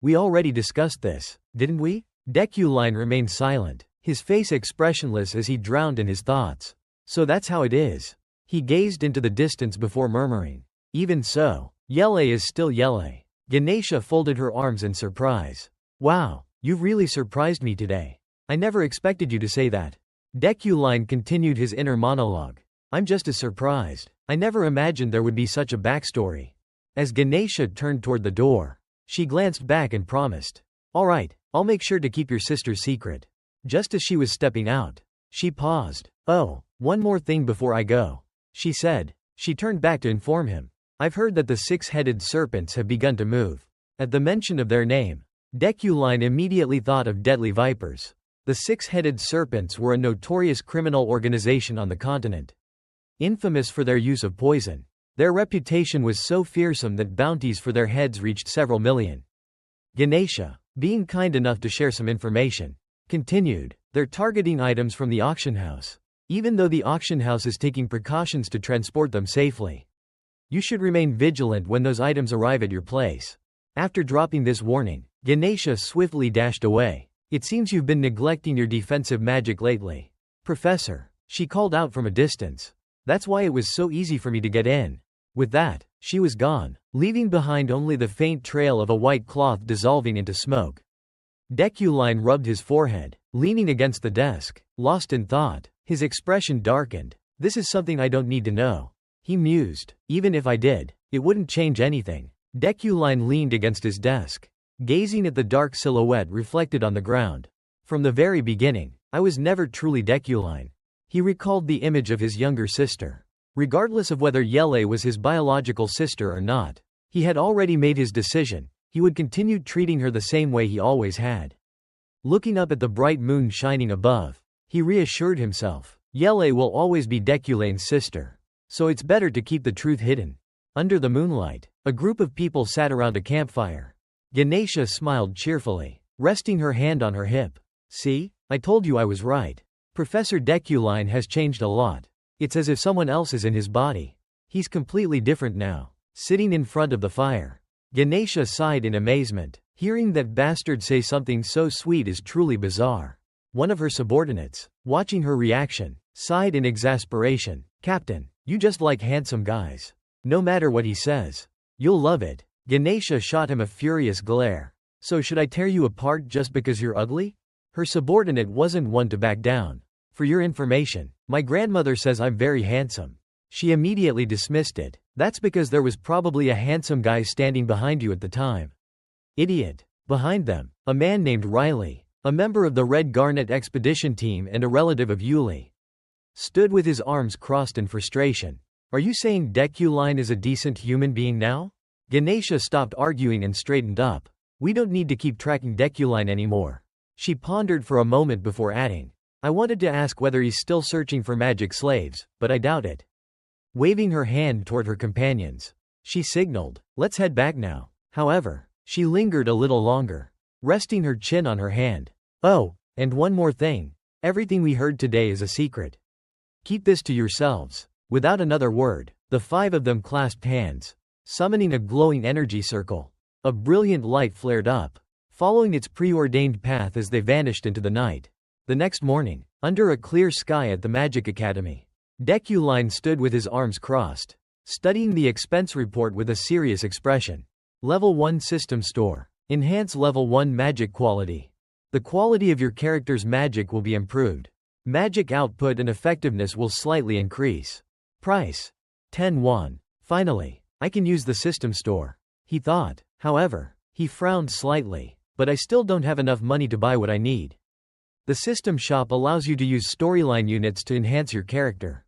We already discussed this, didn't we?" Deculine remained silent, his face expressionless as he drowned in his thoughts. "So that's how it is." He gazed into the distance before murmuring, "Even so, Yele is still Yele." Ganesha folded her arms in surprise. "Wow, you've really surprised me today. I never expected you to say that." Deculine continued his inner monologue. "I'm just as surprised. I never imagined there would be such a backstory." As Ganesha turned toward the door, she glanced back and promised, "All right, I'll make sure to keep your sister's secret." Just as she was stepping out, she paused. "Oh, one more thing before I go," she said. She turned back to inform him. "I've heard that the six-headed serpents have begun to move." At the mention of their name, Deculine immediately thought of deadly vipers. The six-headed serpents were a notorious criminal organization on the continent, infamous for their use of poison. Their reputation was so fearsome that bounties for their heads reached several million. Ganesha, being kind enough to share some information, continued, They're targeting items from the auction house, even though the auction house is taking precautions to transport them safely. You should remain vigilant when those items arrive at your place. After dropping this warning, Ganesha swiftly dashed away. It seems you've been neglecting your defensive magic lately. Professor, she called out from a distance. That's why it was so easy for me to get in. With that, she was gone, leaving behind only the faint trail of a white cloth dissolving into smoke. Deculine rubbed his forehead, leaning against the desk, lost in thought. His expression darkened. This is something I don't need to know. He mused. Even if I did, it wouldn't change anything. Deculine leaned against his desk, gazing at the dark silhouette reflected on the ground. From the very beginning, I was never truly Deculine. He recalled the image of his younger sister. Regardless of whether Yele was his biological sister or not, he had already made his decision. He would continue treating her the same way he always had. Looking up at the bright moon shining above, he reassured himself. Yele will always be Deculine's sister, so it's better to keep the truth hidden. Under the moonlight, a group of people sat around a campfire. Ganesha smiled cheerfully, resting her hand on her hip. See, I told you I was right. Professor Deculine has changed a lot. It's as if someone else is in his body. He's completely different now. Sitting in front of the fire, Ganesha sighed in amazement. Hearing that bastard say something so sweet is truly bizarre. One of her subordinates, watching her reaction, sighed in exasperation. Captain, you just like handsome guys. No matter what he says, you'll love it. Ganesha shot him a furious glare. So should I tear you apart just because you're ugly? Her subordinate wasn't one to back down. For your information, my grandmother says I'm very handsome. She immediately dismissed it. That's because there was probably a handsome guy standing behind you at the time. Idiot. Behind them, a man named Riley, a member of the Red Garnet expedition team and a relative of Yuli, stood with his arms crossed in frustration. Are you saying Deculine is a decent human being now? Ganesha stopped arguing and straightened up. We don't need to keep tracking Deculine anymore. She pondered for a moment before adding. I wanted to ask whether he's still searching for magic slaves, but I doubt it. Waving her hand toward her companions, she signaled, let's head back now. However, she lingered a little longer, resting her chin on her hand. Oh, and one more thing. Everything we heard today is a secret. Keep this to yourselves. Without another word, the five of them clasped hands, summoning a glowing energy circle. A brilliant light flared up, following its preordained path as they vanished into the night. The next morning, under a clear sky at the Magic Academy, Deculine stood with his arms crossed, studying the expense report with a serious expression. Level 1 System Store. Enhance Level 1 Magic Quality. The quality of your character's magic will be improved. Magic output and effectiveness will slightly increase. Price: 10 won. Finally, I can use the System Store, he thought. However, he frowned slightly. But I still don't have enough money to buy what I need. The System Shop allows you to use storyline units to enhance your character.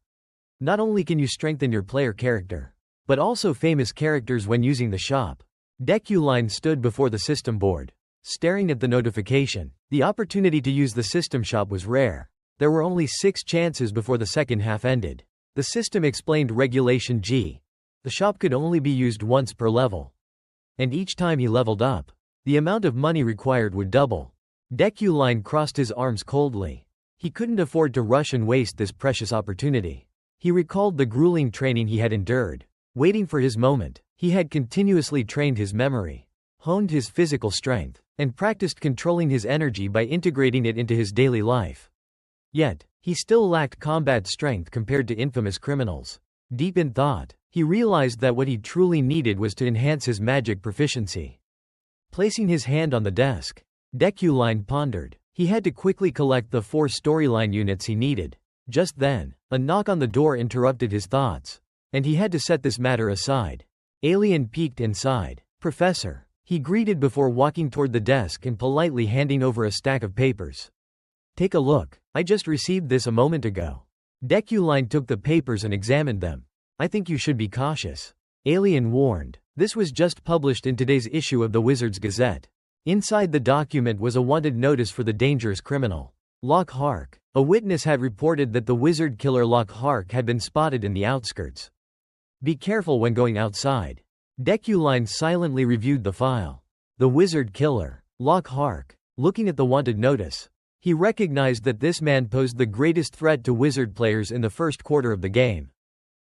Not only can you strengthen your player character, but also famous characters when using the shop. Deculine stood before the system board, staring at the notification. The opportunity to use the System Shop was rare. There were only 6 chances before the second half ended. The system explained Regulation G. The shop could only be used once per level. And each time he leveled up, the amount of money required would double. Deculine crossed his arms coldly. He couldn't afford to rush and waste this precious opportunity. He recalled the grueling training he had endured. Waiting for his moment, he had continuously trained his memory, honed his physical strength, and practiced controlling his energy by integrating it into his daily life. Yet, he still lacked combat strength compared to infamous criminals. Deep in thought, he realized that what he truly needed was to enhance his magic proficiency. Placing his hand on the desk, Deculine pondered. He had to quickly collect the 4 storyline units he needed. Just then, a knock on the door interrupted his thoughts, and he had to set this matter aside. Alien peeked inside. Professor, he greeted before walking toward the desk and politely handing over a stack of papers. Take a look. I just received this a moment ago. Deculine took the papers and examined them. I think you should be cautious. Alien warned. This was just published in today's issue of the Wizard's Gazette. Inside the document was a wanted notice for the dangerous criminal, Lock Hark. A witness had reported that the wizard killer Lock Hark had been spotted in the outskirts. Be careful when going outside. Deculine silently reviewed the file. The wizard killer, Lock Hark. Looking at the wanted notice, He recognized that this man posed the greatest threat to wizard players in the first quarter of the game.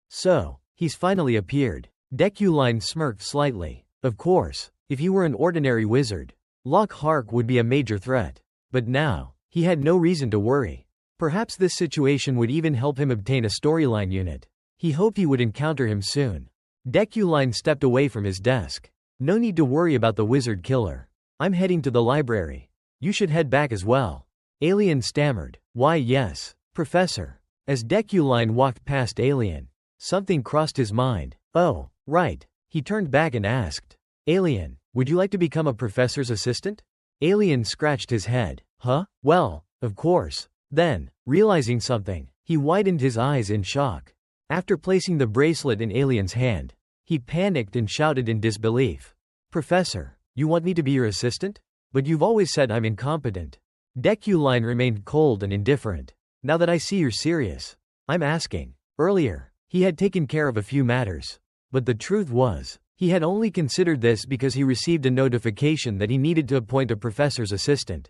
So, he's finally appeared. Deculine smirked slightly. Of course, if he were an ordinary wizard, Lockhart would be a major threat. But now, he had no reason to worry. Perhaps this situation would even help him obtain a storyline unit. He hoped he would encounter him soon. Deculine stepped away from his desk. No need to worry about the wizard killer. I'm heading to the library. You should head back as well. Alien stammered. Why yes, Professor. As Deculine walked past Alien, something crossed his mind. Oh, right. He turned back and asked. Alien, would you like to become a professor's assistant? Alien scratched his head. Huh? Well, of course. Then, realizing something, he widened his eyes in shock. After placing the bracelet in Alien's hand, he panicked and shouted in disbelief. Professor, you want me to be your assistant? But you've always said I'm incompetent. Deculine remained cold and indifferent. Now that I see you're serious, I'm asking. Earlier, he had taken care of a few matters. But the truth was, he had only considered this because he received a notification that he needed to appoint a professor's assistant.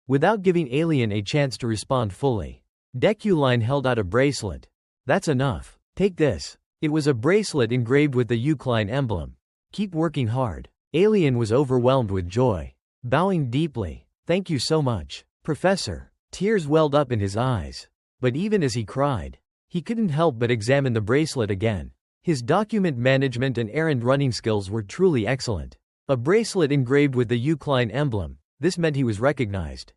Without giving Alien a chance to respond fully, Deculine held out a bracelet. That's enough. Take this. It was a bracelet engraved with the Eucline emblem. Keep working hard. Alien was overwhelmed with joy. Bowing deeply. Thank you so much, Professor. Tears welled up in his eyes. But even as he cried, he couldn't help but examine the bracelet again. His document management and errand running skills were truly excellent. A bracelet engraved with the Eucline emblem. This meant he was recognized.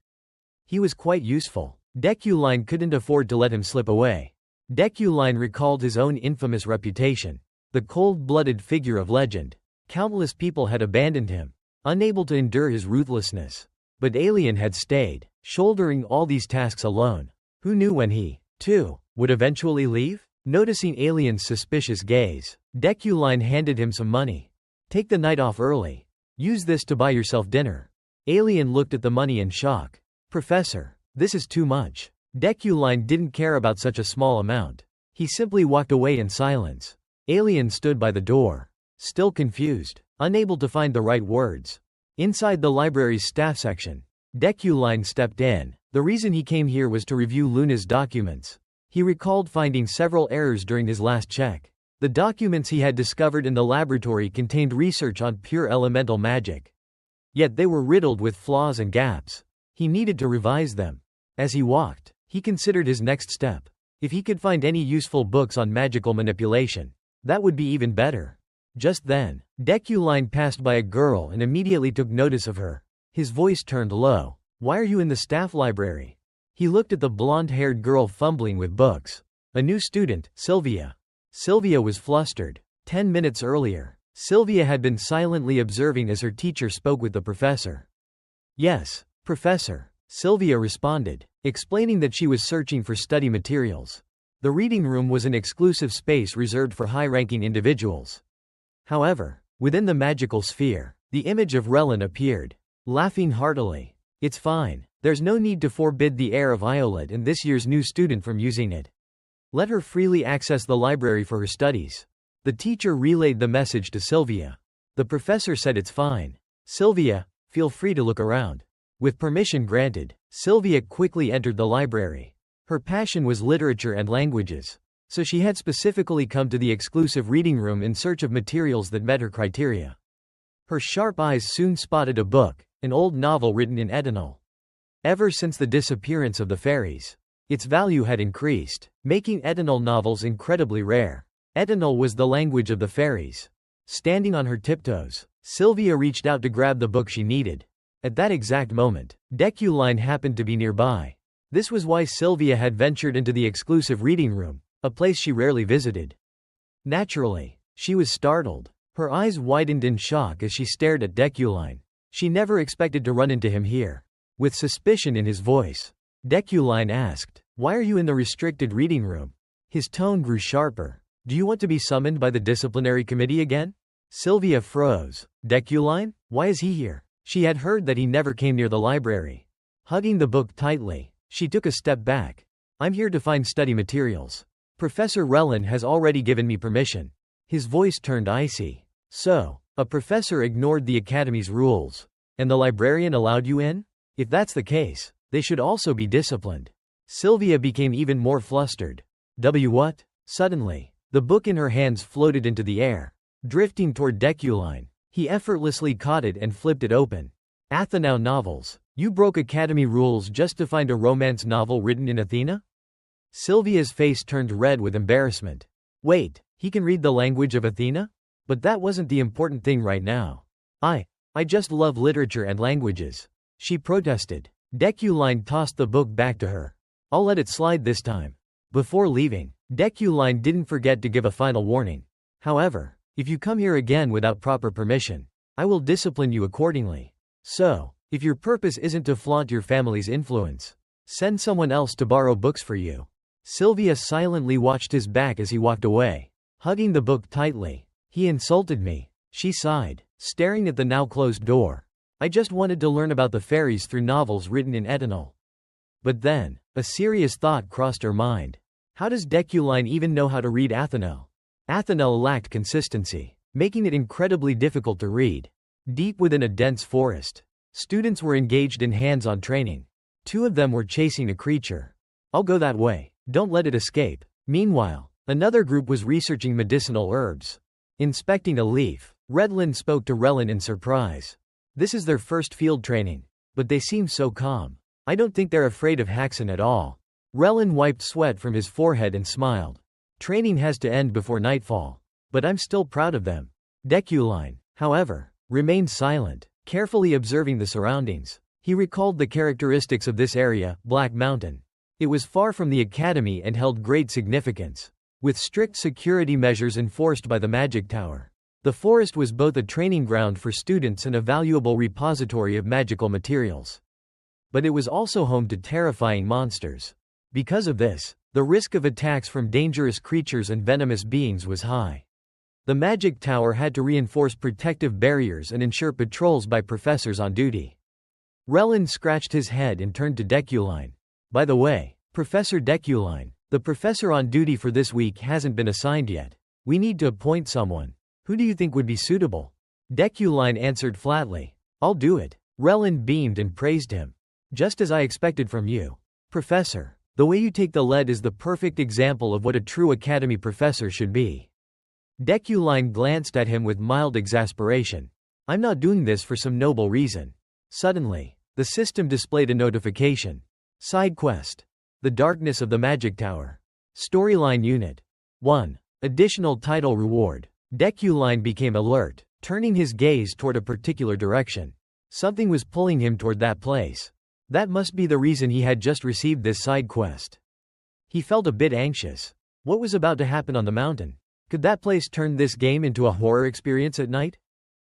He was quite useful. Deculine couldn't afford to let him slip away. Deculine recalled his own infamous reputation. The cold-blooded figure of legend. Countless people had abandoned him, unable to endure his ruthlessness. But Alien had stayed, shouldering all these tasks alone. Who knew when he, too, would eventually leave? Noticing Alien's suspicious gaze, Deculine handed him some money. Take the night off early. Use this to buy yourself dinner. Alien looked at the money in shock. Professor, this is too much. Deculine didn't care about such a small amount. He simply walked away in silence. Alien stood by the door, still confused, unable to find the right words. Inside the library's staff section, Deculine stepped in. The reason he came here was to review Luna's documents. He recalled finding several errors during his last check. The documents he had discovered in the laboratory contained research on pure elemental magic. Yet they were riddled with flaws and gaps. He needed to revise them. As he walked, he considered his next step. If he could find any useful books on magical manipulation, that would be even better. Just then, Deculine passed by a girl and immediately took notice of her. His voice turned low. Why are you in the staff library? He looked at the blonde-haired girl fumbling with books. A new student, Sylvia. Sylvia was flustered. 10 minutes earlier, Sylvia had been silently observing as her teacher spoke with the professor. Yes, Professor, Sylvia responded, explaining that she was searching for study materials. The reading room was an exclusive space reserved for high-ranking individuals. However, within the magical sphere, the image of Relin appeared, laughing heartily. It's fine. There's no need to forbid the heir of Iolet and this year's new student from using it. Let her freely access the library for her studies. The teacher relayed the message to Sylvia. The professor said it's fine. Sylvia, feel free to look around. With permission granted, Sylvia quickly entered the library. Her passion was literature and languages, so she had specifically come to the exclusive reading room in search of materials that met her criteria. Her sharp eyes soon spotted a book, an old novel written in Edenal. Ever since the disappearance of the fairies, its value had increased, making Edenal novels incredibly rare. Edenal was the language of the fairies. Standing on her tiptoes, Sylvia reached out to grab the book she needed. At that exact moment, Deculine happened to be nearby. This was why Sylvia had ventured into the exclusive reading room, a place she rarely visited. Naturally, she was startled. Her eyes widened in shock as she stared at Deculine. She never expected to run into him here. With suspicion in his voice, Deculine asked, "Why are you in the restricted reading room?" His tone grew sharper. "Do you want to be summoned by the disciplinary committee again?" Sylvia froze. Deculine? Why is he here? She had heard that he never came near the library. Hugging the book tightly, she took a step back. "I'm here to find study materials. Professor Relin has already given me permission." His voice turned icy. "So, a professor ignored the academy's rules, and the librarian allowed you in? If that's the case, They should also be disciplined. Sylvia became even more flustered. What? Suddenly, the book in her hands floated into the air, drifting toward Deculine. He effortlessly caught it and flipped it open. Athenau novels. You broke Academy rules just to find a romance novel written in Athena? Sylvia's face turned red with embarrassment. Wait, he can read the language of Athena? But that wasn't the important thing right now. I just love literature and languages. She protested. Deculine tossed the book back to her. I'll let it slide this time. Before leaving, Deculine didn't forget to give a final warning. However, if you come here again without proper permission, I will discipline you accordingly. So, if your purpose isn't to flaunt your family's influence, send someone else to borrow books for you. Sylvia silently watched his back as he walked away, hugging the book tightly. He insulted me, she sighed, staring at the now closed door. I just wanted to learn about the fairies through novels written in Eternal. But then, a serious thought crossed her mind. How does Deculine even know how to read Athenau? Athenau lacked consistency, making it incredibly difficult to read. Deep within a dense forest, students were engaged in hands-on training. 2 of them were chasing a creature. I'll go that way. Don't let it escape. Meanwhile, another group was researching medicinal herbs. Inspecting a leaf, Redlin spoke to Relin in surprise. This is their first field training, but they seem so calm. I don't think they're afraid of Haxon at all. Relin wiped sweat from his forehead and smiled. Training has to end before nightfall, but I'm still proud of them. Deculine, however, remained silent, carefully observing the surroundings. He recalled the characteristics of this area, Black Mountain. It was far from the academy and held great significance, with strict security measures enforced by the Magic Tower. The forest was both a training ground for students and a valuable repository of magical materials. But it was also home to terrifying monsters. Because of this, the risk of attacks from dangerous creatures and venomous beings was high. The Magic Tower had to reinforce protective barriers and ensure patrols by professors on duty. Relin scratched his head and turned to Deculine. By the way, Professor Deculine, the professor on duty for this week hasn't been assigned yet. We need to appoint someone. Who do you think would be suitable? Deculine answered flatly. I'll do it. Relin beamed and praised him. Just as I expected from you. Professor, the way you take the lead is the perfect example of what a true academy professor should be. Deculine glanced at him with mild exasperation. I'm not doing this for some noble reason. Suddenly, the system displayed a notification. Side quest. The Darkness of the Magic Tower. Storyline Unit 1. Additional title reward. Deculine became alert, turning his gaze toward a particular direction. Something was pulling him toward that place. That must be the reason he had just received this side quest. He felt a bit anxious. What was about to happen on the mountain? Could that place turn this game into a horror experience at night?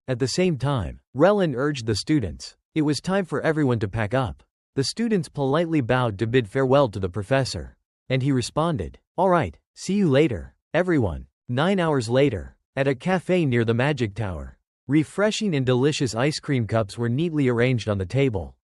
At the same time, Relin urged the students. It was time for everyone to pack up. The students politely bowed to bid farewell to the professor. And he responded, all right, see you later, everyone. 9 hours later, at a cafe near the Magic Tower, refreshing and delicious ice cream cups were neatly arranged on the table.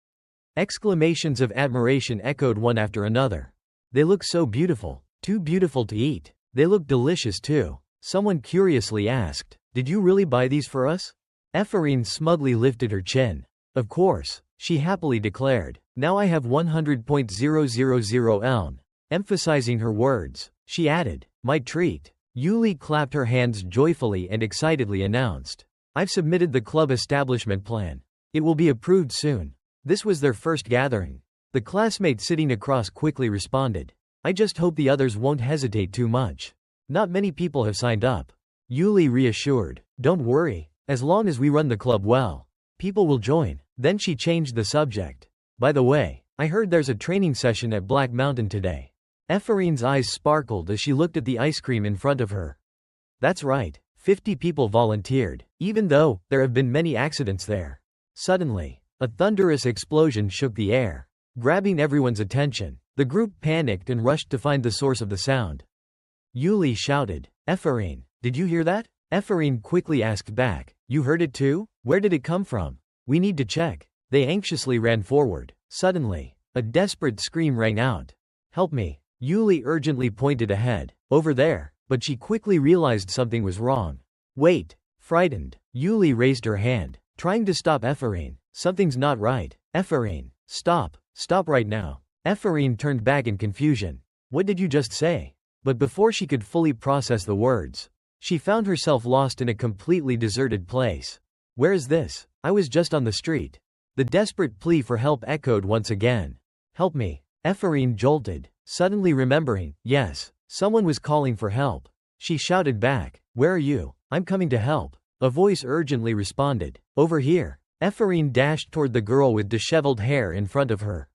Exclamations of admiration echoed one after another. They look so beautiful, too beautiful to eat. They look delicious too. Someone curiously asked, did you really buy these for us? Ephorine smugly lifted her chin. Of course, she happily declared. Now I have 100.000 elm. Emphasizing her words, she added, my treat. Yuli clapped her hands joyfully and excitedly announced. I've submitted the club establishment plan. It will be approved soon. This was their first gathering. The classmate sitting across quickly responded. I just hope the others won't hesitate too much. Not many people have signed up. Yuli reassured. Don't worry, as long as we run the club well, people will join. Then she changed the subject. By the way, I heard there's a training session at Black Mountain today. Ephorine's eyes sparkled as she looked at the ice cream in front of her. That's right, 50 people volunteered, even though there have been many accidents there. Suddenly, a thunderous explosion shook the air, grabbing everyone's attention. The group panicked and rushed to find the source of the sound. Yuli shouted, Ephorine, did you hear that? Ephorine quickly asked back, you heard it too? Where did it come from? We need to check. They anxiously ran forward. Suddenly, a desperate scream rang out. Help me. Yuli urgently pointed ahead. Over there. But she quickly realized something was wrong. Wait. Frightened, Yuli raised her hand, trying to stop Ephorine. Something's not right. Ephorine, stop. Stop right now. Ephraim turned back in confusion. What did you just say? But before she could fully process the words, she found herself lost in a completely deserted place. Where is this? I was just on the street. The desperate plea for help echoed once again. Help me. Ephraim jolted, suddenly remembering, yes, someone was calling for help. She shouted back, where are you? I'm coming to help. A voice urgently responded, over here. Ephraim dashed toward the girl with disheveled hair in front of her.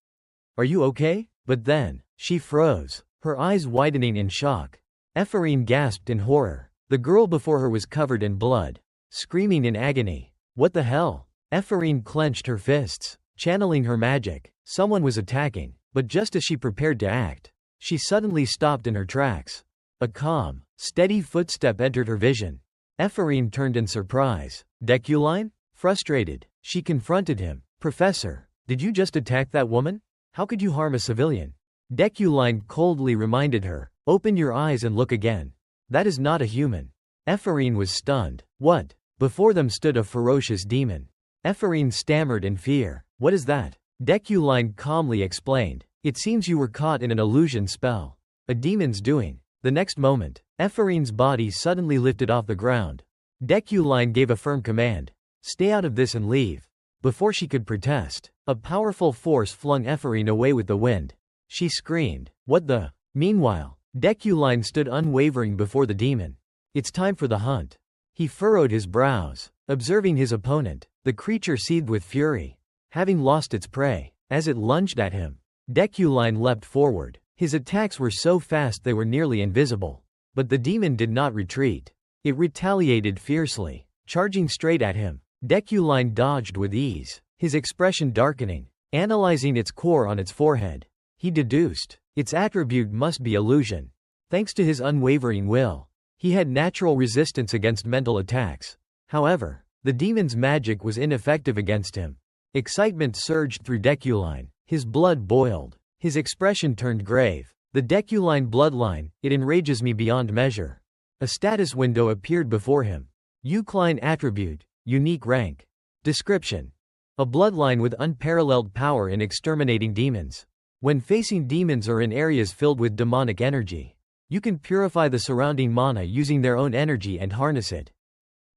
Are you okay? But then, she froze, her eyes widening in shock. Ephraim gasped in horror. The girl before her was covered in blood, screaming in agony. What the hell? Ephraim clenched her fists, channeling her magic. Someone was attacking, but just as she prepared to act, she suddenly stopped in her tracks. A calm, steady footstep entered her vision. Ephraim turned in surprise. Deculine? Frustrated, she confronted him. Professor, did you just attack that woman? How could you harm a civilian? Deculine coldly reminded her. Open your eyes and look again. That is not a human. Ephraim was stunned. What? Before them stood a ferocious demon. Ephraim stammered in fear. What is that? Deculine calmly explained. It seems you were caught in an illusion spell. A demon's doing. The next moment, Ephraim's body suddenly lifted off the ground. Deculine gave a firm command. Stay out of this and leave. Before she could protest, a powerful force flung Ephraim away with the wind. She screamed. What the? Meanwhile, Deculine stood unwavering before the demon. It's time for the hunt. He furrowed his brows, observing his opponent. The creature seethed with fury, having lost its prey. As it lunged at him, Deculine leapt forward. His attacks were so fast they were nearly invisible. But the demon did not retreat. It retaliated fiercely, charging straight at him. Deculine dodged with ease, his expression darkening. Analyzing its core on its forehead, he deduced, its attribute must be illusion. Thanks to his unwavering will, he had natural resistance against mental attacks. However, the demon's magic was ineffective against him. Excitement surged through Deculine. His blood boiled. His expression turned grave. The Deculine bloodline, it enrages me beyond measure. A status window appeared before him. Eucline attribute, unique rank. Description: a bloodline with unparalleled power in exterminating demons. When facing demons or in areas filled with demonic energy, you can purify the surrounding mana using their own energy and harness it.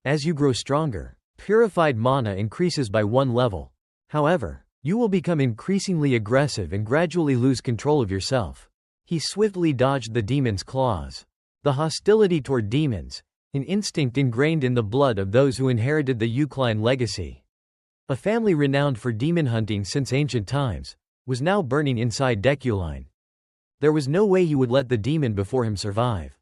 As you grow stronger, purified mana increases by 1 level. However, you will become increasingly aggressive and gradually lose control of yourself. He swiftly dodged the demon's claws. The hostility toward demons, an instinct ingrained in the blood of those who inherited the Eucline legacy. A family renowned for demon hunting since ancient times, was now burning inside Deculine. There was no way he would let the demon before him survive.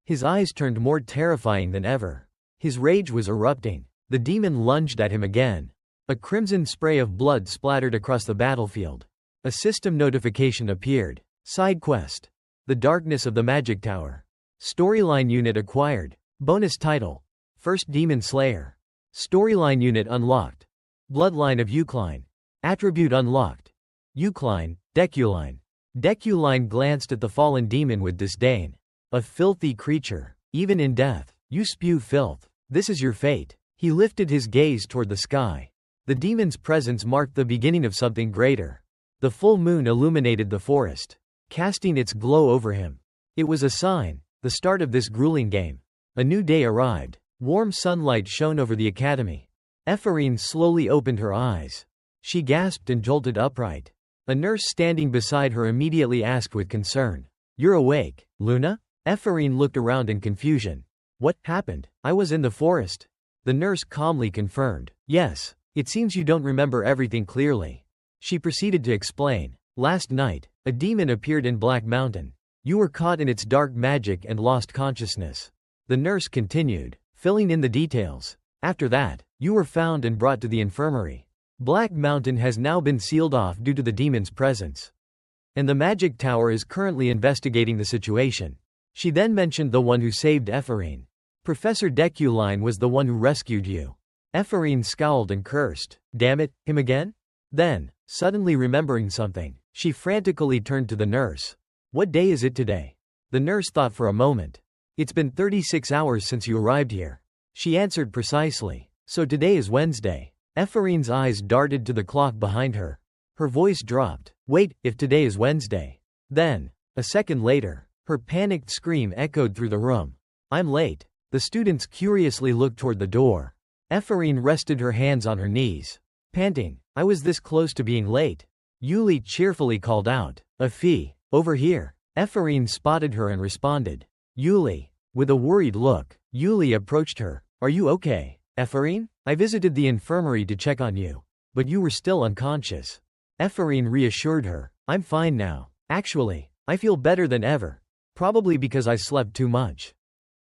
His eyes turned more terrifying than ever. His rage was erupting. The demon lunged at him again. A crimson spray of blood splattered across the battlefield. A system notification appeared. Side quest: The Darkness of the Magic Tower. Storyline unit acquired. Bonus title: First Demon Slayer. Storyline unit unlocked. Bloodline of Eucline. Attribute unlocked. Eucline, Deculine. Deculine glanced at the fallen demon with disdain. A filthy creature. Even in death, you spew filth. This is your fate. He lifted his gaze toward the sky. The demon's presence marked the beginning of something greater. The full moon illuminated the forest, casting its glow over him. It was a sign, the start of this grueling game. A new day arrived. Warm sunlight shone over the academy. Ephraim slowly opened her eyes. She gasped and jolted upright. A nurse standing beside her immediately asked with concern, "You're awake, Luna?" Ephraim looked around in confusion. "What happened? I was in the forest." The nurse calmly confirmed. "Yes, it seems you don't remember everything clearly." She proceeded to explain. "Last night, a demon appeared in Black Mountain. You were caught in its dark magic and lost consciousness." The nurse continued, filling in the details. "After that, you were found and brought to the infirmary. Black Mountain has now been sealed off due to the demon's presence. And the Magic Tower is currently investigating the situation." She then mentioned the one who saved Ephraim. "Professor Deculine was the one who rescued you." Ephraim scowled and cursed. "Damn it, him again?" Then, suddenly remembering something, she frantically turned to the nurse. "What day is it today?" The nurse thought for a moment. "It's been 36 hours since you arrived here." She answered precisely. "So today is Wednesday." Ephraim's eyes darted to the clock behind her. Her voice dropped. Wait, if today is Wednesday. Then, a second later, her panicked scream echoed through the room. I'm late. The students curiously looked toward the door. Ephraim rested her hands on her knees. Panting, I was this close to being late. Yuli cheerfully called out. Afi, over here. Ephraim spotted her and responded. Yuli. With a worried look, Yuli approached her. Are you okay, Ephraim? I visited the infirmary to check on you. But you were still unconscious. Ephraim reassured her. I'm fine now. Actually, I feel better than ever. Probably because I slept too much.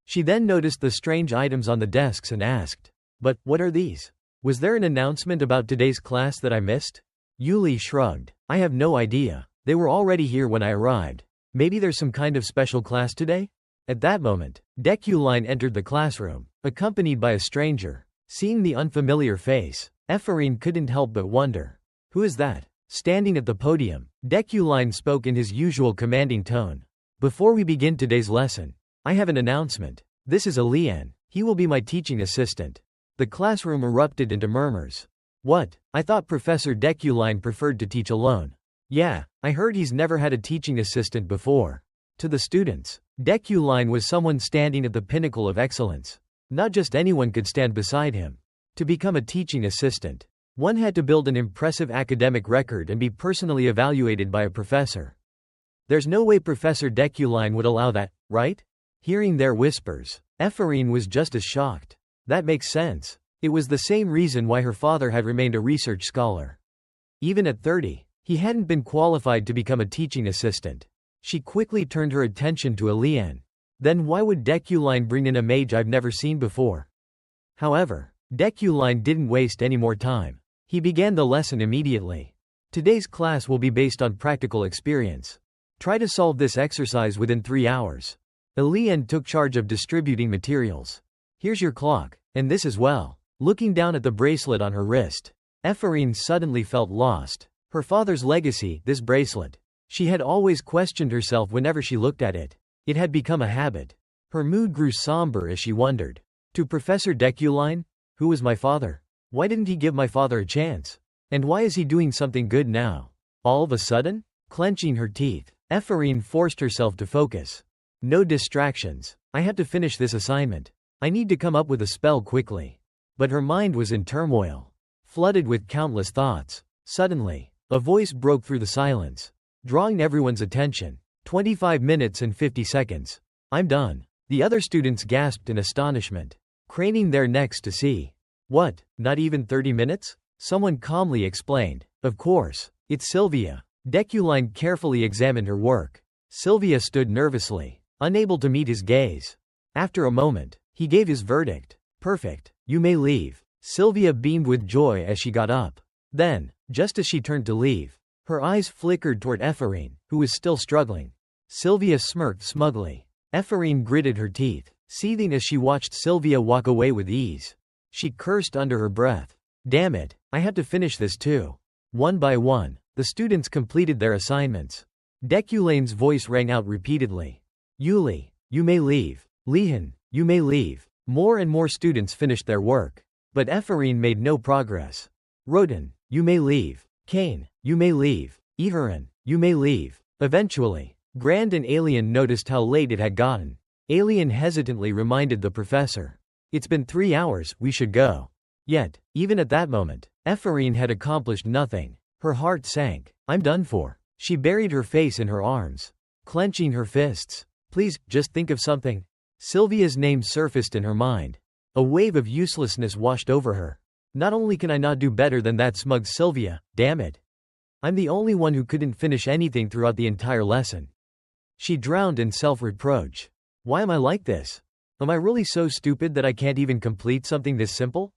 She then noticed the strange items on the desks and asked. But, what are these? Was there an announcement about today's class that I missed? Yuli shrugged. I have no idea. They were already here when I arrived. Maybe there's some kind of special class today? At that moment, Deculine entered the classroom, accompanied by a stranger. Seeing the unfamiliar face, Ephraim couldn't help but wonder. Who is that? Standing at the podium, Deculine spoke in his usual commanding tone. Before we begin today's lesson, I have an announcement. This is Alian. He will be my teaching assistant. The classroom erupted into murmurs. What? I thought Professor Deculine preferred to teach alone. Yeah, I heard he's never had a teaching assistant before. To the students, Deculine was someone standing at the pinnacle of excellence. Not just anyone could stand beside him. To become a teaching assistant, one had to build an impressive academic record and be personally evaluated by a professor. There's no way Professor Deculine would allow that, right? Hearing their whispers, Ephraim was just as shocked. That makes sense. It was the same reason why her father had remained a research scholar. Even at 30, he hadn't been qualified to become a teaching assistant. She quickly turned her attention to Alian. Then why would Deculine bring in a mage I've never seen before? However, Deculine didn't waste any more time. He began the lesson immediately. Today's class will be based on practical experience. Try to solve this exercise within 3 hours. Alian took charge of distributing materials. Here's your clock, and this as well. Looking down at the bracelet on her wrist, Ephraim suddenly felt lost. Her father's legacy, this bracelet. She had always questioned herself whenever she looked at it. It had become a habit. Her mood grew somber as she wondered. To Professor Deculine? Who was my father? Why didn't he give my father a chance? And why is he doing something good now? All of a sudden? Clenching her teeth, Ephraim forced herself to focus. No distractions. I have to finish this assignment. I need to come up with a spell quickly. But her mind was in turmoil, flooded with countless thoughts. Suddenly, a voice broke through the silence, drawing everyone's attention. 25 minutes and 50 seconds. I'm done. The other students gasped in astonishment, craning their necks to see. What, not even 30 minutes? Someone calmly explained. Of course, it's Sylvia. Deculine carefully examined her work. Sylvia stood nervously, unable to meet his gaze. After a moment, he gave his verdict. Perfect. You may leave. Sylvia beamed with joy as she got up. Then, just as she turned to leave, her eyes flickered toward Ephraim, who was still struggling. Sylvia smirked smugly. Ephraim gritted her teeth, seething as she watched Sylvia walk away with ease. She cursed under her breath. Damn it, I have to finish this too. One by one, the students completed their assignments. Deculane's voice rang out repeatedly. Yuli, you may leave. Lihan, you may leave. More and more students finished their work. But Ephraim made no progress. Roden, you may leave. Kane, you may leave. Iharan, you may leave. Eventually, Grand and Alien noticed how late it had gotten. Alien hesitantly reminded the professor. It's been 3 hours, we should go. Yet, even at that moment, Ephraim had accomplished nothing. Her heart sank. I'm done for. She buried her face in her arms, clenching her fists. Please, just think of something. Sylvia's name surfaced in her mind. A wave of uselessness washed over her. Not only can I not do better than that smug Sylvia, damn it. I'm the only one who couldn't finish anything throughout the entire lesson. She drowned in self-reproach. Why am I like this? Am I really so stupid that I can't even complete something this simple?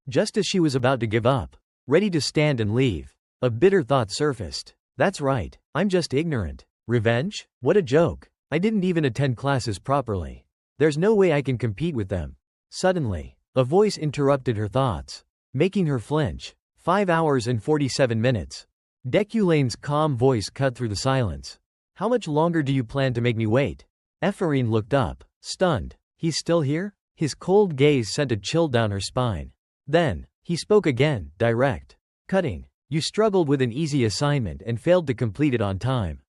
Just as she was about to give up, ready to stand and leave, a bitter thought surfaced. That's right, I'm just ignorant. Revenge? What a joke. I didn't even attend classes properly. There's no way I can compete with them. Suddenly, a voice interrupted her thoughts, making her flinch. 5 hours and 47 minutes. Deculane's calm voice cut through the silence. How much longer do you plan to make me wait? Ephraim looked up, stunned. He's still here? His cold gaze sent a chill down her spine. Then, he spoke again, direct. Cutting. You struggled with an easy assignment and failed to complete it on time.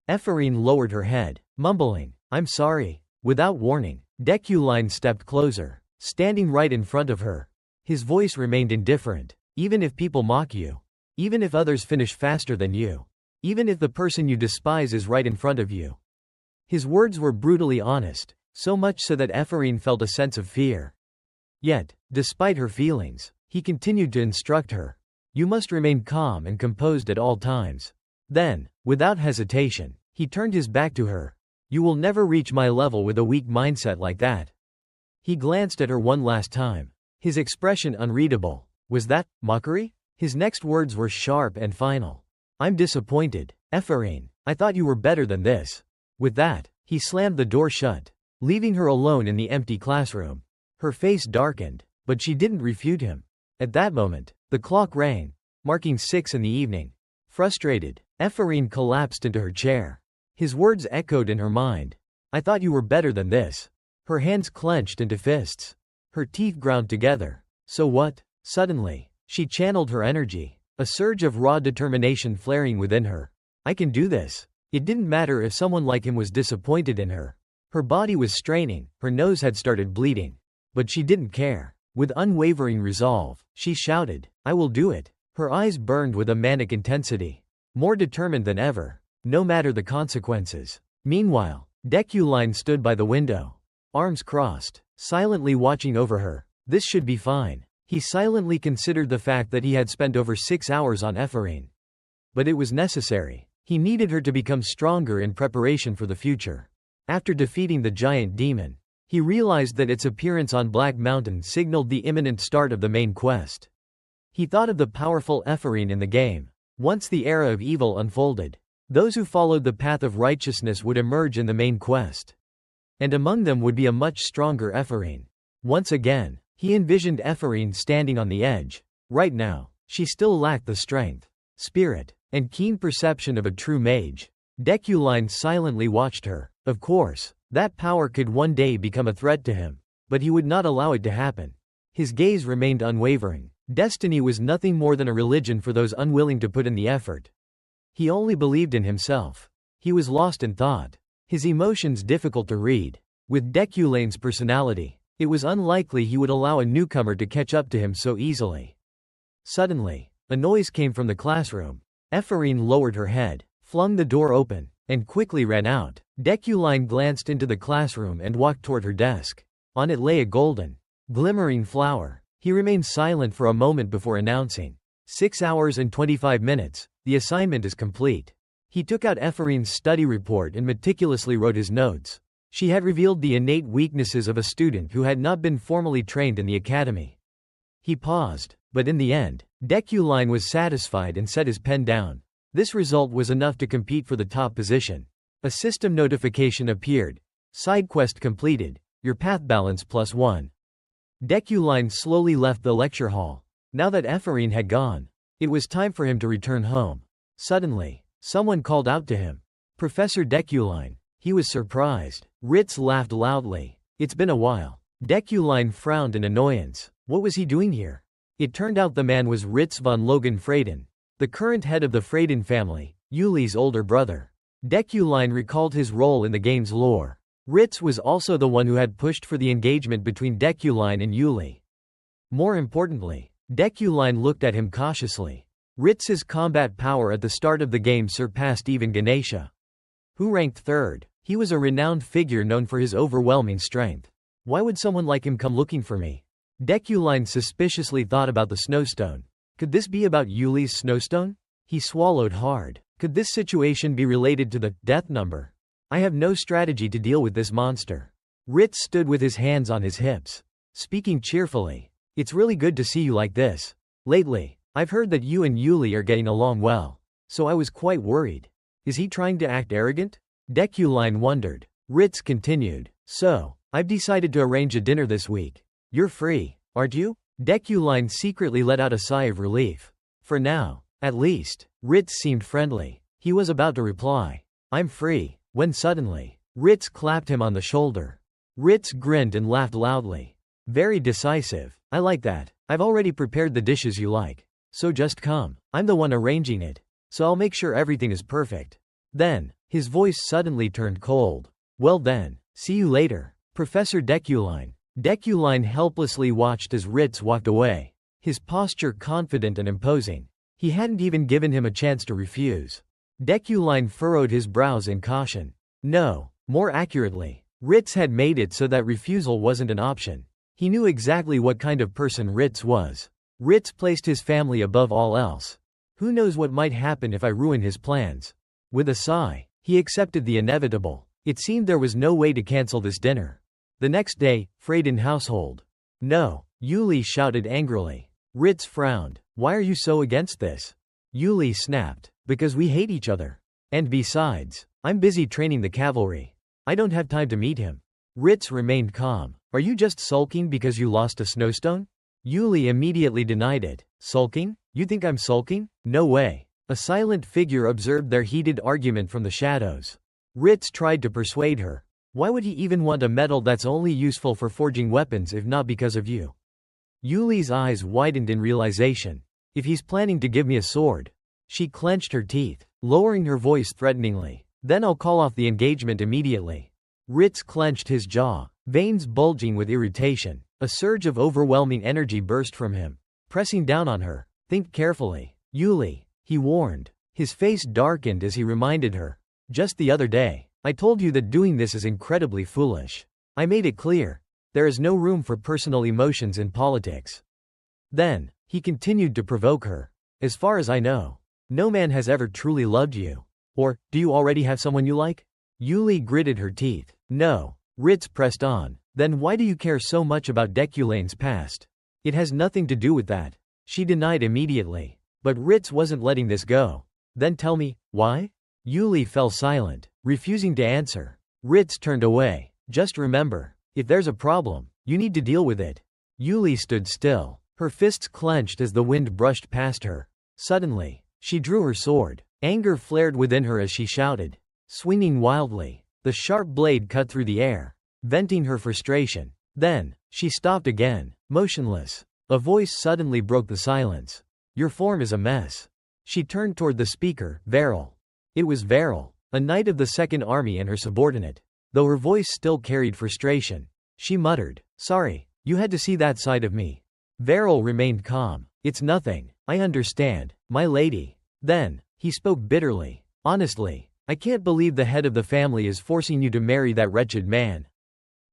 Ephraim lowered her head, mumbling, "I'm sorry." Without warning, Deculine stepped closer, standing right in front of her. His voice remained indifferent. "Even if people mock you, even if others finish faster than you, even if the person you despise is right in front of you." His words were brutally honest, so much so that Ephraim felt a sense of fear. Yet, despite her feelings, he continued to instruct her. "You must remain calm and composed at all times." Then, without hesitation, he turned his back to her. "You will never reach my level with a weak mindset like that." He glanced at her one last time, his expression unreadable. Was that mockery? His next words were sharp and final. "I'm disappointed, Ephraim. I thought you were better than this." With that, he slammed the door shut, leaving her alone in the empty classroom. Her face darkened, but she didn't refute him. At that moment, the clock rang, marking 6 in the evening. Frustrated, Ephraim collapsed into her chair. His words echoed in her mind. "I thought you were better than this." Her hands clenched into fists. Her teeth ground together. "So what?" Suddenly, she channeled her energy, a surge of raw determination flaring within her. "I can do this." It didn't matter if someone like him was disappointed in her. Her body was straining, her nose had started bleeding. But she didn't care. With unwavering resolve, she shouted, "I will do it." Her eyes burned with a manic intensity. More determined than ever, no matter the consequences. Meanwhile, Deculine stood by the window, arms crossed, silently watching over her. This should be fine. He silently considered the fact that he had spent over 6 hours on Ephraim. But it was necessary. He needed her to become stronger in preparation for the future. After defeating the giant demon, he realized that its appearance on Black Mountain signaled the imminent start of the main quest. He thought of the powerful Ephraim in the game. Once the era of evil unfolded, those who followed the path of righteousness would emerge in the main quest. And among them would be a much stronger Ephraim. Once again, he envisioned Ephraim standing on the edge. Right now, she still lacked the strength, spirit, and keen perception of a true mage. Deculine silently watched her. Of course, that power could one day become a threat to him. But he would not allow it to happen. His gaze remained unwavering. Destiny was nothing more than a religion for those unwilling to put in the effort. He only believed in himself. He was lost in thought, his emotions difficult to read. With Deculine's personality, it was unlikely he would allow a newcomer to catch up to him so easily. Suddenly, a noise came from the classroom. Ephraim lowered her head, flung the door open, and quickly ran out. Deculine glanced into the classroom and walked toward her desk. On it lay a golden, glimmering flower. He remained silent for a moment before announcing, 6 hours and 25 minutes, the assignment is complete. He took out Ephraim's study report and meticulously wrote his notes. She had revealed the innate weaknesses of a student who had not been formally trained in the academy. He paused, but in the end, Deculine was satisfied and set his pen down. This result was enough to compete for the top position. A system notification appeared. Side quest completed. Your path balance +1. Deculine slowly left the lecture hall. Now that Ephraim had gone, it was time for him to return home. Suddenly, someone called out to him. Professor Deculine. He was surprised. Ritz laughed loudly. It's been a while. Deculine frowned in annoyance. What was he doing here? It turned out the man was Ritz von Logan Freyden, the current head of the Freyden family, Yuli's older brother. Deculine recalled his role in the game's lore. Ritz was also the one who had pushed for the engagement between Deculine and Yuli. More importantly, Deculine looked at him cautiously. Ritz's combat power at the start of the game surpassed even Ganesha, who ranked third. He was a renowned figure known for his overwhelming strength. Why would someone like him come looking for me? Deculine suspiciously thought about the snowstone. Could this be about Yuli's snowstone? He swallowed hard. Could this situation be related to the death number? I have no strategy to deal with this monster. Ritz stood with his hands on his hips, speaking cheerfully. It's really good to see you like this. Lately, I've heard that you and Yuli are getting along well, so I was quite worried. Is he trying to act arrogant? Deculine wondered. Ritz continued. So, I've decided to arrange a dinner this week. You're free, aren't you? Deculine secretly let out a sigh of relief. For now, at least. Ritz seemed friendly. He was about to reply, I'm free, when suddenly, Ritz clapped him on the shoulder. Ritz grinned and laughed loudly. Very decisive. I like that. I've already prepared the dishes you like. so just come. I'm the one arranging it, so I'll make sure everything is perfect. Then, his voice suddenly turned cold. Well then, see you later, Professor Deculine. Deculine helplessly watched as Ritz walked away, his posture confident and imposing. He hadn't even given him a chance to refuse. Deculine furrowed his brows in caution. No, more accurately, Ritz had made it so that refusal wasn't an option. He knew exactly what kind of person Ritz was. Ritz placed his family above all else. Who knows what might happen if I ruin his plans? With a sigh, he accepted the inevitable. It seemed there was no way to cancel this dinner. The next day, Freyden household. No, Yuli shouted angrily. Ritz frowned. Why are you so against this? Yuli snapped. Because we hate each other. And besides, I'm busy training the cavalry. I don't have time to meet him. Ritz remained calm. Are you just sulking because you lost a snowstone? Yuli immediately denied it. Sulking? You think I'm sulking? No way. A silent figure observed their heated argument from the shadows. Ritz tried to persuade her. Why would he even want a metal that's only useful for forging weapons if not because of you? Yuli's eyes widened in realization. If he's planning to give me a sword. She clenched her teeth, lowering her voice threateningly. Then I'll call off the engagement immediately. Ritz clenched his jaw, veins bulging with irritation. A surge of overwhelming energy burst from him, pressing down on her. Think carefully, Yuli, he warned. His face darkened as he reminded her. Just the other day, I told you that doing this is incredibly foolish. I made it clear. There is no room for personal emotions in politics. Then, he continued to provoke her. As far as I know, no man has ever truly loved you. Or, do you already have someone you like? Yuli gritted her teeth. No. Ritz pressed on. Then why do you care so much about Deculane's past? It has nothing to do with that. She denied immediately. But Ritz wasn't letting this go. Then tell me, why? Yuli fell silent, refusing to answer. Ritz turned away. Just remember, if there's a problem, you need to deal with it. Yuli stood still, her fists clenched as the wind brushed past her. Suddenly, she drew her sword. Anger flared within her as she shouted. Swinging wildly, the sharp blade cut through the air, venting her frustration. Then, she stopped again, motionless. A voice suddenly broke the silence. Your form is a mess. She turned toward the speaker, Varel. It was Varel, a knight of the Second Army and her subordinate. Though her voice still carried frustration, she muttered, Sorry, you had to see that side of me. Varel remained calm. It's nothing. I understand, my lady. Then, he spoke bitterly. Honestly, I can't believe the head of the family is forcing you to marry that wretched man.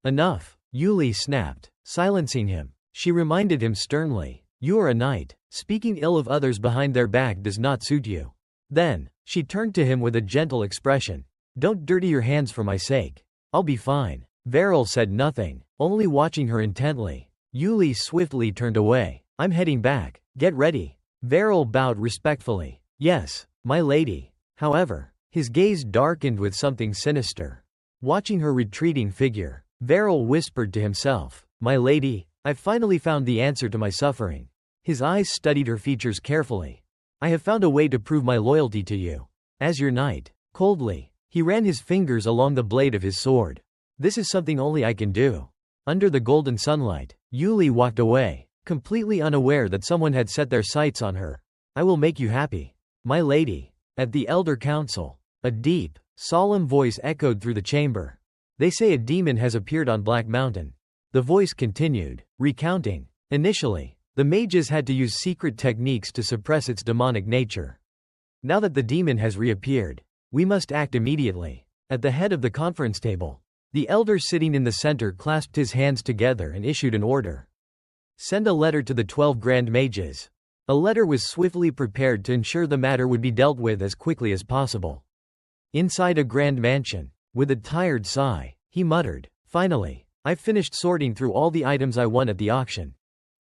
Enough, Yuli snapped, silencing him. She reminded him sternly. You are a knight. Speaking ill of others behind their back does not suit you. Then, she turned to him with a gentle expression. Don't dirty your hands for my sake. I'll be fine. Varel said nothing, only watching her intently. Yuli swiftly turned away. I'm heading back. Get ready. Varel bowed respectfully. Yes, my lady. However, his gaze darkened with something sinister. Watching her retreating figure, Varel whispered to himself, My lady, I've finally found the answer to my suffering. His eyes studied her features carefully. I have found a way to prove my loyalty to you. As your knight. Coldly, he ran his fingers along the blade of his sword. This is something only I can do. Under the golden sunlight, Yuli walked away, completely unaware that someone had set their sights on her. I will make you happy. My lady. At the Elder Council, a deep, solemn voice echoed through the chamber. They say a demon has appeared on Black Mountain. The voice continued, recounting. Initially, the mages had to use secret techniques to suppress its demonic nature. Now that the demon has reappeared, we must act immediately. At the head of the conference table, the elder sitting in the center clasped his hands together and issued an order. Send a letter to the 12 Grand Mages. A letter was swiftly prepared to ensure the matter would be dealt with as quickly as possible. Inside a grand mansion, with a tired sigh, he muttered, Finally, I've finished sorting through all the items I won at the auction.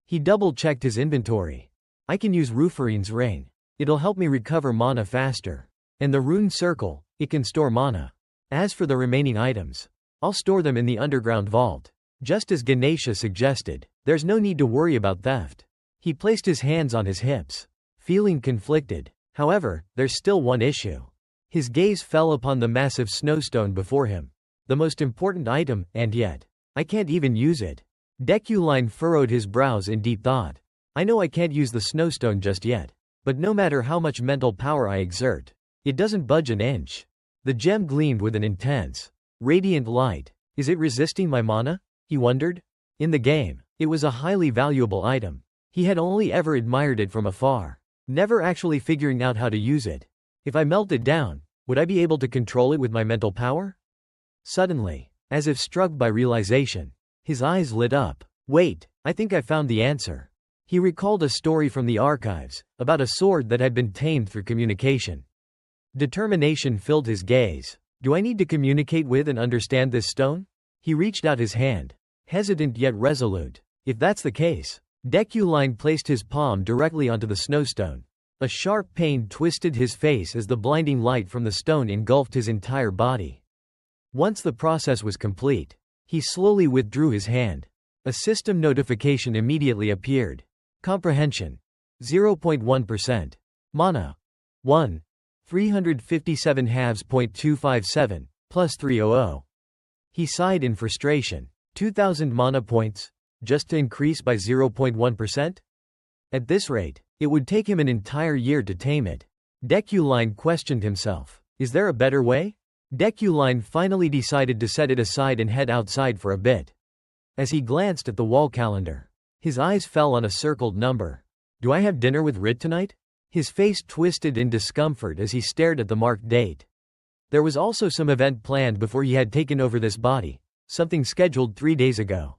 He double-checked his inventory. I can use Rufarine's ring. It'll help me recover mana faster. And the rune circle, it can store mana. As for the remaining items, I'll store them in the underground vault. Just as Ganesha suggested, there's no need to worry about theft. He placed his hands on his hips, feeling conflicted. However, there's still one issue. His gaze fell upon the massive snowstone before him. The most important item, and yet, I can't even use it. Deculine furrowed his brows in deep thought. I know I can't use the snowstone just yet. But no matter how much mental power I exert, it doesn't budge an inch. The gem gleamed with an intense, radiant light. Is it resisting my mana? He wondered. In the game, it was a highly valuable item. He had only ever admired it from afar, never actually figuring out how to use it. If I melt it down, would I be able to control it with my mental power? Suddenly, as if struck by realization, his eyes lit up. Wait, I think I found the answer. He recalled a story from the archives, about a sword that had been tamed through communication. Determination filled his gaze. Do I need to communicate with and understand this stone? He reached out his hand, hesitant yet resolute. If that's the case, Deculine placed his palm directly onto the snowstone. A sharp pain twisted his face as the blinding light from the stone engulfed his entire body. Once the process was complete, he slowly withdrew his hand. A system notification immediately appeared. Comprehension. 0.1%. Mana. 1. 357 halves.257, plus 300. He sighed in frustration. 2,000 mana points? Just to increase by 0.1%? At this rate, it would take him an entire year to tame it. Deculine questioned himself. Is there a better way? Deculine finally decided to set it aside and head outside for a bit. As he glanced at the wall calendar, his eyes fell on a circled number. Do I have dinner with Rit tonight? His face twisted in discomfort as he stared at the marked date. There was also some event planned before he had taken over this body, something scheduled 3 days ago.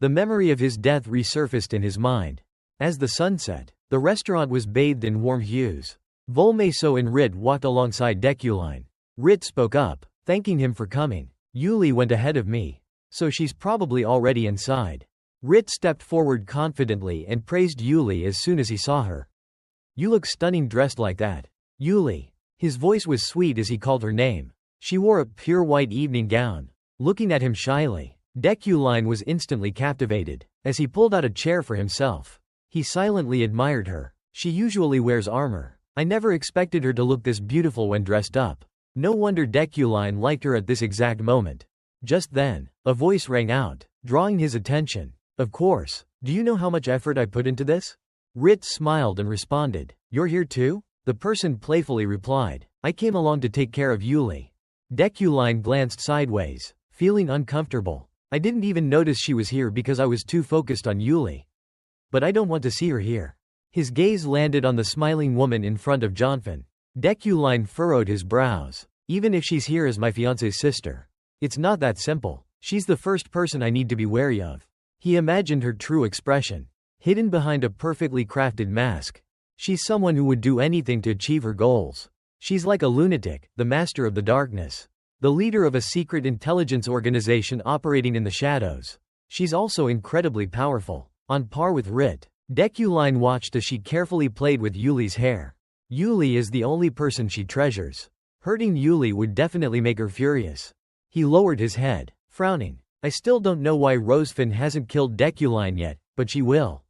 The memory of his death resurfaced in his mind. As the sun set, the restaurant was bathed in warm hues. Volmeso and Rit walked alongside Deculine. Rit spoke up, thanking him for coming. Yuli went ahead of me, so she's probably already inside. Rit stepped forward confidently and praised Yuli as soon as he saw her. You look stunning dressed like that. Yuli. His voice was sweet as he called her name. She wore a pure white evening gown. Looking at him shyly, Deculine was instantly captivated. As he pulled out a chair for himself, he silently admired her. She usually wears armor. I never expected her to look this beautiful when dressed up. No wonder Deculine liked her at this exact moment. Just then, a voice rang out, drawing his attention. Of course. Do you know how much effort I put into this? Rit smiled and responded. You're here too? The person playfully replied. I came along to take care of Yuli. Deculine glanced sideways, feeling uncomfortable. I didn't even notice she was here because I was too focused on Yuli. But I don't want to see her here. His gaze landed on the smiling woman in front of Jonfin. Deculine furrowed his brows. Even if she's here as my fiance's sister, it's not that simple. She's the first person I need to be wary of. He imagined her true expression, hidden behind a perfectly crafted mask. She's someone who would do anything to achieve her goals. She's like a lunatic, the master of the darkness, the leader of a secret intelligence organization operating in the shadows. She's also incredibly powerful, on par with Rit. Deculine watched as she carefully played with Yuli's hair. Yuli is the only person she treasures. Hurting Yuli would definitely make her furious. He lowered his head, frowning. I still don't know why Rosefin hasn't killed Deculine yet, but she will.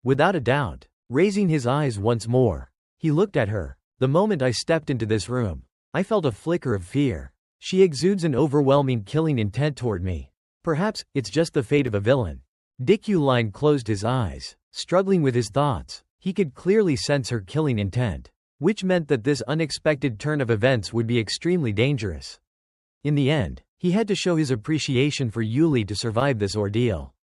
Without a doubt. Raising his eyes once more, he looked at her. The moment I stepped into this room, I felt a flicker of fear. She exudes an overwhelming killing intent toward me. Perhaps, it's just the fate of a villain. Deculine closed his eyes, struggling with his thoughts. He could clearly sense her killing intent, which meant that this unexpected turn of events would be extremely dangerous. In the end, he had to show his appreciation for Yuli to survive this ordeal.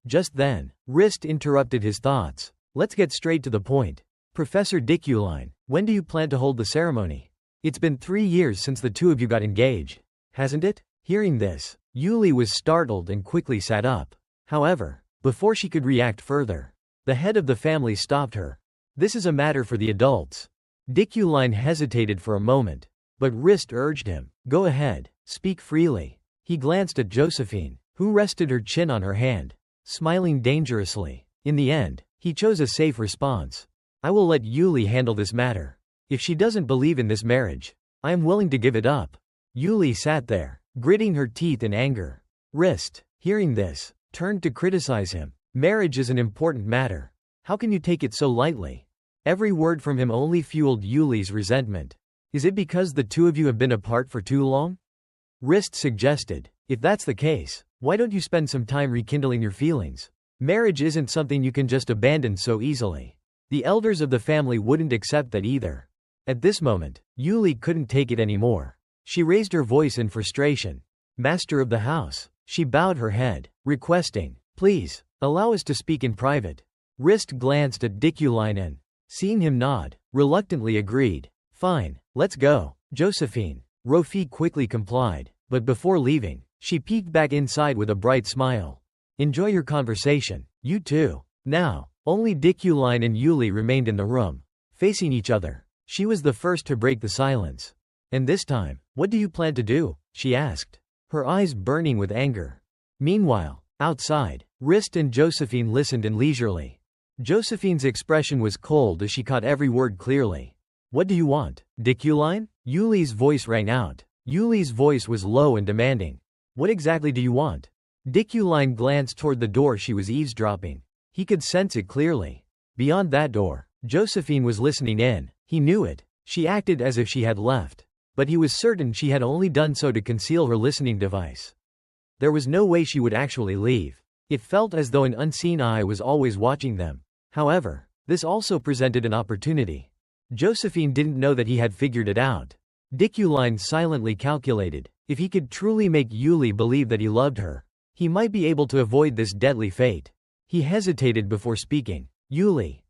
Just then, Rist interrupted his thoughts. Let's get straight to the point. Professor Deculine, when do you plan to hold the ceremony? It's been 3 years since the two of you got engaged, hasn't it? Hearing this, Yuli was startled and quickly sat up. However, before she could react further, the head of the family stopped her. This is a matter for the adults. Deculine hesitated for a moment, but Rist urged him. Go ahead, speak freely. He glanced at Josephine, who rested her chin on her hand, smiling dangerously. In the end, he chose a safe response. I will let Yuli handle this matter. If she doesn't believe in this marriage, I am willing to give it up. Yuli sat there, gritting her teeth in anger. Rist, hearing this, turned to criticize him. Marriage is an important matter. How can you take it so lightly? Every word from him only fueled Yuli's resentment. Is it because the two of you have been apart for too long? Rist suggested. If that's the case, why don't you spend some time rekindling your feelings? Marriage isn't something you can just abandon so easily. The elders of the family wouldn't accept that either. At this moment, Yuli couldn't take it anymore. She raised her voice in frustration. Master of the house. She bowed her head, requesting, please, allow us to speak in private. Rist glanced at Dikuline and, seeing him nod, reluctantly agreed. Fine, let's go, Josephine. Rofi quickly complied, but before leaving, she peeked back inside with a bright smile. Enjoy your conversation, you too. Now, only Dikuline and Yuli remained in the room, facing each other. She was the first to break the silence. And this time, what do you plan to do? She asked, her eyes burning with anger. Meanwhile, outside, Rist and Josephine listened in leisurely. Josephine's expression was cold as she caught every word clearly. What do you want, Dikuline? Yuli's voice rang out. Yuli's voice was low and demanding. What exactly do you want? Dikuline glanced toward the door she was eavesdropping. He could sense it clearly. Beyond that door, Josephine was listening in. He knew it. She acted as if she had left. But he was certain she had only done so to conceal her listening device. There was no way she would actually leave. It felt as though an unseen eye was always watching them. However, this also presented an opportunity. Josephine didn't know that he had figured it out. Dikuline silently calculated, if he could truly make Yuli believe that he loved her, he might be able to avoid this deadly fate. He hesitated before speaking. Yuli,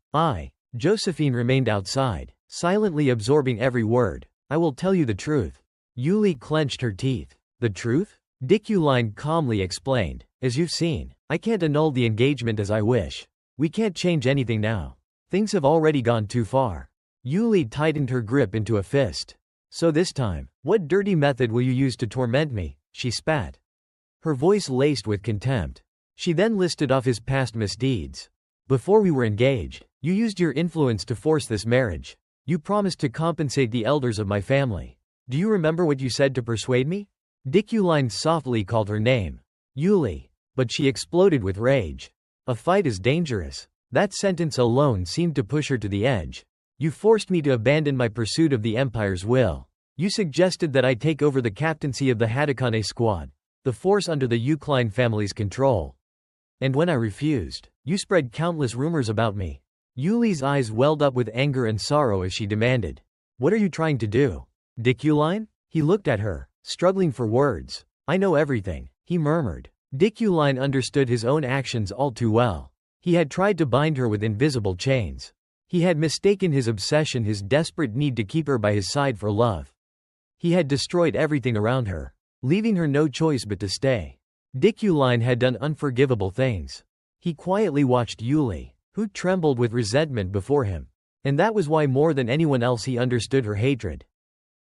Josephine remained outside, silently absorbing every word. I will tell you the truth. Yuli clenched her teeth. The truth? Dikuline calmly explained. As you've seen, I can't annul the engagement as I wish. We can't change anything now. Things have already gone too far. Yuli tightened her grip into a fist. So this time, what dirty method will you use to torment me? She spat. Her voice laced with contempt. She then listed off his past misdeeds. Before we were engaged, you used your influence to force this marriage. You promised to compensate the elders of my family. Do you remember what you said to persuade me? Dikuline softly called her name. Yuli. But she exploded with rage. A fight is dangerous. That sentence alone seemed to push her to the edge. You forced me to abandon my pursuit of the Empire's will. You suggested that I take over the captaincy of the Hadokane squad, the force under the Ukline family's control. And when I refused, you spread countless rumors about me. Yuli's eyes welled up with anger and sorrow as she demanded. What are you trying to do? Dikuline? He looked at her, struggling for words. I know everything, he murmured. Dikuline understood his own actions all too well. He had tried to bind her with invisible chains. He had mistaken his obsession, his desperate need to keep her by his side for love. He had destroyed everything around her, leaving her no choice but to stay. Dikuline had done unforgivable things. He quietly watched Yuli, who trembled with resentment before him. And that was why more than anyone else he understood her hatred.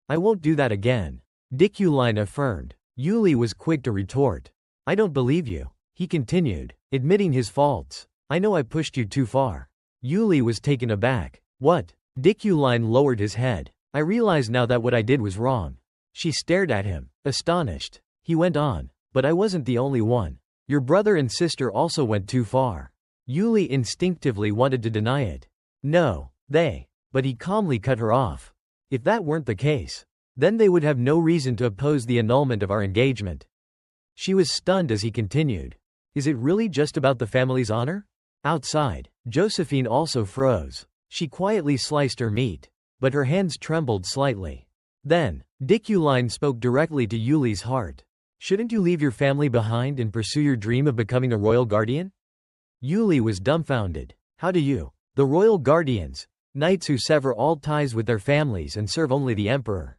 I won't do that again, Dikuline affirmed. Yuli was quick to retort. I don't believe you, he continued, admitting his faults. I know I pushed you too far. Yuli was taken aback. What? Dikuline lowered his head. I realize now that what I did was wrong. She stared at him, astonished. He went on. But I wasn't the only one. Your brother and sister also went too far. Yuli instinctively wanted to deny it. No, but he calmly cut her off. If that weren't the case, then they would have no reason to oppose the annulment of our engagement. She was stunned as he continued. Is it really just about the family's honor? Outside, Josephine also froze. She quietly sliced her meat, but her hands trembled slightly. Then, Dikuline spoke directly to Yuli's heart. Shouldn't you leave your family behind and pursue your dream of becoming a royal guardian? Yuli was dumbfounded. How do you? The royal guardians, knights who sever all ties with their families and serve only the emperor.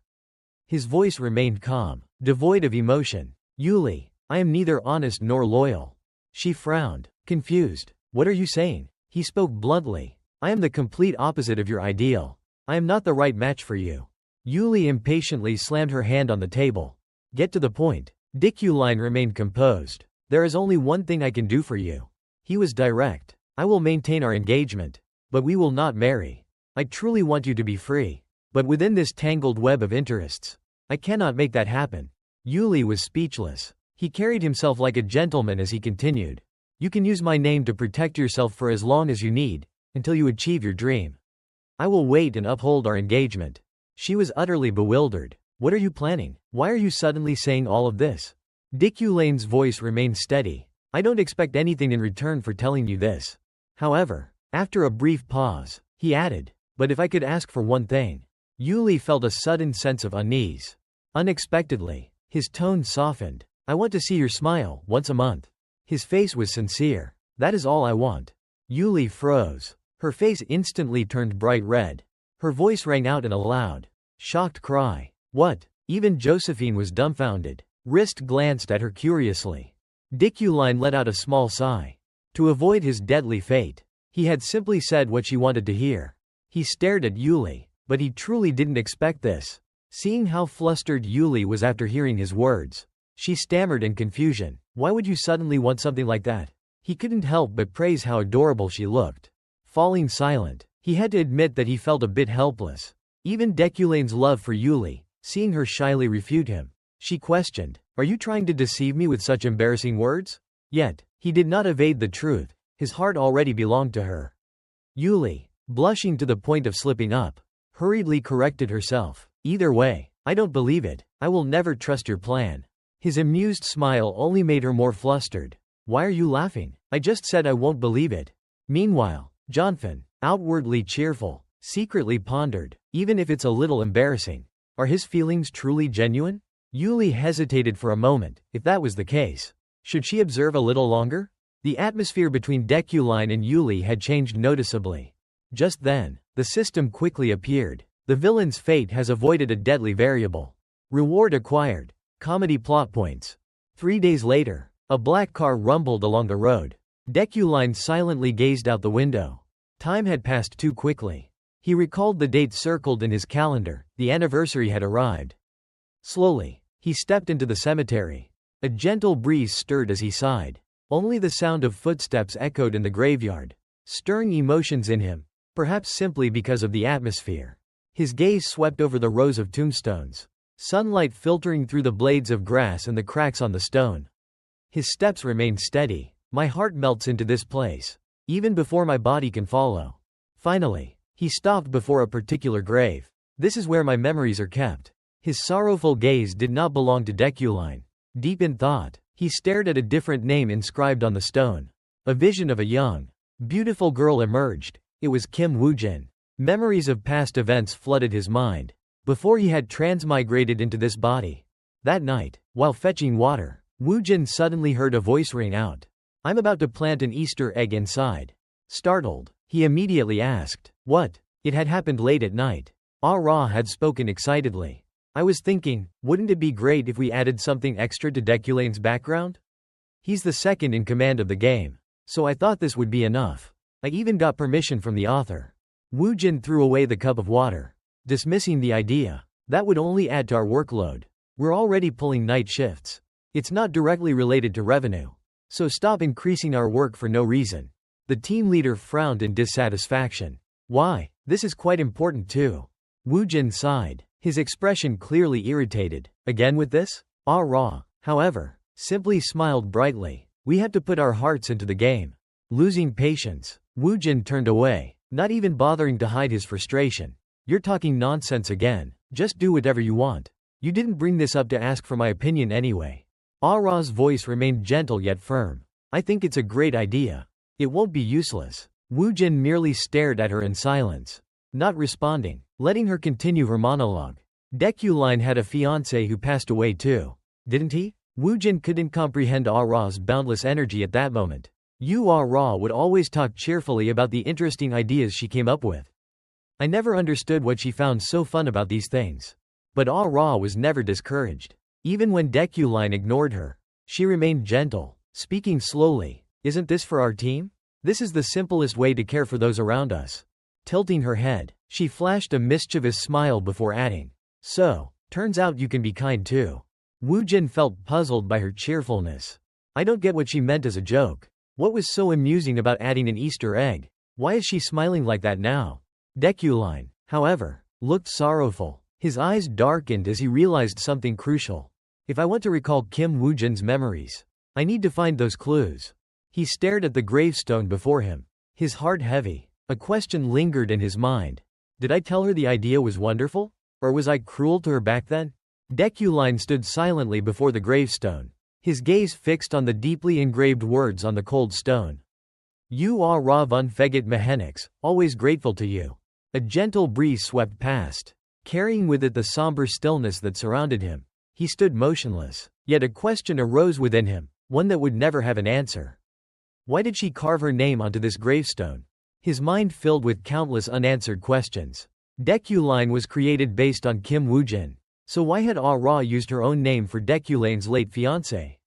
His voice remained calm, devoid of emotion. Yuli, I am neither honest nor loyal. She frowned, confused. What are you saying? He spoke bluntly. I am the complete opposite of your ideal. I am not the right match for you. Yuli impatiently slammed her hand on the table. Get to the point. Dikuline remained composed. There is only one thing I can do for you. He was direct. I will maintain our engagement. But we will not marry. I truly want you to be free. But within this tangled web of interests, I cannot make that happen. Yuli was speechless. He carried himself like a gentleman as he continued. You can use my name to protect yourself for as long as you need, until you achieve your dream. I will wait and uphold our engagement. She was utterly bewildered. What are you planning? Why are you suddenly saying all of this? Dikuline's voice remained steady. I don't expect anything in return for telling you this. However, after a brief pause, he added, but if I could ask for one thing. Yuli felt a sudden sense of unease. Unexpectedly, his tone softened. I want to see your smile once a month. His face was sincere. That is all I want. Yuli froze. Her face instantly turned bright red. Her voice rang out in a loud, shocked cry. What? Even Josephine was dumbfounded. Rist glanced at her curiously. Dikuline let out a small sigh. To avoid his deadly fate, he had simply said what she wanted to hear. He stared at Yuli, but he truly didn't expect this. Seeing how flustered Yuli was after hearing his words, she stammered in confusion. Why would you suddenly want something like that? He couldn't help but praise how adorable she looked. Falling silent, he had to admit that he felt a bit helpless. Even Deculane's love for Yuli, seeing her shyly refute him. She questioned, are you trying to deceive me with such embarrassing words? Yet, he did not evade the truth. His heart already belonged to her. Yuli, blushing to the point of slipping up, hurriedly corrected herself. Either way, I don't believe it. I will never trust your plan. His amused smile only made her more flustered. Why are you laughing? I just said I won't believe it. Meanwhile, Jonathan, outwardly cheerful, secretly pondered, even if it's a little embarrassing. Are his feelings truly genuine? Yuli hesitated for a moment. If that was the case, should she observe a little longer? The atmosphere between Deculine and Yuli had changed noticeably. Just then, the system quickly appeared. The villain's fate has avoided a deadly variable. Reward acquired. Comedy plot points. 3 days later, a black car rumbled along the road. Deculine silently gazed out the window. Time had passed too quickly. He recalled the date circled in his calendar. The anniversary had arrived. Slowly, he stepped into the cemetery. A gentle breeze stirred as he sighed. Only the sound of footsteps echoed in the graveyard, stirring emotions in him, perhaps simply because of the atmosphere. His gaze swept over the rows of tombstones, sunlight filtering through the blades of grass and the cracks on the stone. His steps remained steady. My heart melts into this place, even before my body can follow. Finally, he stopped before a particular grave. This is where my memories are kept. His sorrowful gaze did not belong to Deculine. Deep in thought, he stared at a different name inscribed on the stone. A vision of a young, beautiful girl emerged. It was Kim Woojin. Memories of past events flooded his mind, before he had transmigrated into this body. That night, while fetching water, Woojin suddenly heard a voice ring out. I'm about to plant an Easter egg inside. Startled, he immediately asked, what? It had happened late at night. Ah-Ra had spoken excitedly. I was thinking, wouldn't it be great if we added something extra to Deculane's background? He's the second in command of the game, so I thought this would be enough. I even got permission from the author. Woojin threw away the cup of water, dismissing the idea. That would only add to our workload. We're already pulling night shifts. It's not directly related to revenue, so stop increasing our work for no reason. The team leader frowned in dissatisfaction. Why? This is quite important too. Woojin sighed, his expression clearly irritated. Again with this? Ah-Ra, however, simply smiled brightly. We have to put our hearts into the game. Losing patience, Woojin turned away, not even bothering to hide his frustration. You're talking nonsense again. Just do whatever you want. You didn't bring this up to ask for my opinion anyway. Ah-Ra's voice remained gentle yet firm. I think it's a great idea. It won't be useless. Woojin merely stared at her in silence, not responding, letting her continue her monologue. Deculine had a fiancé who passed away too, didn't he? Woojin couldn't comprehend Ah-Ra's boundless energy at that moment. Ah-Ra would always talk cheerfully about the interesting ideas she came up with. I never understood what she found so fun about these things. But Ah-Ra was never discouraged. Even when Deculine ignored her, she remained gentle, speaking slowly. Isn't this for our team? This is the simplest way to care for those around us. Tilting her head, she flashed a mischievous smile before adding, so, turns out you can be kind too. Woojin felt puzzled by her cheerfulness. I don't get what she meant as a joke. What was so amusing about adding an Easter egg? Why is she smiling like that now? Deculine, however, looked sorrowful. His eyes darkened as he realized something crucial. If I want to recall Kim Woojin's memories, I need to find those clues. He stared at the gravestone before him, his heart heavy. A question lingered in his mind. Did I tell her the idea was wonderful? Or was I cruel to her back then? Deculine stood silently before the gravestone. his gaze fixed on the deeply engraved words on the cold stone. You are Ra von Feget Mehenix, always grateful to you. A gentle breeze swept past, carrying with it the somber stillness that surrounded him. He stood motionless, yet a question arose within him, one that would never have an answer. Why did she carve her name onto this gravestone? His mind filled with countless unanswered questions. Deculain was created based on Kim Woojin, so why had Ah Ra used her own name for Deculain's late fiancé?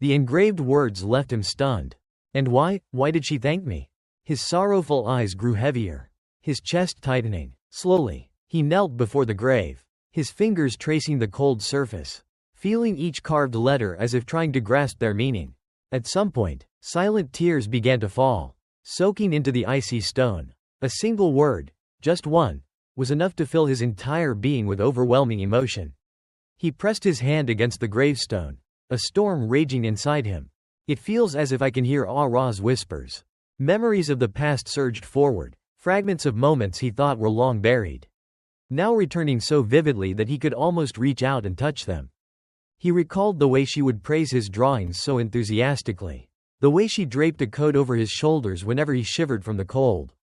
The engraved words left him stunned. And why did she thank me? His sorrowful eyes grew heavier, his chest tightening. Slowly, he knelt before the grave, his fingers tracing the cold surface, feeling each carved letter as if trying to grasp their meaning. At some point, silent tears began to fall, soaking into the icy stone. A single word, just one, was enough to fill his entire being with overwhelming emotion. He pressed his hand against the gravestone, a storm raging inside him. It feels as if I can hear Ah Ra's whispers. Memories of the past surged forward, fragments of moments he thought were long buried, now returning so vividly that he could almost reach out and touch them. He recalled the way she would praise his drawings so enthusiastically, the way she draped a coat over his shoulders whenever he shivered from the cold.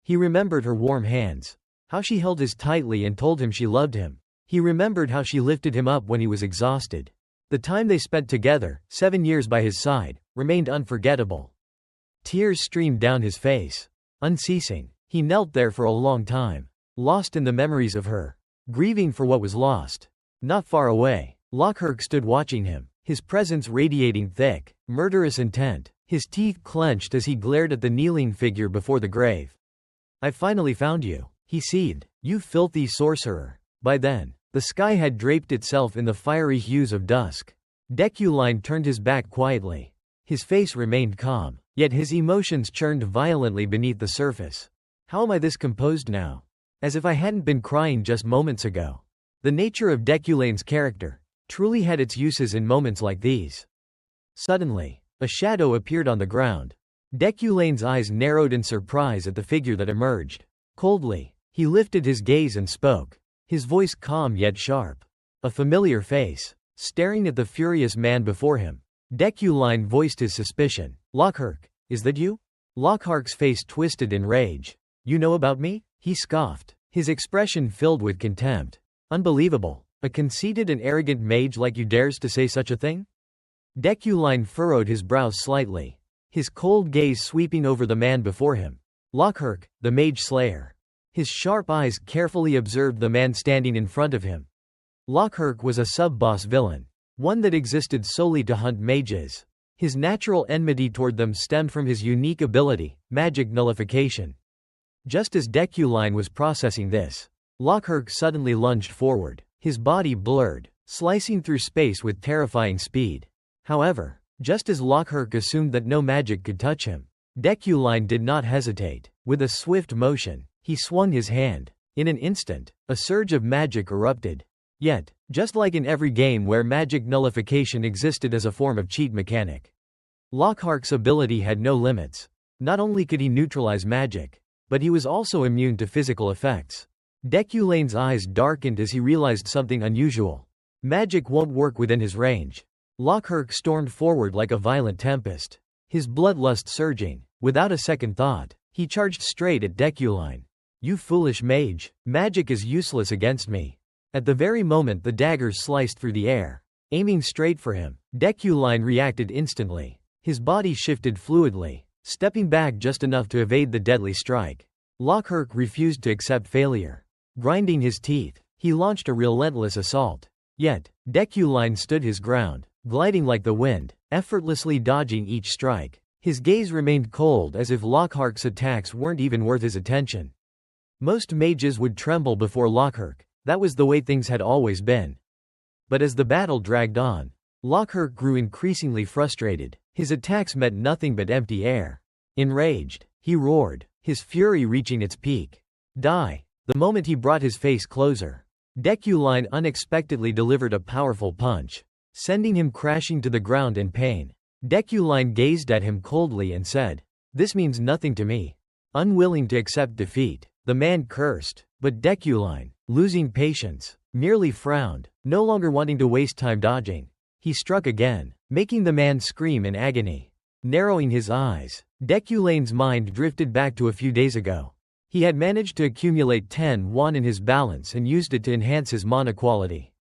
He remembered her warm hands, how she held his tightly and told him she loved him. He remembered how she lifted him up when he was exhausted. The time they spent together, 7 years by his side, remained unforgettable. Tears streamed down his face, unceasing. He knelt there for a long time, lost in the memories of her, grieving for what was lost. Not far away, Lockhart stood watching him, his presence radiating thick, murderous intent, his teeth clenched as he glared at the kneeling figure before the grave. I finally found you, he seethed, you filthy sorcerer. By then, the sky had draped itself in the fiery hues of dusk. Deculain turned his back quietly. His face remained calm, yet his emotions churned violently beneath the surface. How am I this composed now? As if I hadn't been crying just moments ago. The nature of Deculain's character truly had its uses in moments like these. Suddenly, a shadow appeared on the ground. Deculain's eyes narrowed in surprise at the figure that emerged. Coldly, he lifted his gaze and spoke, his voice calm yet sharp. A familiar face, staring at the furious man before him. Deculain voiced his suspicion. Lockhart, is that you? Lockhart's face twisted in rage. You know about me? He scoffed, his expression filled with contempt. Unbelievable. A conceited and arrogant mage like you dares to say such a thing? Deculain furrowed his brows slightly, his cold gaze sweeping over the man before him. Lockhart, the mage slayer. His sharp eyes carefully observed the man standing in front of him. Lockhart was a sub-boss villain, one that existed solely to hunt mages. His natural enmity toward them stemmed from his unique ability, magic nullification. Just as Deculain was processing this, Lockhart suddenly lunged forward, his body blurred, slicing through space with terrifying speed. However, just as Lockhart assumed that no magic could touch him, Deculain did not hesitate. With a swift motion, he swung his hand. In an instant, a surge of magic erupted. Yet, just like in every game where magic nullification existed as a form of cheat mechanic, Lockhart's ability had no limits. Not only could he neutralize magic, but he was also immune to physical effects. Deculain's eyes darkened as he realized something unusual. Magic won't work within his range. Lockhart stormed forward like a violent tempest, his bloodlust surging. Without a second thought, he charged straight at Deculain. You foolish mage, magic is useless against me. At the very moment the daggers sliced through the air, aiming straight for him, Deculain reacted instantly. His body shifted fluidly, stepping back just enough to evade the deadly strike. Lockhart refused to accept failure. Grinding his teeth, he launched a relentless assault. Yet, Deculain stood his ground, gliding like the wind, effortlessly dodging each strike. His gaze remained cold as if Lockhart's attacks weren't even worth his attention. Most mages would tremble before Lockhart. That was the way things had always been. But as the battle dragged on, Lockhart grew increasingly frustrated. His attacks met nothing but empty air. Enraged, he roared, his fury reaching its peak. Die! The moment he brought his face closer, Deculain unexpectedly delivered a powerful punch, sending him crashing to the ground in pain. Deculain gazed at him coldly and said, "This means nothing to me." Unwilling to accept defeat, the man cursed, but Deculain, losing patience, merely frowned, no longer wanting to waste time dodging. He struck again, making the man scream in agony. Narrowing his eyes, Deculane's mind drifted back to a few days ago. He had managed to accumulate 10 won in his balance and used it to enhance his mana quality.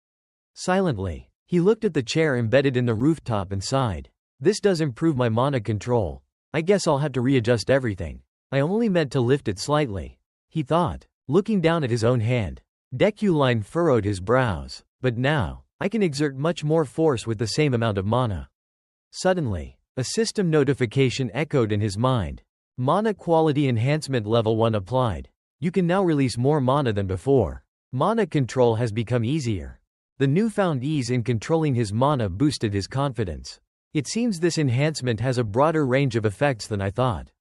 Silently, he looked at the chair embedded in the rooftop and sighed. This does improve my mana control. I guess I'll have to readjust everything. I only meant to lift it slightly, he thought, looking down at his own hand. Deculine furrowed his brows. But now, I can exert much more force with the same amount of mana. Suddenly, a system notification echoed in his mind. Mana quality enhancement level 1 applied. You can now release more mana than before. Mana control has become easier. The newfound ease in controlling his mana boosted his confidence. It seems this enhancement has a broader range of effects than I thought.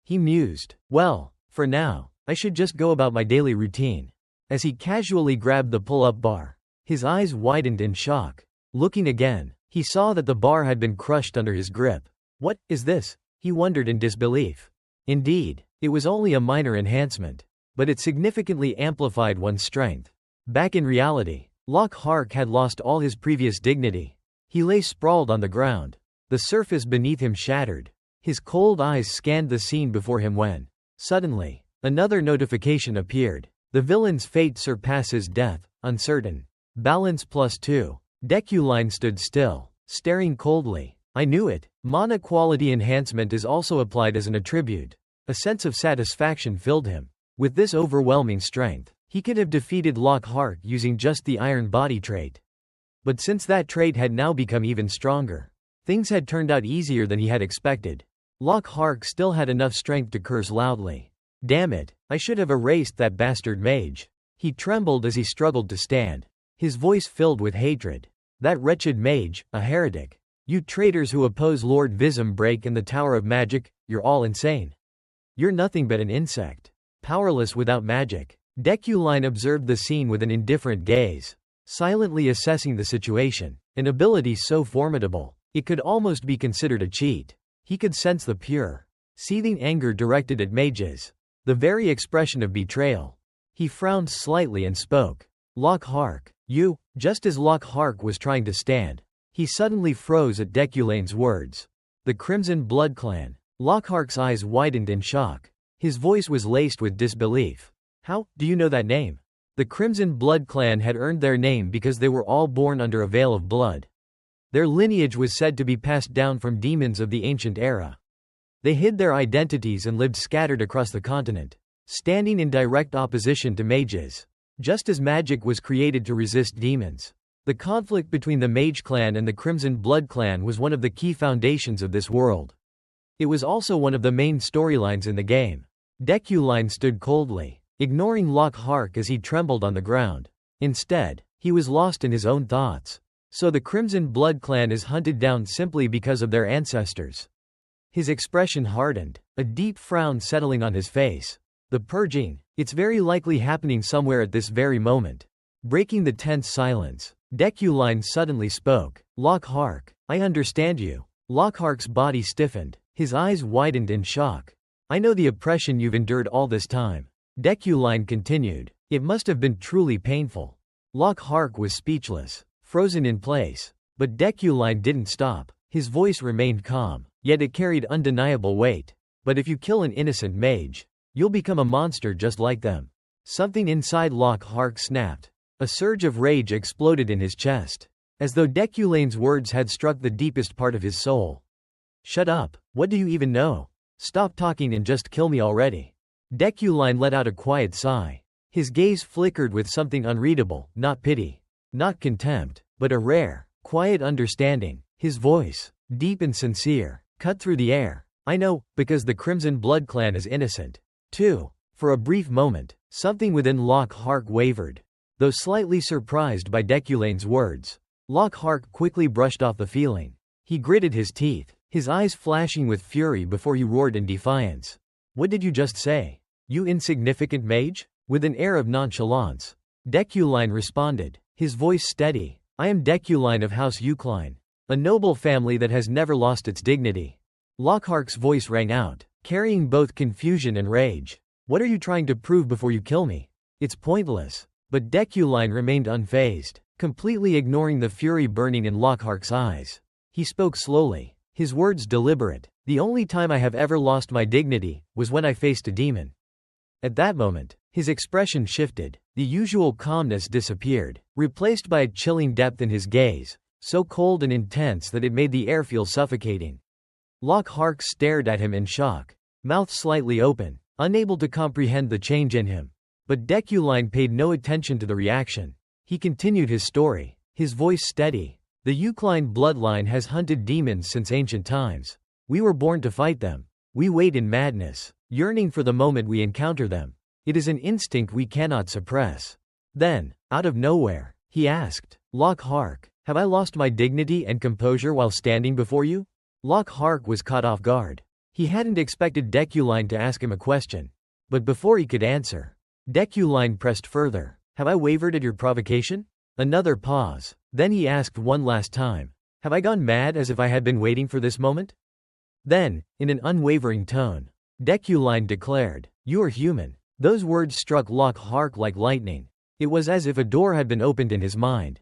He mused. Well, for now, I should just go about my daily routine. As he casually grabbed the pull-up bar, his eyes widened in shock. Looking again, he saw that the bar had been crushed under his grip. What is this? He wondered in disbelief. Indeed, it was only a minor enhancement, but it significantly amplified one's strength. Back in reality, Lockhart had lost all his previous dignity. He lay sprawled on the ground. The surface beneath him shattered. His cold eyes scanned the scene before him when, suddenly, another notification appeared. The villain's fate surpasses death, uncertain. Balance +2. Deculine stood still, staring coldly. I knew it. Mana quality enhancement is also applied as an attribute. A sense of satisfaction filled him. With this overwhelming strength, he could have defeated Lockhart using just the Iron Body trait. But since that trait had now become even stronger, things had turned out easier than he had expected. Lockhart still had enough strength to curse loudly. Damn it, I should have erased that bastard mage. He trembled as he struggled to stand. His voice filled with hatred. That wretched mage, a heretic. You traitors who oppose Lord Visambreak and the Tower of Magic, you're all insane. You're nothing but an insect. Powerless without magic. Deculine observed the scene with an indifferent gaze, silently assessing the situation. An ability so formidable, it could almost be considered a cheat. He could sense the pure, seething anger directed at mages. The very expression of betrayal. He frowned slightly and spoke. Lockhart, you. Just as Lockhart was trying to stand, he suddenly froze at Deculane's words. The Crimson Blood Clan. Lockhart's eyes widened in shock. His voice was laced with disbelief. How do you know that name? The Crimson Blood Clan had earned their name because they were all born under a veil of blood. Their lineage was said to be passed down from demons of the ancient era. They hid their identities and lived scattered across the continent, standing in direct opposition to mages. Just as magic was created to resist demons, the conflict between the Mage Clan and the Crimson Blood Clan was one of the key foundations of this world. It was also one of the main storylines in the game. Deculine stood coldly, ignoring Lockhart as he trembled on the ground. Instead, he was lost in his own thoughts. So the Crimson Blood Clan is hunted down simply because of their ancestors. His expression hardened, a deep frown settling on his face. The purging, it's very likely happening somewhere at this very moment. Breaking the tense silence, Deculine suddenly spoke. Lockhart, I understand you. Lockhart's body stiffened, his eyes widened in shock. I know the oppression you've endured all this time. Deculine continued. It must have been truly painful. Lockhart was speechless, frozen in place. But Deculine didn't stop. His voice remained calm, yet it carried undeniable weight. But if you kill an innocent mage, you'll become a monster just like them. Something inside Lockhart snapped. A surge of rage exploded in his chest, as though Deculane's words had struck the deepest part of his soul. Shut up, what do you even know? Stop talking and just kill me already. Deculine let out a quiet sigh. His gaze flickered with something unreadable, not pity, not contempt, but a rare, quiet understanding. His voice, deep and sincere, cut through the air. I know, because the Crimson Blood Clan is innocent, too. For a brief moment, something within Lockhart wavered. Though slightly surprised by Deculane's words, Lockhart quickly brushed off the feeling. He gritted his teeth, his eyes flashing with fury before he roared in defiance. What did you just say? You insignificant mage? With an air of nonchalance, Deculine responded, his voice steady. I am Deculine of House Eucline, a noble family that has never lost its dignity. Lockhart's voice rang out, carrying both confusion and rage. What are you trying to prove before you kill me? It's pointless. But Deculine remained unfazed. completely ignoring the fury burning in Lockhart's eyes. He spoke slowly, his words deliberate. The only time I have ever lost my dignity was when I faced a demon. At that moment, his expression shifted. The usual calmness disappeared, replaced by a chilling depth in his gaze, so cold and intense that it made the air feel suffocating. Lockhart stared at him in shock, mouth slightly open, unable to comprehend the change in him. But Deculine paid no attention to the reaction. He continued his story, his voice steady. The Eucline bloodline has hunted demons since ancient times. We were born to fight them. We wait in madness, yearning for the moment we encounter them. It is an instinct we cannot suppress. Then, out of nowhere, he asked, Lockhart, have I lost my dignity and composure while standing before you? Lockhart was caught off guard. He hadn't expected Deculine to ask him a question. But before he could answer, Deculine pressed further. Have I wavered at your provocation? Another pause. Then he asked one last time. Have I gone mad as if I had been waiting for this moment? Then, in an unwavering tone, Deculine declared, You are human. Those words struck Lockhart like lightning. It was as if a door had been opened in his mind,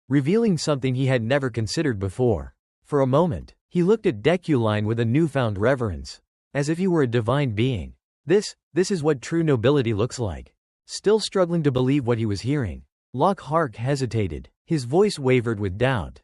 revealing something he had never considered before. For a moment, he looked at Deculine with a newfound reverence, as if he were a divine being. This is what true nobility looks like. Still struggling to believe what he was hearing, Lockhart hesitated. His voice wavered with doubt.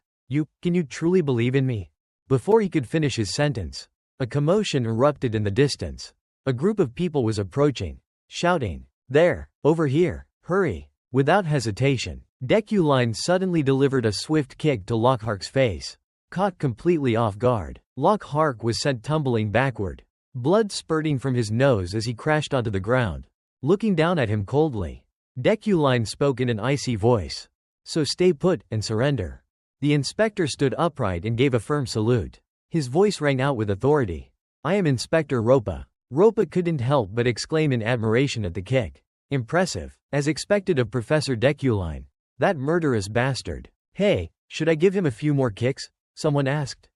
Can you truly believe in me? Before he could finish his sentence, a commotion erupted in the distance. A group of people was approaching, shouting, There, over here, hurry. Without hesitation, Deculine suddenly delivered a swift kick to Lockhart's face. Caught completely off guard, Lockhart was sent tumbling backward, blood spurting from his nose as he crashed onto the ground. Looking down at him coldly, Deculine spoke in an icy voice. So stay put and surrender. The inspector stood upright and gave a firm salute. His voice rang out with authority. I am Inspector Ropa. Ropa couldn't help but exclaim in admiration at the kick. Impressive, as expected of Professor Deculine. That murderous bastard. Hey, should I give him a few more kicks? Someone asked.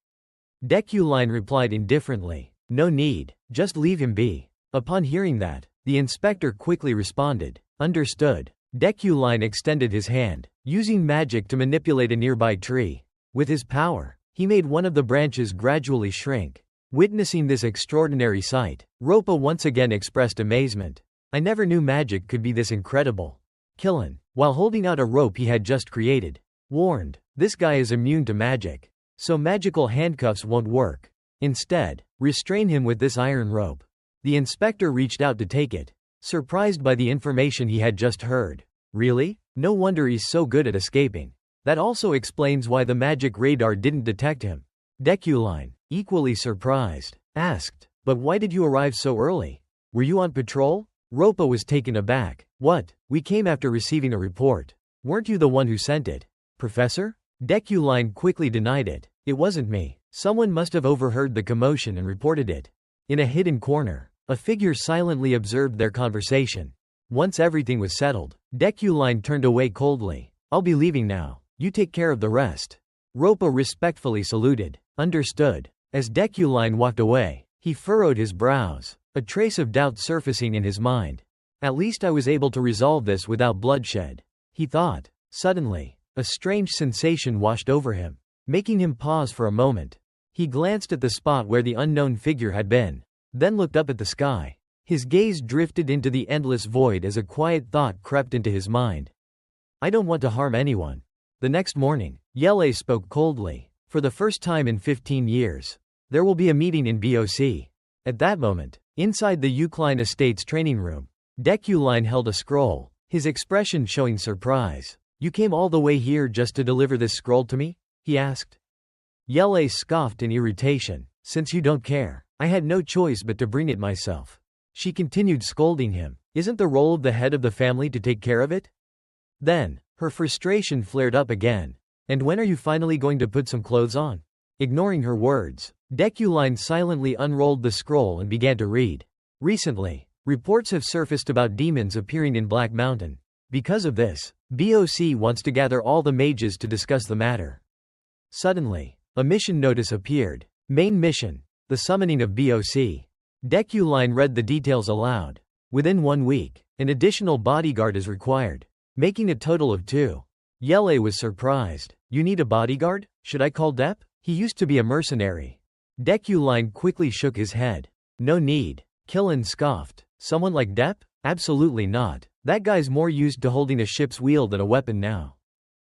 Deculine replied indifferently. No need, just leave him be. Upon hearing that, the inspector quickly responded. Understood. Deculine extended his hand, using magic to manipulate a nearby tree. With his power, he made one of the branches gradually shrink. Witnessing this extraordinary sight, Ropa once again expressed amazement. I never knew magic could be this incredible. Killen, while holding out a rope he had just created, warned, this guy is immune to magic. So magical handcuffs won't work. Instead, restrain him with this iron rope. The inspector reached out to take it, surprised by the information he had just heard. Really? No wonder he's so good at escaping. That also explains why the magic radar didn't detect him. Deculine, equally surprised, asked, But why did you arrive so early? Were you on patrol? Ropa was taken aback. What? We came after receiving a report. Weren't you the one who sent it? Professor? Deculine quickly denied it. It wasn't me. Someone must have overheard the commotion and reported it. In a hidden corner, a figure silently observed their conversation. Once everything was settled, Deculine turned away coldly. I'll be leaving now. You take care of the rest. Ropa respectfully saluted. Understood. As Deculine walked away, he furrowed his brows, a trace of doubt surfacing in his mind. At least I was able to resolve this without bloodshed, he thought. Suddenly, a strange sensation washed over him, making him pause for a moment. He glanced at the spot where the unknown figure had been, then looked up at the sky. His gaze drifted into the endless void as a quiet thought crept into his mind. I don't want to harm anyone. The next morning, Yele spoke coldly. For the first time in 15 years, there will be a meeting in BOC. At that moment, inside the Eucline Estates training room, Deculine held a scroll, his expression showing surprise. You came all the way here just to deliver this scroll to me? He asked. Yele scoffed in irritation. Since you don't care, I had no choice but to bring it myself. She continued scolding him. Isn't the role of the head of the family to take care of it? Then, her frustration flared up again. And when are you finally going to put some clothes on? Ignoring her words, Deculine silently unrolled the scroll and began to read. Recently, reports have surfaced about demons appearing in Black Mountain. Because of this, BOC wants to gather all the mages to discuss the matter. Suddenly, a mission notice appeared. Main mission, the summoning of BOC. Deculine read the details aloud. Within 1 week, an additional bodyguard is required, making a total of 2. Yele was surprised. You need a bodyguard? Should I call Depp? He used to be a mercenary. Deculine quickly shook his head. No need. Killen scoffed. Someone like Depp? Absolutely not. That guy's more used to holding a ship's wheel than a weapon now.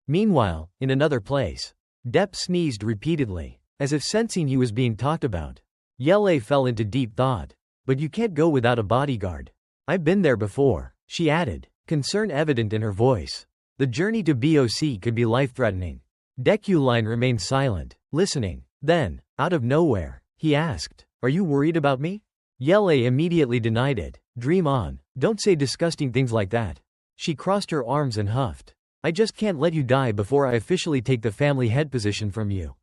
Meanwhile, in another place, Depp sneezed repeatedly, as if sensing he was being talked about. Yele fell into deep thought. But you can't go without a bodyguard. I've been there before, she added, concern evident in her voice. The journey to BOC could be life-threatening. Deculine remained silent, listening. Then, out of nowhere, he asked, Are you worried about me? Yele immediately denied it. Dream on. Don't say disgusting things like that. She crossed her arms and huffed. I just can't let you die before I officially take the family head position from you.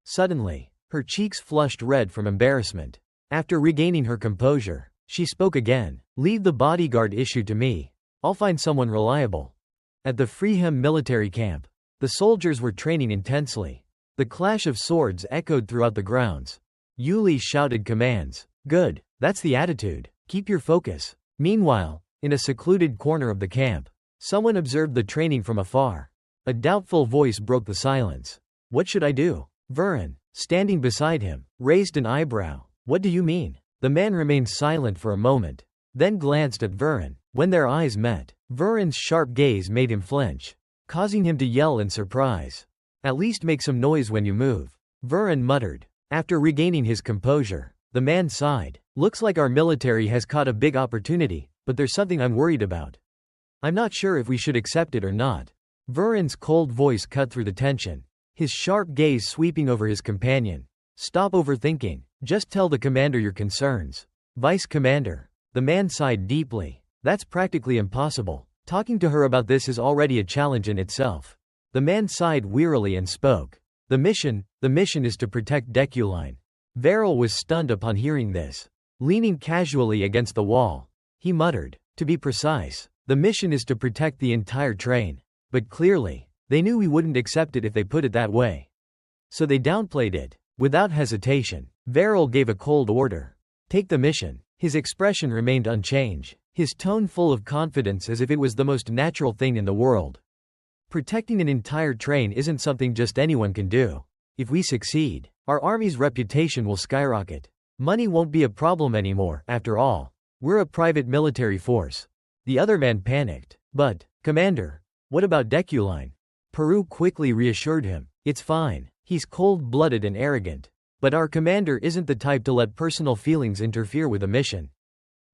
Suddenly, her cheeks flushed red from embarrassment. After regaining her composure, she spoke again. Leave the bodyguard issue to me. I'll find someone reliable. At the Freeham military camp, the soldiers were training intensely. The clash of swords echoed throughout the grounds. Yuli shouted commands. Good, that's the attitude. Keep your focus. Meanwhile, in a secluded corner of the camp, someone observed the training from afar. A doubtful voice broke the silence. What should I do? Viren, standing beside him, raised an eyebrow. What do you mean? The man remained silent for a moment, then glanced at Viren. When their eyes met, Viren's sharp gaze made him flinch, causing him to yell in surprise. At least make some noise when you move. Viren muttered. After regaining his composure, the man sighed. Looks like our military has caught a big opportunity, but there's something I'm worried about. I'm not sure if we should accept it or not. Viren's cold voice cut through the tension, his sharp gaze sweeping over his companion. Stop overthinking. Just tell the commander your concerns. Vice Commander. The man sighed deeply. That's practically impossible. Talking to her about this is already a challenge in itself. The man sighed wearily and spoke. The mission is to protect Deculine. Varel was stunned upon hearing this. Leaning casually against the wall, he muttered. To be precise, the mission is to protect the entire train. But clearly, they knew we wouldn't accept it if they put it that way. So they downplayed it. Without hesitation, Varel gave a cold order. Take the mission. His expression remained unchanged, his tone full of confidence as if it was the most natural thing in the world. Protecting an entire train isn't something just anyone can do. If we succeed, our army's reputation will skyrocket. Money won't be a problem anymore, after all. We're a private military force. The other man panicked. But, Commander, what about Deculine? Peru quickly reassured him. It's fine. He's cold-blooded and arrogant. But our commander isn't the type to let personal feelings interfere with a mission.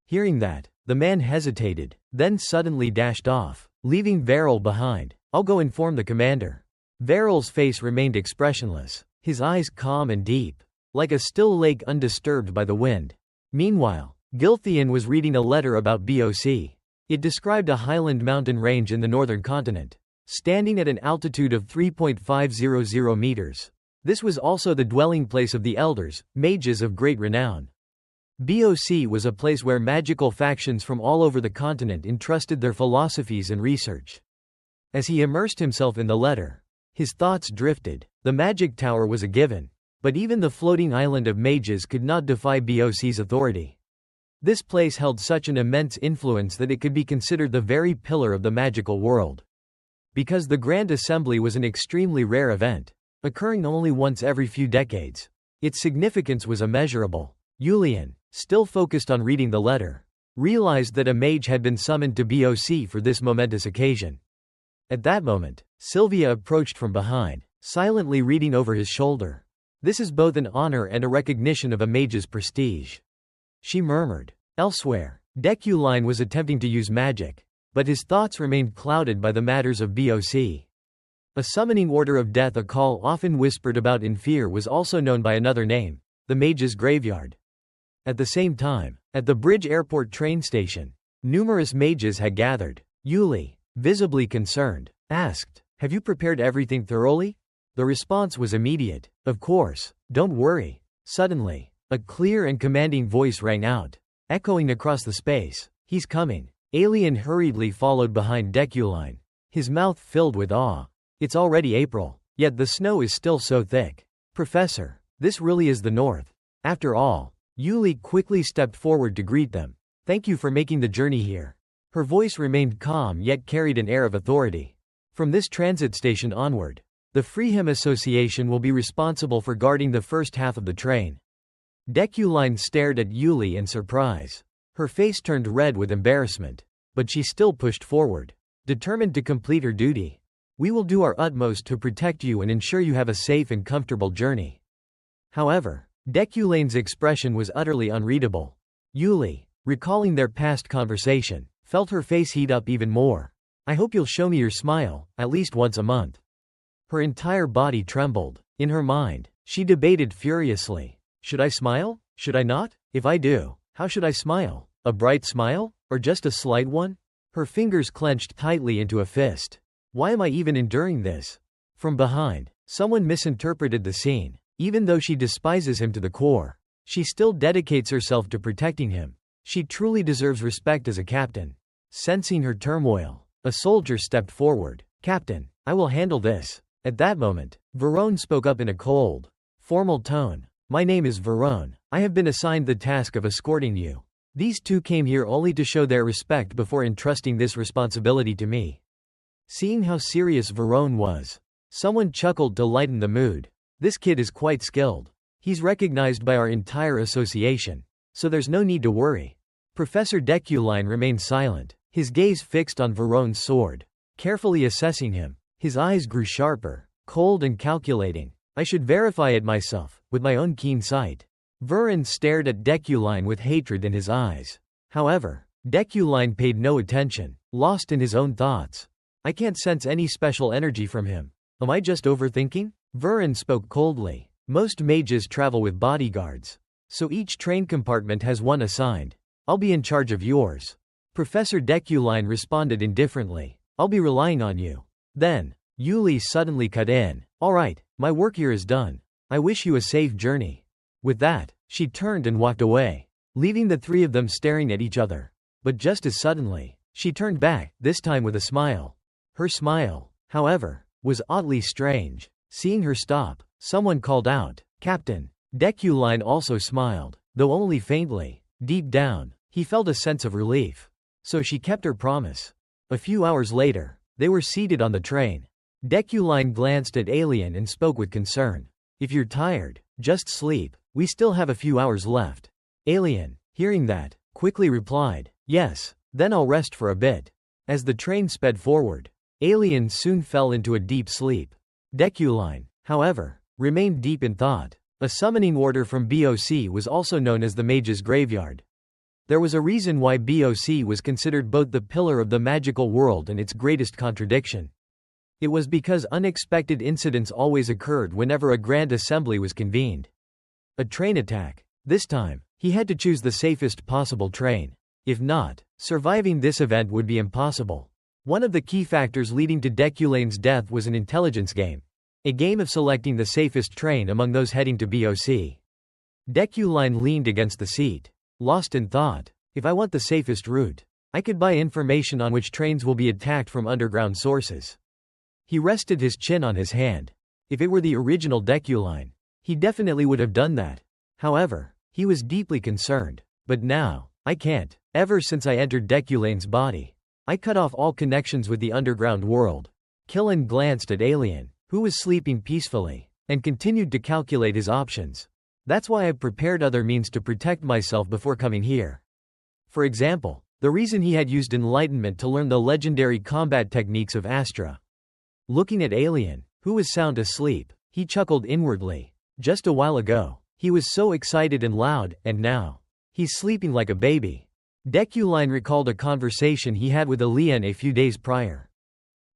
Hearing that, the man hesitated, then suddenly dashed off, leaving Varel behind. I'll go inform the commander. Varel's face remained expressionless, his eyes calm and deep, like a still lake undisturbed by the wind. Meanwhile, Gilthian was reading a letter about BOC. It described a highland mountain range in the northern continent, standing at an altitude of 3.500 meters. This was also the dwelling place of the elders, mages of great renown. BOC was a place where magical factions from all over the continent entrusted their philosophies and research. As he immersed himself in the letter, his thoughts drifted. The magic tower was a given, but even the floating island of mages could not defy BOC's authority. This place held such an immense influence that it could be considered the very pillar of the magical world. Because the Grand Assembly was an extremely rare event, occurring only once every few decades, its significance was immeasurable. Julian, still focused on reading the letter, realized that a mage had been summoned to BOC for this momentous occasion. At that moment, Sylvia approached from behind, silently reading over his shoulder. This is both an honor and a recognition of a mage's prestige, she murmured. Elsewhere, Deculine was attempting to use magic, but his thoughts remained clouded by the matters of BOC. A summoning order of death, a call often whispered about in fear, was also known by another name, the Mage's Graveyard. At the same time, at the Bridge Airport train station, numerous mages had gathered. Yuli, visibly concerned, asked, "Have you prepared everything thoroughly?" The response was immediate. "Of course, don't worry." Suddenly, a clear and commanding voice rang out, echoing across the space. "He's coming." Alien hurriedly followed behind Deculine, his mouth filled with awe. It's already April, yet the snow is still so thick. Professor, this really is the North. After all, Yuli quickly stepped forward to greet them. Thank you for making the journey here. Her voice remained calm yet carried an air of authority. From this transit station onward, the Freeham Association will be responsible for guarding the first half of the train. Deculine stared at Yuli in surprise. Her face turned red with embarrassment, but she still pushed forward, determined to complete her duty. We will do our utmost to protect you and ensure you have a safe and comfortable journey. However, Deculine's expression was utterly unreadable. Yuli, recalling their past conversation, felt her face heat up even more. I hope you'll show me your smile, at least once a month. Her entire body trembled. In her mind, she debated furiously. Should I smile? Should I not? If I do, how should I smile? A bright smile? Or just a slight one? Her fingers clenched tightly into a fist. Why am I even enduring this? From behind, someone misinterpreted the scene. Even though she despises him to the core, she still dedicates herself to protecting him. She truly deserves respect as a captain. Sensing her turmoil, a soldier stepped forward. Captain, I will handle this. At that moment, Verone spoke up in a cold, formal tone. My name is Verone. I have been assigned the task of escorting you. These two came here only to show their respect before entrusting this responsibility to me. Seeing how serious Verone was, someone chuckled to lighten the mood. This kid is quite skilled. He's recognized by our entire association, so there's no need to worry. Professor Deculine remained silent, his gaze fixed on Verone's sword. Carefully assessing him, his eyes grew sharper, cold and calculating. I should verify it myself, with my own keen sight. Verone stared at Deculine with hatred in his eyes. However, Deculine paid no attention, lost in his own thoughts. I can't sense any special energy from him. Am I just overthinking? Verone spoke coldly. Most mages travel with bodyguards, so each train compartment has one assigned. I'll be in charge of yours. Professor Deculine responded indifferently. I'll be relying on you. Then, Yuli suddenly cut in. All right, my work here is done. I wish you a safe journey. With that, she turned and walked away, leaving the three of them staring at each other. But just as suddenly, she turned back, this time with a smile. Her smile, however, was oddly strange. Seeing her stop, someone called out, Captain. Deculine also smiled, though only faintly. Deep down, he felt a sense of relief. So she kept her promise. A few hours later, they were seated on the train. Deculine glanced at Alien and spoke with concern. If you're tired, just sleep. We still have a few hours left. Alien, hearing that, quickly replied, yes, then I'll rest for a bit. As the train sped forward, Alien soon fell into a deep sleep. Deculine, however, remained deep in thought. A summoning order from BOC was also known as the Mage's Graveyard. There was a reason why BOC was considered both the pillar of the magical world and its greatest contradiction. It was because unexpected incidents always occurred whenever a grand assembly was convened. A train attack. This time, he had to choose the safest possible train. If not, surviving this event would be impossible. One of the key factors leading to Deculine's death was an intelligence game. A game of selecting the safest train among those heading to BOC. Deculine leaned against the seat, lost in thought. If I want the safest route, I could buy information on which trains will be attacked from underground sources. He rested his chin on his hand. If it were the original Deculine, he definitely would have done that. However, he was deeply concerned. But now, I can't. Ever since I entered Deculine's body, I cut off all connections with the underground world. Killen glanced at Alien, who was sleeping peacefully, and continued to calculate his options. That's why I've prepared other means to protect myself before coming here. For example, the reason he had used enlightenment to learn the legendary combat techniques of Astra. Looking at Alien, who was sound asleep, he chuckled inwardly. Just a while ago, he was so excited and loud, and now, he's sleeping like a baby. Deculine recalled a conversation he had with Alien a few days prior.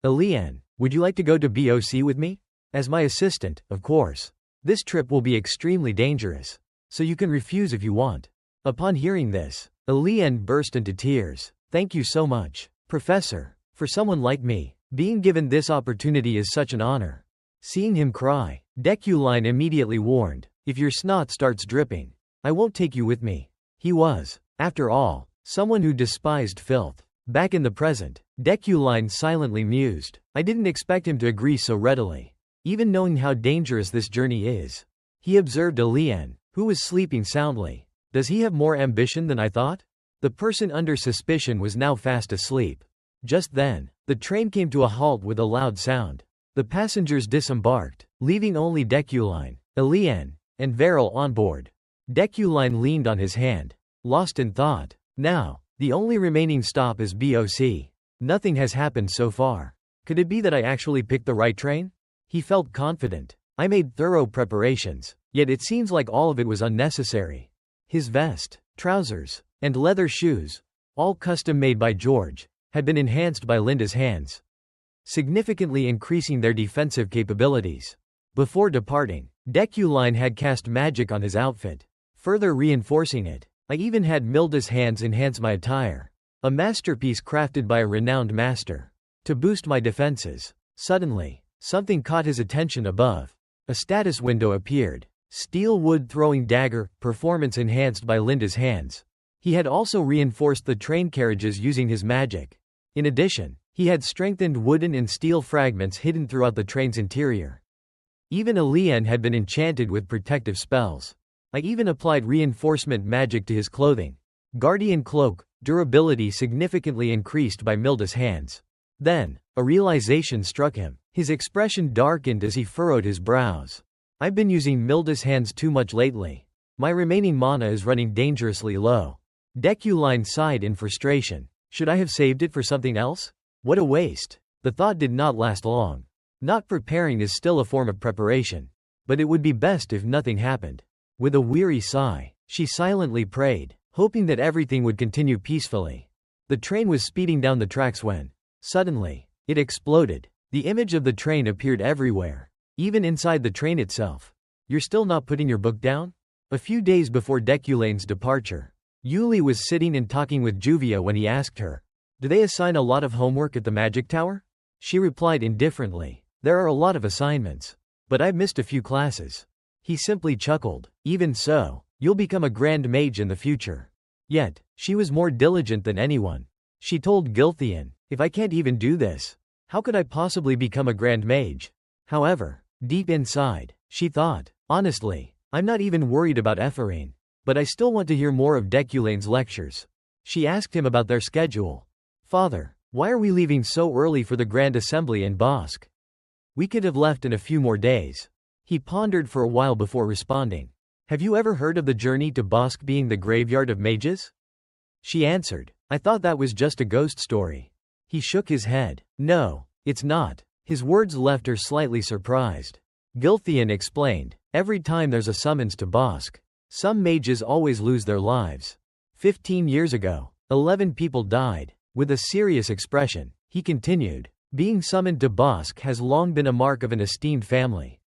Alien, would you like to go to BOC with me? As my assistant, of course. This trip will be extremely dangerous, so you can refuse if you want. Upon hearing this, Alien burst into tears. Thank you so much, Professor. For someone like me, being given this opportunity is such an honor. Seeing him cry, Deculine immediately warned, if your snot starts dripping, I won't take you with me. He was, after all, someone who despised filth. Back in the present, Deculine silently mused. I didn't expect him to agree so readily, even knowing how dangerous this journey is. He observed Alien, who was sleeping soundly. Does he have more ambition than I thought? The person under suspicion was now fast asleep. Just then, the train came to a halt with a loud sound. The passengers disembarked, leaving only Deculine, Elian, and Veril on board. Deculine leaned on his hand, lost in thought. Now, the only remaining stop is BOC. Nothing has happened so far. Could it be that I actually picked the right train? He felt confident. I made thorough preparations, yet it seems like all of it was unnecessary. His vest, trousers, and leather shoes, all custom made by George, had been enhanced by Linda's hands, significantly increasing their defensive capabilities. Before departing, Deculine had cast magic on his outfit, further reinforcing it. I even had Milda's hands enhance my attire, a masterpiece crafted by a renowned master, to boost my defenses. Suddenly, something caught his attention above. A status window appeared. Steel wood throwing dagger, performance enhanced by Linda's hands. He had also reinforced the train carriages using his magic. In addition, he had strengthened wooden and steel fragments hidden throughout the train's interior. Even Elian had been enchanted with protective spells. I even applied reinforcement magic to his clothing. Guardian cloak, durability significantly increased by Milda's hands. Then, a realization struck him. His expression darkened as he furrowed his brows. I've been using Milda's hands too much lately. My remaining mana is running dangerously low. Deculine sighed in frustration. Should I have saved it for something else? What a waste. The thought did not last long. Not preparing is still a form of preparation. But it would be best if nothing happened. With a weary sigh, she silently prayed, hoping that everything would continue peacefully. The train was speeding down the tracks when, suddenly, it exploded. The image of the train appeared everywhere, even inside the train itself. You're still not putting your book down? A few days before Deculine's departure, Yuli was sitting and talking with Juvia when he asked her, "Do they assign a lot of homework at the Magic Tower?" She replied indifferently, "There are a lot of assignments. But I've missed a few classes." He simply chuckled. "Even so, you'll become a grand mage in the future." Yet, she was more diligent than anyone. She told Gilthian, "If I can't even do this, how could I possibly become a grand mage?" However, deep inside, she thought, "Honestly, I'm not even worried about Ephraim. But I still want to hear more of Deculine's lectures." She asked him about their schedule. "Father, why are we leaving so early for the Grand Assembly in Bosque? We could have left in a few more days." He pondered for a while before responding. "Have you ever heard of the journey to Bosque being the graveyard of mages?" She answered, "I thought that was just a ghost story." He shook his head. "No, it's not." His words left her slightly surprised. Gilthian explained, "Every time there's a summons to Bosque, some mages always lose their lives. 15 years ago, 11 people died." With a serious expression, he continued, "Being summoned to Bosque has long been a mark of an esteemed family.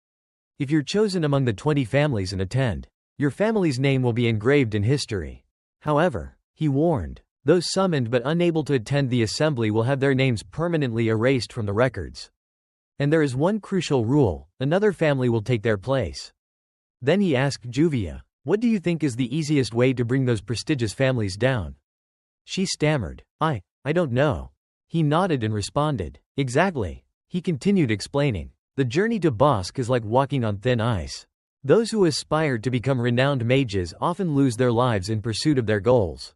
If you're chosen among the 20 families and attend, your family's name will be engraved in history. However, he warned, those summoned but unable to attend the assembly will have their names permanently erased from the records. And there is one crucial rule: another family will take their place." Then he asked Juvia, "What do you think is the easiest way to bring those prestigious families down?" She stammered, I don't know." He nodded and responded, "Exactly." He continued explaining, "The journey to Bosque is like walking on thin ice. Those who aspire to become renowned mages often lose their lives in pursuit of their goals."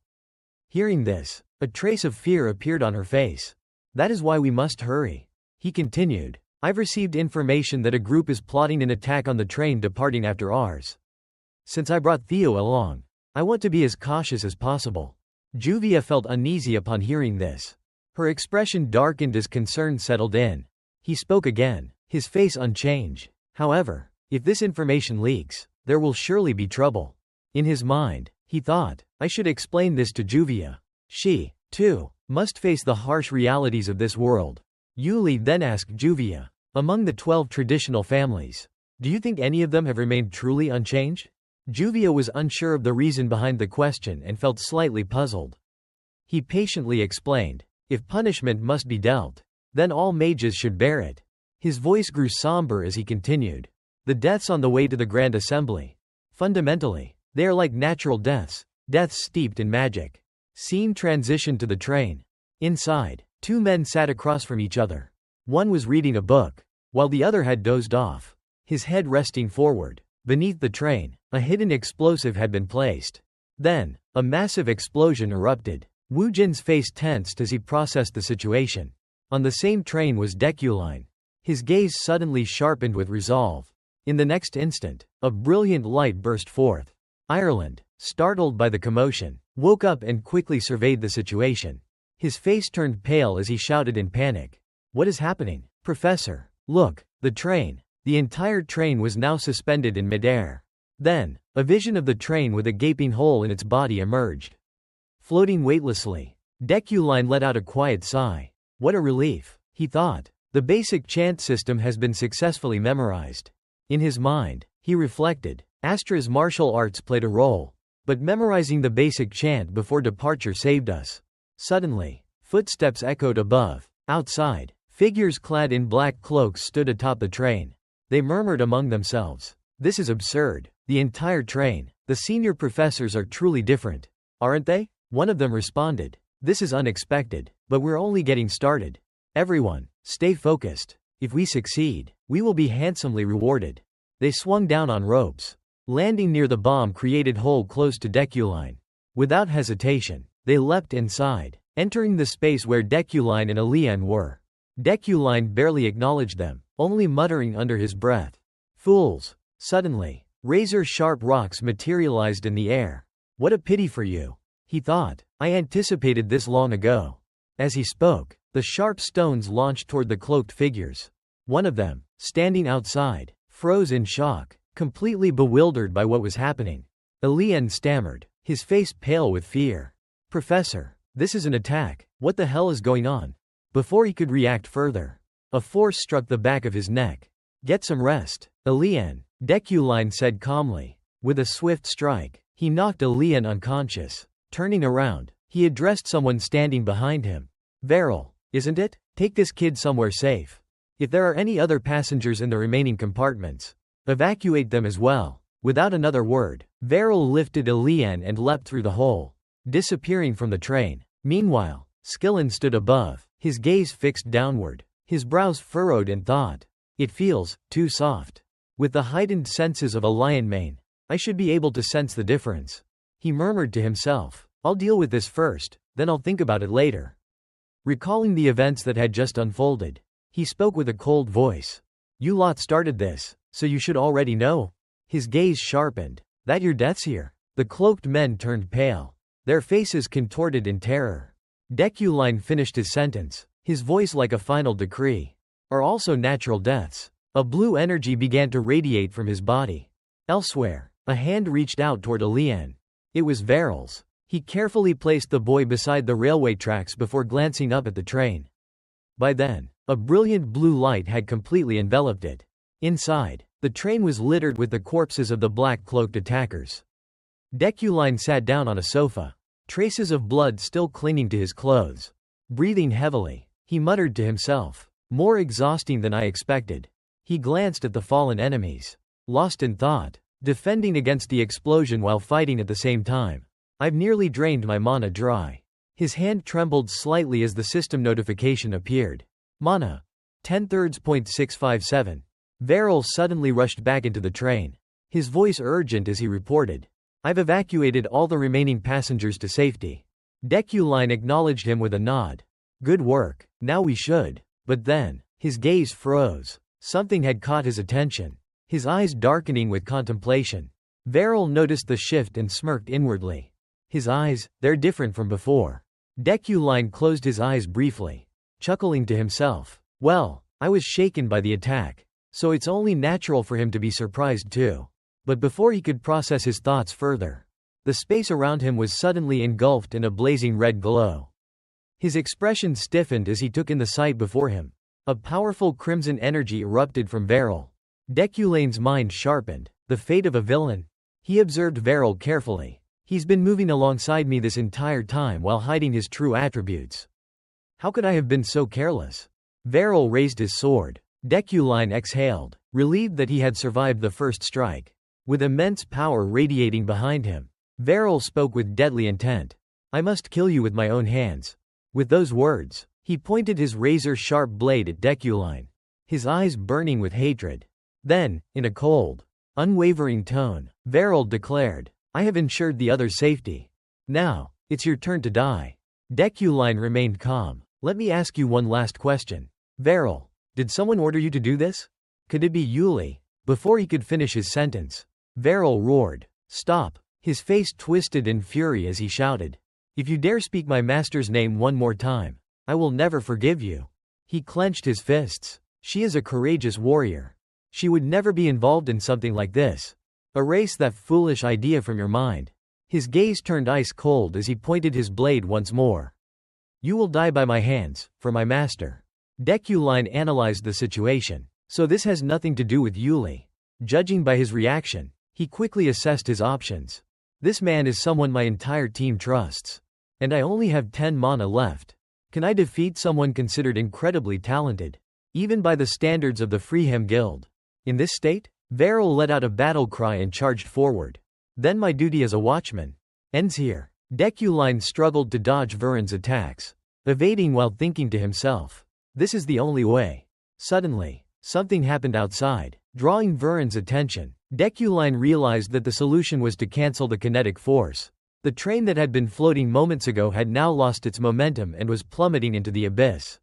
Hearing this, a trace of fear appeared on her face. "That is why we must hurry." He continued, "I've received information that a group is plotting an attack on the train departing after ours. Since I brought Theo along, I want to be as cautious as possible." Juvia felt uneasy upon hearing this. Her expression darkened as concern settled in. He spoke again, his face unchanged. "However, if this information leaks, there will surely be trouble." In his mind, he thought, "I should explain this to Juvia. She, too, must face the harsh realities of this world." Yuli then asked Juvia, "Among the 12 traditional families, do you think any of them have remained truly unchanged?" Juvia was unsure of the reason behind the question and felt slightly puzzled. He patiently explained, "If punishment must be dealt, then all mages should bear it." His voice grew somber as he continued, "The deaths on the way to the Grand Assembly. Fundamentally, they are like natural deaths, deaths steeped in magic." Scene transitioned to the train. Inside, 2 men sat across from each other. One was reading a book, while the other had dozed off, his head resting forward. Beneath the train, a hidden explosive had been placed. Then, a massive explosion erupted. Wu Jin's face tensed as he processed the situation. On the same train was Deculine. His gaze suddenly sharpened with resolve. In the next instant, a brilliant light burst forth. Ireland, startled by the commotion, woke up and quickly surveyed the situation. His face turned pale as he shouted in panic. "What is happening? Professor, look, the train." The entire train was now suspended in midair. Then, a vision of the train with a gaping hole in its body emerged. Floating weightlessly, Deculine let out a quiet sigh. What a relief, he thought. The basic chant system has been successfully memorized. In his mind, he reflected, Astra's martial arts played a role. But memorizing the basic chant before departure saved us. Suddenly, footsteps echoed above. Outside, figures clad in black cloaks stood atop the train. They murmured among themselves. This is absurd. The entire train. The senior professors are truly different. Aren't they? One of them responded. This is unexpected, but we're only getting started. Everyone, stay focused. If we succeed, we will be handsomely rewarded. They swung down on ropes. Landing near the bomb-created hole close to Deculine. Without hesitation, they leapt inside, entering the space where Deculine and Elian were. Deculine barely acknowledged them, only muttering under his breath. Fools! Suddenly, razor-sharp rocks materialized in the air. What a pity for you, he thought. I anticipated this long ago. As he spoke, the sharp stones launched toward the cloaked figures. One of them, standing outside, froze in shock, completely bewildered by what was happening. Elian stammered, his face pale with fear. Professor, this is an attack. What the hell is going on? Before he could react further, a force struck the back of his neck. Get some rest, Elian, Deculine said calmly. With a swift strike, he knocked Elian unconscious. Turning around, he addressed someone standing behind him. Varel, isn't it? Take this kid somewhere safe. If there are any other passengers in the remaining compartments, evacuate them as well. Without another word, Varel lifted Elian and leapt through the hole, disappearing from the train. Meanwhile, Skillen stood above, his gaze fixed downward, his brows furrowed in thought. It feels too soft. With the heightened senses of a lion mane, I should be able to sense the difference. He murmured to himself, I'll deal with this first, then I'll think about it later. Recalling the events that had just unfolded, he spoke with a cold voice. You lot started this, so you should already know. His gaze sharpened. That your death's here? The cloaked men turned pale, their faces contorted in terror. Deculine finished his sentence, his voice like a final decree. Are also natural deaths. A blue energy began to radiate from his body. Elsewhere, a hand reached out toward Elian. It was Varel's. He carefully placed the boy beside the railway tracks before glancing up at the train. By then, a brilliant blue light had completely enveloped it. Inside, the train was littered with the corpses of the black-cloaked attackers. Deculine sat down on a sofa, traces of blood still clinging to his clothes. Breathing heavily, he muttered to himself, more exhausting than I expected. He glanced at the fallen enemies, lost in thought, defending against the explosion while fighting at the same time. I've nearly drained my mana dry. His hand trembled slightly as the system notification appeared. Mana. 10/3.657. Varel suddenly rushed back into the train, his voice urgent as he reported. I've evacuated all the remaining passengers to safety. Deculine acknowledged him with a nod. Good work, now we should. But then, his gaze froze. Something had caught his attention, his eyes darkening with contemplation. Varel noticed the shift and smirked inwardly. His eyes, they're different from before. Deculine closed his eyes briefly, chuckling to himself. Well, I was shaken by the attack, so it's only natural for him to be surprised too. But before he could process his thoughts further, the space around him was suddenly engulfed in a blazing red glow. His expression stiffened as he took in the sight before him. A powerful crimson energy erupted from Varel. Deculine's mind sharpened. The fate of a villain? He observed Varel carefully. He's been moving alongside me this entire time while hiding his true attributes. How could I have been so careless? Varel raised his sword. Deculine exhaled, relieved that he had survived the first strike. With immense power radiating behind him, Varel spoke with deadly intent. I must kill you with my own hands. With those words, he pointed his razor-sharp blade at Deculine, his eyes burning with hatred. Then, in a cold, unwavering tone, Varel declared, I have ensured the other's safety. Now, it's your turn to die. Deculine remained calm. Let me ask you one last question. Varel, did someone order you to do this? Could it be Yuli? Before he could finish his sentence, Varel roared. Stop. His face twisted in fury as he shouted. If you dare speak my master's name one more time, I will never forgive you. He clenched his fists. She is a courageous warrior. She would never be involved in something like this. Erase that foolish idea from your mind. His gaze turned ice cold as he pointed his blade once more. You will die by my hands, for my master. Deculine analyzed the situation. So this has nothing to do with Yuli. Judging by his reaction, he quickly assessed his options. This man is someone my entire team trusts. And I only have 10 mana left. Can I defeat someone considered incredibly talented, even by the standards of the Freeham Guild? In this state, Varel let out a battle cry and charged forward. Then my duty as a watchman ends here. Deculine struggled to dodge Viren's attacks, evading while thinking to himself, this is the only way. Suddenly, something happened outside, drawing Viren's attention. Deculine realized that the solution was to cancel the kinetic force. The train that had been floating moments ago had now lost its momentum and was plummeting into the abyss.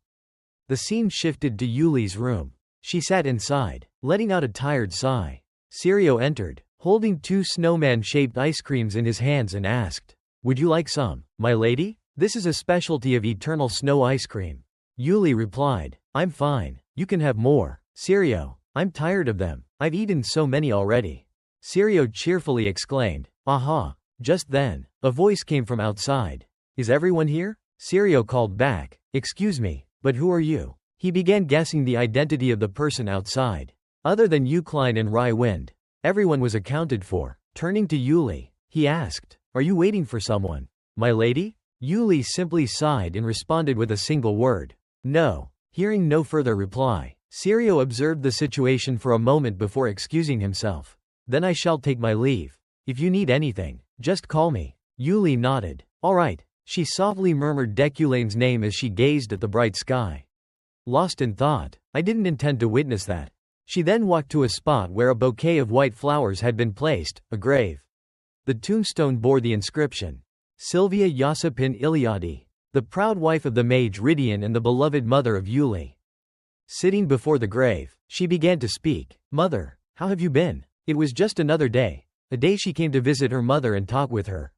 The scene shifted to Yuli's room. She sat inside, letting out a tired sigh. Sirio entered, holding 2 snowman-shaped ice creams in his hands and asked, Would you like some, my lady? This is a specialty of eternal snow ice cream. Yuli replied, I'm fine, you can have more. Sirio, I'm tired of them, I've eaten so many already. Sirio cheerfully exclaimed, Aha! Just then, a voice came from outside. Is everyone here? Sirio called back, Excuse me, but who are you? He began guessing the identity of the person outside. Other than Eucline and Rai Wind, everyone was accounted for. Turning to Yuli, he asked, Are you waiting for someone, my lady? Yuli simply sighed and responded with a single word. No. Hearing no further reply, Sirio observed the situation for a moment before excusing himself. Then I shall take my leave. If you need anything, just call me. Yuli nodded. All right. She softly murmured Deculine's name as she gazed at the bright sky. Lost in thought, I didn't intend to witness that. She then walked to a spot where a bouquet of white flowers had been placed, a grave. The tombstone bore the inscription, Sylvia Yosipin Iliadi, the proud wife of the mage Rydian and the beloved mother of Yuli. Sitting before the grave, she began to speak. Mother, how have you been? It was just another day. A day she came to visit her mother and talk with her.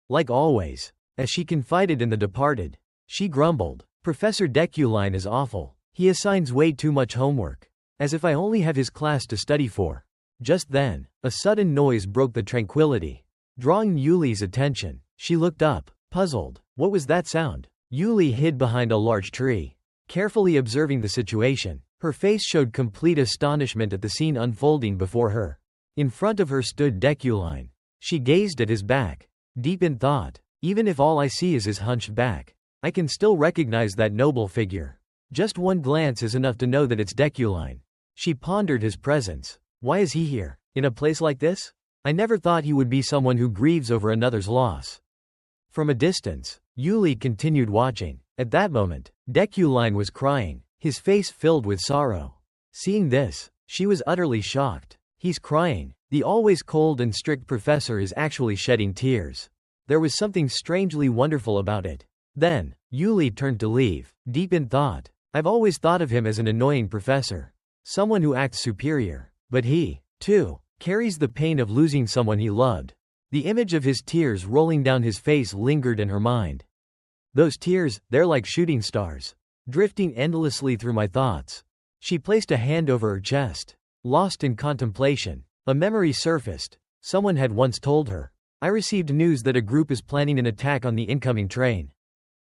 Like always, as she confided in the departed, she grumbled, Professor Deculine is awful. He assigns way too much homework. As if I only have his class to study for. Just then, a sudden noise broke the tranquility. Drawing Yuli's attention, she looked up, puzzled. What was that sound? Yuli hid behind a large tree. Carefully observing the situation, her face showed complete astonishment at the scene unfolding before her. In front of her stood Deculine. She gazed at his back, deep in thought. Even if all I see is his hunched back, I can still recognize that noble figure. Just one glance is enough to know that it's Deculine. She pondered his presence. Why is he here, in a place like this? I never thought he would be someone who grieves over another's loss. From a distance, Yuli continued watching. At that moment, Deculine was crying, his face filled with sorrow. Seeing this, she was utterly shocked. He's crying. The always cold and strict professor is actually shedding tears. There was something strangely wonderful about it. Then, Yuli turned to leave, deep in thought. I've always thought of him as an annoying professor. Someone who acts superior. But he, too, carries the pain of losing someone he loved. The image of his tears rolling down his face lingered in her mind. Those tears, they're like shooting stars, drifting endlessly through my thoughts. She placed a hand over her chest. Lost in contemplation, a memory surfaced. Someone had once told her, I received news that a group is planning an attack on the incoming train.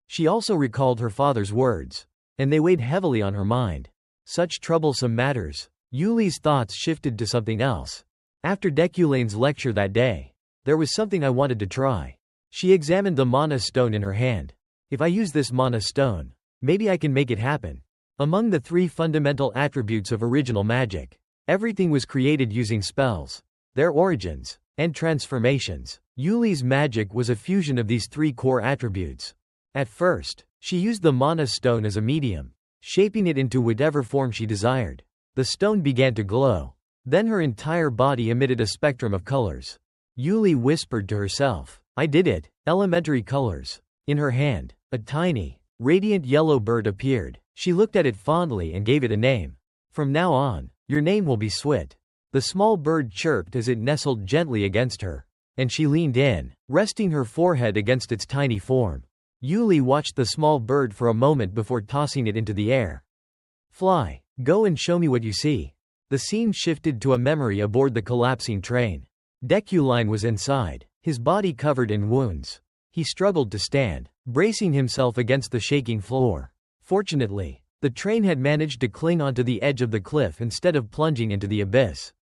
She also recalled her father's words, and they weighed heavily on her mind. Such troublesome matters. Yuli's thoughts shifted to something else. After Deculine's lecture that day, there was something I wanted to try. She examined the mana stone in her hand. If I use this mana stone, maybe I can make it happen. Among the 3 fundamental attributes of original magic, everything was created using spells, their origins, and transformations. Yuli's magic was a fusion of these 3 core attributes. At first, she used the mana stone as a medium, shaping it into whatever form she desired. The stone began to glow. Then her entire body emitted a spectrum of colors. Yuli whispered to herself, I did it, elementary colors. In her hand, a tiny, radiant yellow bird appeared. She looked at it fondly and gave it a name. From now on, your name will be Swit. The small bird chirped as it nestled gently against her, and she leaned in, resting her forehead against its tiny form. Yuli watched the small bird for a moment before tossing it into the air. Fly, go and show me what you see. The scene shifted to a memory aboard the collapsing train. Deculine was inside, his body covered in wounds. He struggled to stand, bracing himself against the shaking floor. Fortunately, the train had managed to cling onto the edge of the cliff instead of plunging into the abyss.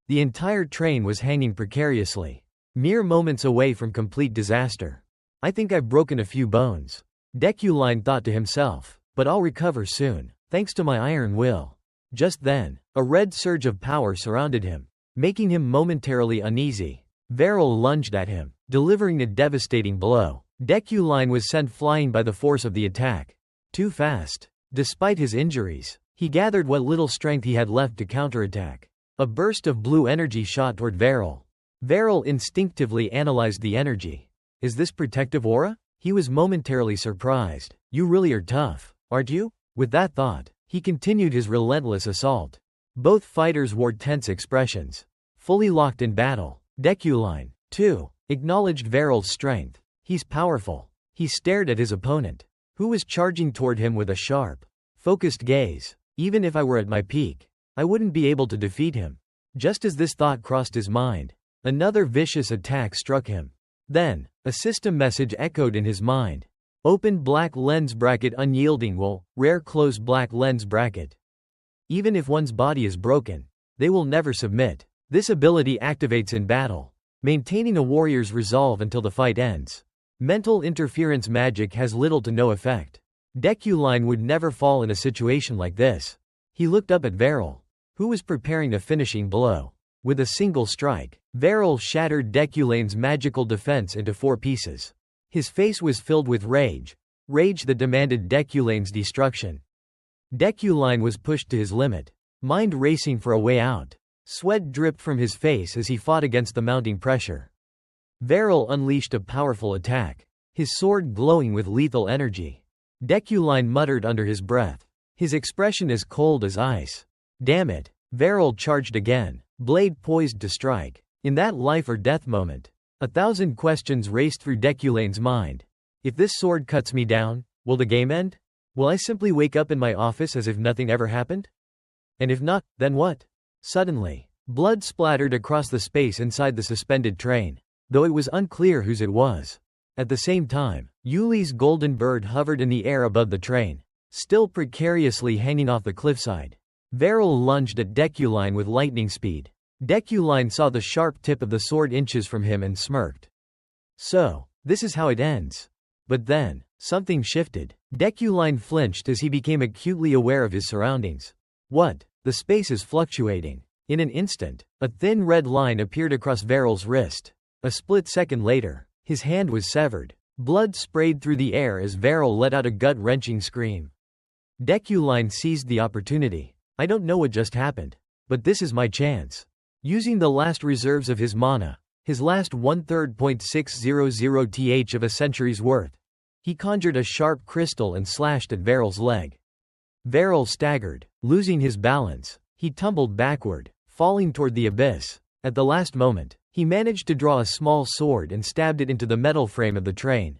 The entire train was hanging precariously, mere moments away from complete disaster. I think I've broken a few bones, Deculine thought to himself, but I'll recover soon, thanks to my iron will. Just then, a red surge of power surrounded him, making him momentarily uneasy. Varel lunged at him, delivering a devastating blow. Deculine was sent flying by the force of the attack. Too fast. Despite his injuries, he gathered what little strength he had left to counterattack. A burst of blue energy shot toward Varel. Varel instinctively analyzed the energy. Is this protective aura? He was momentarily surprised. You really are tough, aren't you? With that thought, he continued his relentless assault. Both fighters wore tense expressions, fully locked in battle. Deculine, too, acknowledged Varel's strength. He's powerful. He stared at his opponent, who was charging toward him with a sharp, focused gaze. Even if I were at my peak, I wouldn't be able to defeat him. Just as this thought crossed his mind, another vicious attack struck him. Then, a system message echoed in his mind. Open black lens bracket unyielding will, rare close black lens bracket. Even if one's body is broken, they will never submit. This ability activates in battle, maintaining a warrior's resolve until the fight ends. Mental interference magic has little to no effect. Deculine would never fall in a situation like this. He looked up at Varel, who was preparing a finishing blow. With a single strike, Varel shattered Deculine's magical defense into 4 pieces. His face was filled with rage that demanded Deculine's destruction. Deculine was pushed to his limit, mind racing for a way out. Sweat dripped from his face as he fought against the mounting pressure. Varel unleashed a powerful attack, his sword glowing with lethal energy. Deculine muttered under his breath, his expression as cold as ice. Damn it! Varel charged again, blade poised to strike. In that life or death moment, 1,000 questions raced through Deculine's mind. If this sword cuts me down, will the game end? Will I simply wake up in my office as if nothing ever happened? And if not, then what? Suddenly, blood splattered across the space inside the suspended train, though it was unclear whose it was. At the same time, Yuli's golden bird hovered in the air above the train, still precariously hanging off the cliffside. Varel lunged at Deculine with lightning speed. Deculine saw the sharp tip of the sword inches from him and smirked. So, this is how it ends. But then, something shifted. Deculine flinched as he became acutely aware of his surroundings. What? The space is fluctuating. In an instant, a thin red line appeared across Varel's wrist. A split second later, his hand was severed. Blood sprayed through the air as Varel let out a gut-wrenching scream. Deculine seized the opportunity. I don't know what just happened, but this is my chance. Using the last reserves of his mana, his last 1/3.600 th of a century's worth, he conjured a sharp crystal and slashed at Varel's leg. Varel staggered, losing his balance. He tumbled backward, falling toward the abyss. At the last moment, he managed to draw a small sword and stabbed it into the metal frame of the train,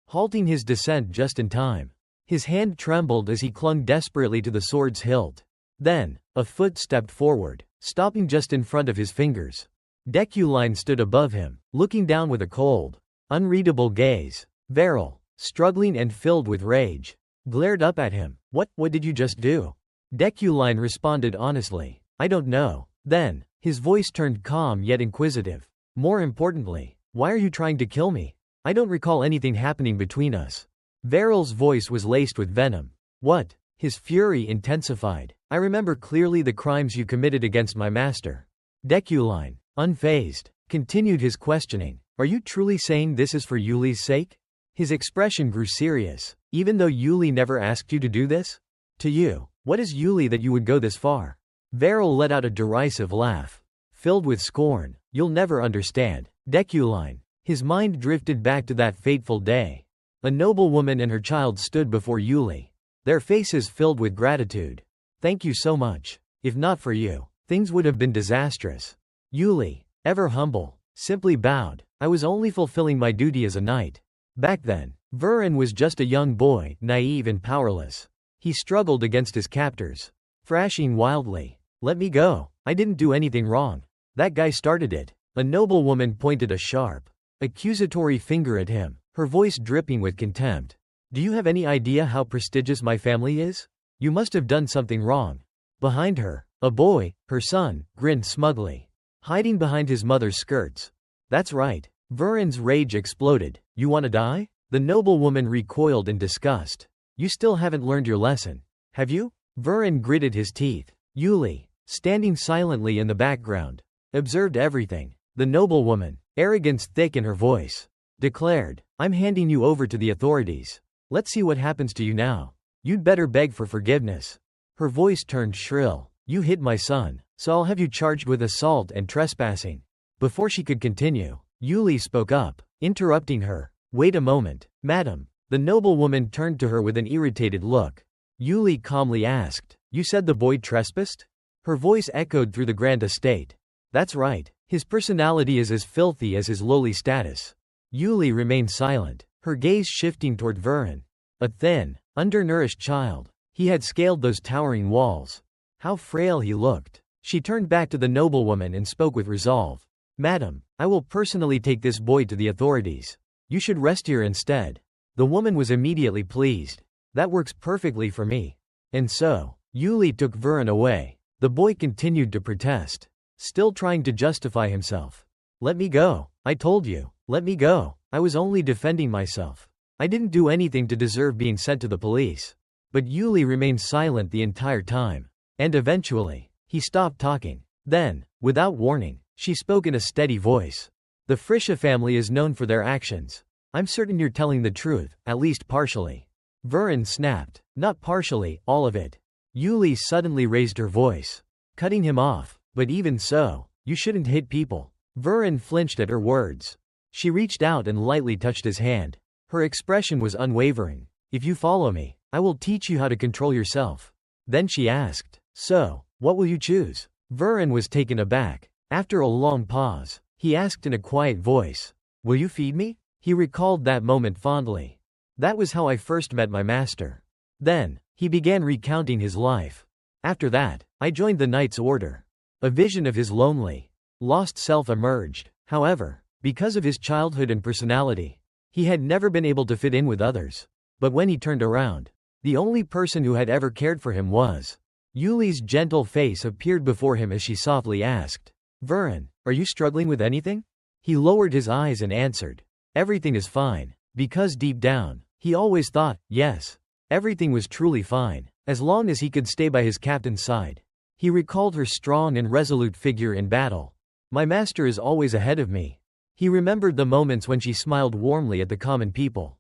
halting his descent just in time. His hand trembled as he clung desperately to the sword's hilt. Then, a foot stepped forward, stopping just in front of his fingers. Deculine stood above him, looking down with a cold, unreadable gaze. Varel, struggling and filled with rage, glared up at him. What did you just do? Deculine responded honestly. I don't know. Then, his voice turned calm yet inquisitive. More importantly, why are you trying to kill me? I don't recall anything happening between us. Varel's voice was laced with venom. What? His fury intensified. I remember clearly the crimes you committed against my master. Deculine, unfazed, continued his questioning. Are you truly saying this is for Yuli's sake? His expression grew serious. Even though Yuli never asked you to do this? To you, what is Yuli that you would go this far? Varel let out a derisive laugh, filled with scorn. You'll never understand. Deculine. His mind drifted back to that fateful day. A noblewoman and her child stood before Yuli, their faces filled with gratitude. Thank you so much. If not for you, things would have been disastrous. Yuli, ever humble, simply bowed. I was only fulfilling my duty as a knight. Back then, Villan was just a young boy, naive and powerless. He struggled against his captors, thrashing wildly. Let me go. I didn't do anything wrong. That guy started it. A noblewoman pointed a sharp, accusatory finger at him, her voice dripping with contempt. Do you have any idea how prestigious my family is? You must have done something wrong. Behind her, a boy, her son, grinned smugly, hiding behind his mother's skirts. That's right. Villan's rage exploded. You wanna die? The noblewoman recoiled in disgust. You still haven't learned your lesson, have you? Villan gritted his teeth. Yuli, standing silently in the background, observed everything. The noblewoman, arrogance thick in her voice, declared, I'm handing you over to the authorities. Let's see what happens to you now. You'd better beg for forgiveness. Her voice turned shrill. You hit my son, so I'll have you charged with assault and trespassing. Before she could continue, Yuli spoke up, interrupting her. Wait a moment, madam. The noblewoman turned to her with an irritated look. Yuli calmly asked, You said the boy trespassed? Her voice echoed through the grand estate. That's right. His personality is as filthy as his lowly status. Yuli remained silent, her gaze shifting toward Villan. A thin, undernourished child. He had scaled those towering walls. How frail he looked. She turned back to the noblewoman and spoke with resolve. Madam, I will personally take this boy to the authorities. You should rest here instead. The woman was immediately pleased. That works perfectly for me. And so, Yuli took Villan away. The boy continued to protest, still trying to justify himself. Let me go. I told you. Let me go. I was only defending myself. I didn't do anything to deserve being sent to the police. But Yuli remained silent the entire time. And eventually, he stopped talking. Then, without warning, she spoke in a steady voice. The Frisha family is known for their actions. I'm certain you're telling the truth, at least partially. Villan snapped. Not partially, all of it. Yuli suddenly raised her voice, cutting him off. But even so, you shouldn't hit people. Villan flinched at her words. She reached out and lightly touched his hand. Her expression was unwavering. If you follow me, I will teach you how to control yourself. Then she asked, So, what will you choose? Villan was taken aback. After a long pause, he asked in a quiet voice, Will you feed me? He recalled that moment fondly. That was how I first met my master. Then, he began recounting his life. After that, I joined the Knight's Order. A vision of his lonely, lost self emerged. However, because of his childhood and personality, he had never been able to fit in with others. But when he turned around, the only person who had ever cared for him was. Yuli's gentle face appeared before him as she softly asked, Villan, are you struggling with anything? He lowered his eyes and answered, Everything is fine. Because deep down, he always thought, yes, everything was truly fine, as long as he could stay by his captain's side. He recalled her strong and resolute figure in battle. My master is always ahead of me. He remembered the moments when she smiled warmly at the common people.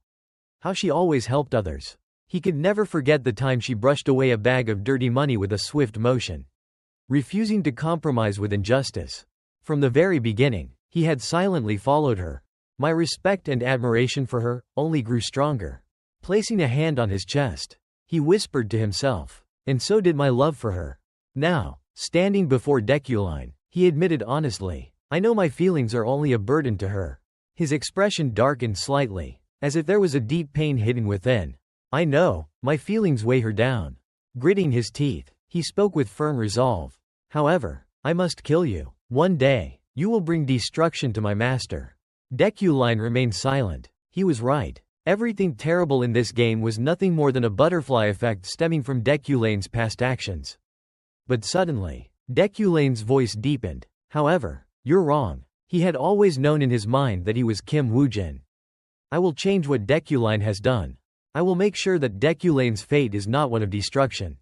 How she always helped others. He could never forget the time she brushed away a bag of dirty money with a swift motion, refusing to compromise with injustice. From the very beginning, he had silently followed her. My respect and admiration for her only grew stronger. Placing a hand on his chest, he whispered to himself, and so did my love for her. Now, standing before Deculine, he admitted honestly, I know my feelings are only a burden to her. His expression darkened slightly, as if there was a deep pain hidden within. I know, my feelings weigh her down. Gritting his teeth, he spoke with firm resolve. However, I must kill you. One day, you will bring destruction to my master. Deculine remained silent. He was right. Everything terrible in this game was nothing more than a butterfly effect stemming from Deculine's past actions. But suddenly, Deculine's voice deepened. However, you're wrong. He had always known in his mind that he was Kim Woojin. I will change what Deculine has done. I will make sure that Deculine's fate is not one of destruction.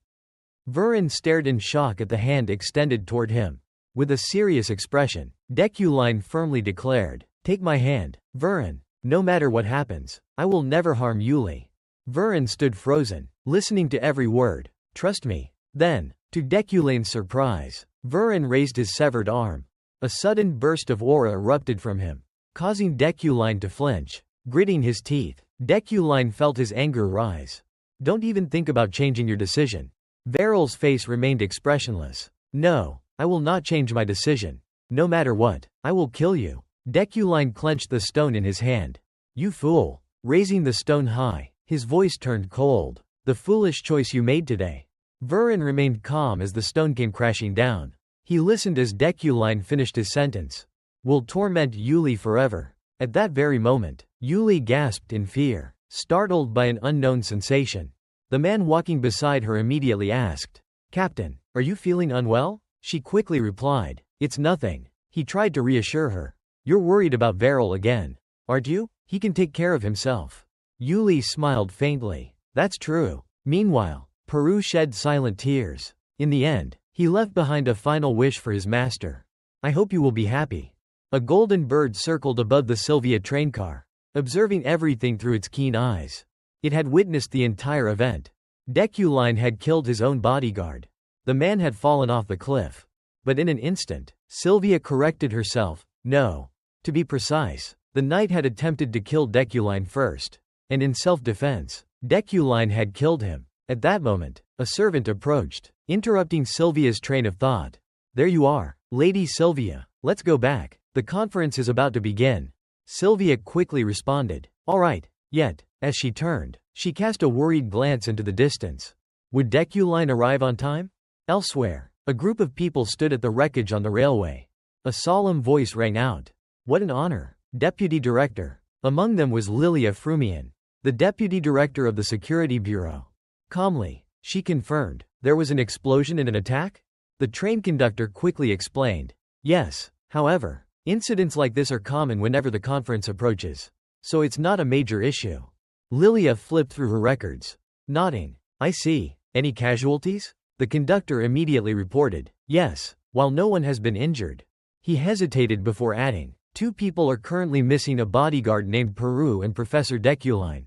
Villan stared in shock at the hand extended toward him. With a serious expression, Deculine firmly declared, Take my hand, Villan. No matter what happens, I will never harm Yuli. Villan stood frozen, listening to every word. Trust me. Then, to Deculine's surprise, Villan raised his severed arm. A sudden burst of aura erupted from him, causing Deculine to flinch. Gritting his teeth, Deculine felt his anger rise. Don't even think about changing your decision. Veryl's face remained expressionless. No, I will not change my decision. No matter what, I will kill you. Deculine clenched the stone in his hand. You fool. Raising the stone high, his voice turned cold. The foolish choice you made today. Villan remained calm as the stone came crashing down. He listened as Deculine finished his sentence. Will torment Yuli forever. At that very moment, Yuli gasped in fear, startled by an unknown sensation. The man walking beside her immediately asked, Captain, are you feeling unwell? She quickly replied, It's nothing. He tried to reassure her. You're worried about Viral again, aren't you? He can take care of himself. Yuli smiled faintly. That's true. Meanwhile, Peru shed silent tears. In the end, he left behind a final wish for his master. I hope you will be happy. A golden bird circled above the Sylvia train car, observing everything through its keen eyes. It had witnessed the entire event. Deculine had killed his own bodyguard. The man had fallen off the cliff. But in an instant, Sylvia corrected herself. No. To be precise, the knight had attempted to kill Deculine first. And in self-defense, Deculine had killed him. At that moment, a servant approached, interrupting Sylvia's train of thought. There you are, Lady Sylvia. Let's go back. The conference is about to begin. Sylvia quickly responded. All right. Yet, as she turned, she cast a worried glance into the distance. Would Deculine arrive on time? Elsewhere, a group of people stood at the wreckage on the railway. A solemn voice rang out. What an honor. Deputy Director. Among them was Lilia Frumian, the Deputy Director of the Security Bureau. Calmly, she confirmed. There was an explosion and an attack? The train conductor quickly explained. Yes, however, incidents like this are common whenever the conference approaches. So it's not a major issue. Lilia flipped through her records. Nodding. I see. Any casualties? The conductor immediately reported. Yes, while no one has been injured. He hesitated before adding. 2 people are currently missing, a bodyguard named Peru and Professor Deculine.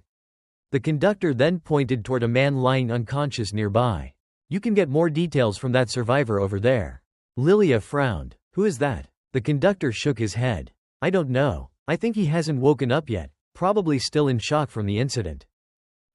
The conductor then pointed toward a man lying unconscious nearby. You can get more details from that survivor over there. Lilia frowned. Who is that? The conductor shook his head. I don't know. I think he hasn't woken up yet, probably still in shock from the incident.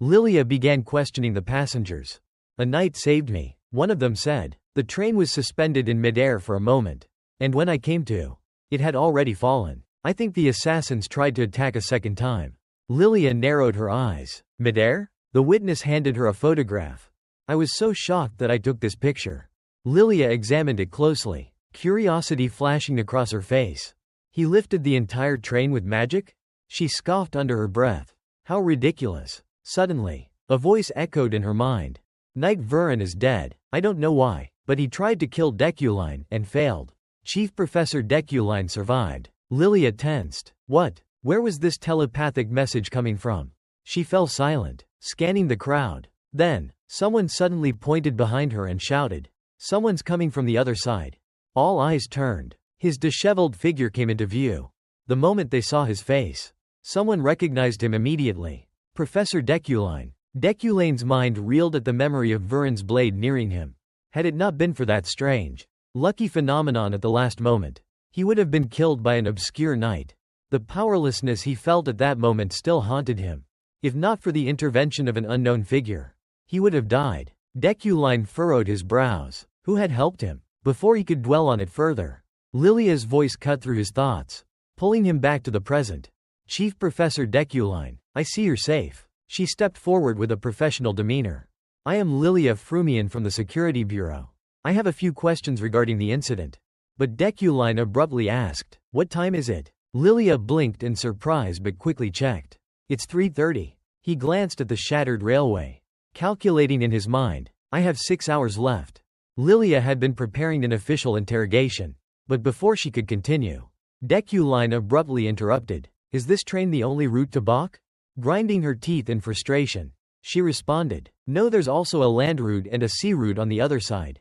Lilia began questioning the passengers. A knight saved me, one of them said. The train was suspended in midair for a moment. And when I came to, it had already fallen. I think the assassins tried to attack a second time. Lilia narrowed her eyes. Midair? The witness handed her a photograph. I was so shocked that I took this picture. Lilia examined it closely, curiosity flashing across her face. He lifted the entire train with magic? She scoffed under her breath. How ridiculous. Suddenly, a voice echoed in her mind. Knight Villan is dead. I don't know why, but he tried to kill Deculine and failed. Chief Professor Deculine survived. Lilia tensed. What? Where was this telepathic message coming from? She fell silent, scanning the crowd. Then, someone suddenly pointed behind her and shouted. Someone's coming from the other side. All eyes turned. His disheveled figure came into view. The moment they saw his face, someone recognized him immediately. Professor Deculine. Deculine's mind reeled at the memory of Villan's blade nearing him. Had it not been for that strange, lucky phenomenon at the last moment, he would have been killed by an obscure knight. The powerlessness he felt at that moment still haunted him. If not for the intervention of an unknown figure, he would have died. Deculine furrowed his brows. Who had helped him? Before he could dwell on it further, Lilia's voice cut through his thoughts, pulling him back to the present. Chief Professor Deculine, I see you're safe. She stepped forward with a professional demeanor. I am Lilia Frumian from the Security Bureau. I have a few questions regarding the incident. But Deculine abruptly asked, what time is it? Lilia blinked in surprise but quickly checked. It's 3:30. He glanced at the shattered railway, calculating in his mind. I have 6 hours left. Lilia had been preparing an official interrogation. But before she could continue, Deculine abruptly interrupted. Is this train the only route to Bach? Grinding her teeth in frustration, she responded. No, there's also a land route and a sea route on the other side.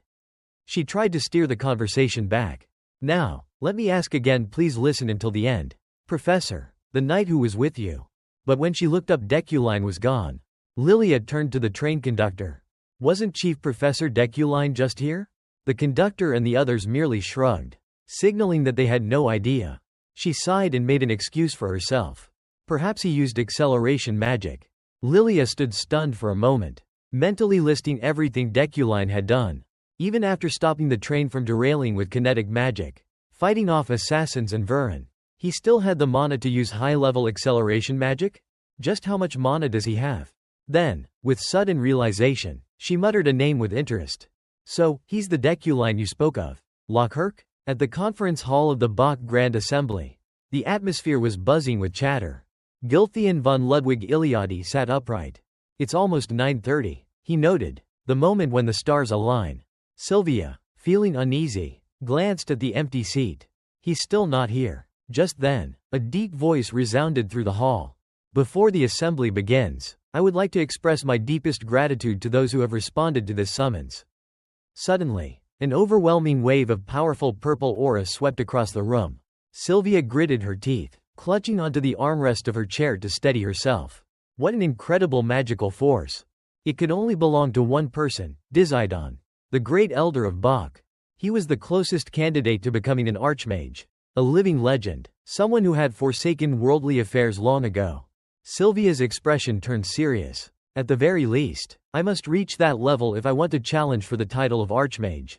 She tried to steer the conversation back. Now, let me ask again, please listen until the end. Professor, the knight who was with you. But when she looked up, Deculine was gone. Lilia turned to the train conductor. Wasn't Chief Professor Deculine just here? The conductor and the others merely shrugged, signaling that they had no idea. She sighed and made an excuse for herself. Perhaps he used acceleration magic. Lilia stood stunned for a moment, mentally listing everything Deculine had done. Even after stopping the train from derailing with kinetic magic, fighting off assassins and Villan, he still had the mana to use high-level acceleration magic? Just how much mana does he have? Then, with sudden realization, she muttered a name with interest. So, he's the Deculine you spoke of. Lockhurk? At the conference hall of the Bach Grand Assembly, the atmosphere was buzzing with chatter. Gilthian von Ludwig Iliadi sat upright. It's almost 9:30, he noted, the moment when the stars align. Sylvia, feeling uneasy, glanced at the empty seat. He's still not here. Just then, a deep voice resounded through the hall. Before the assembly begins, I would like to express my deepest gratitude to those who have responded to this summons. Suddenly, an overwhelming wave of powerful purple aura swept across the room. Sylvia gritted her teeth, clutching onto the armrest of her chair to steady herself. What an incredible magical force! It could only belong to one person, Dizidon, the great elder of Bach. He was the closest candidate to becoming an archmage, a living legend, someone who had forsaken worldly affairs long ago. Sylvia's expression turned serious. At the very least, I must reach that level if I want to challenge for the title of archmage.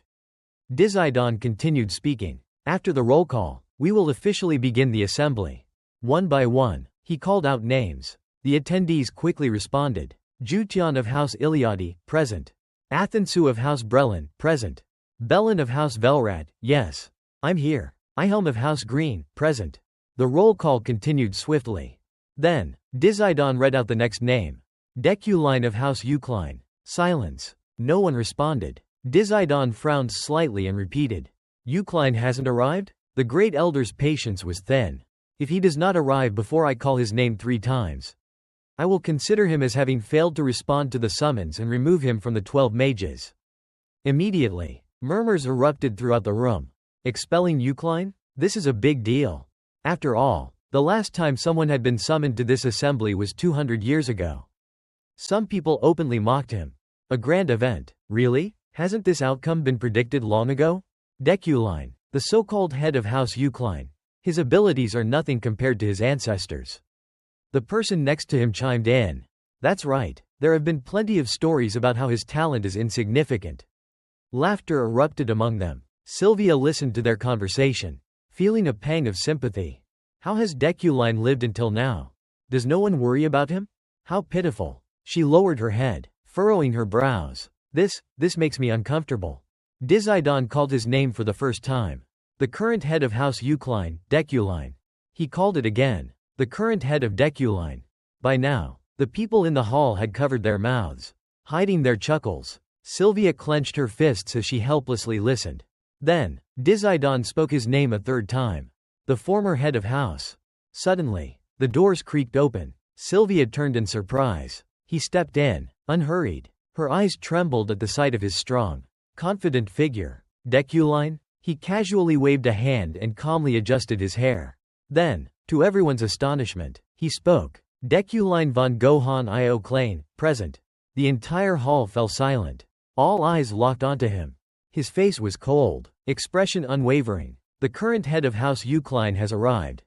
Dizidon continued speaking. After the roll call, we will officially begin the assembly. One by one, he called out names. The attendees quickly responded. Jutian of House Iliadi, present. Athensu of House Brelin, present. Bellin of House Velrad, yes. I'm here. Ihelm of House Green, present. The roll call continued swiftly. Then, Dizidon read out the next name. Deculine of House Eucline. Silence. No one responded. Dizidon frowned slightly and repeated. Eucline hasn't arrived? The great elder's patience was thin. If he does not arrive before I call his name 3 times, I will consider him as having failed to respond to the summons and remove him from the 12 mages. Immediately, murmurs erupted throughout the room. Expelling Eucline? This is a big deal. After all, the last time someone had been summoned to this assembly was 200 years ago. Some people openly mocked him. A grand event, really? Hasn't this outcome been predicted long ago? Deculine, the so-called head of House Eucline. His abilities are nothing compared to his ancestors. The person next to him chimed in. That's right, there have been plenty of stories about how his talent is insignificant. Laughter erupted among them. Sylvia listened to their conversation, feeling a pang of sympathy. How has Deculine lived until now? Does no one worry about him? How pitiful. She lowered her head, furrowing her brows. This makes me uncomfortable. Dizidon called his name for the first time. The current head of House Eucline, Deculine. He called it again. The current head of Deculine. By now, the people in the hall had covered their mouths, hiding their chuckles. Sylvia clenched her fists as she helplessly listened. Then, Dizidon spoke his name a 3rd time. The former head of house. Suddenly, the doors creaked open. Sylvia turned in surprise. He stepped in, unhurried. Her eyes trembled at the sight of his strong, confident figure. Deculine? He casually waved a hand and calmly adjusted his hair. Then, to everyone's astonishment, he spoke. Deculine von Gohan Io Klein, present. The entire hall fell silent. All eyes locked onto him. His face was cold, expression unwavering. The current head of House Eucline has arrived.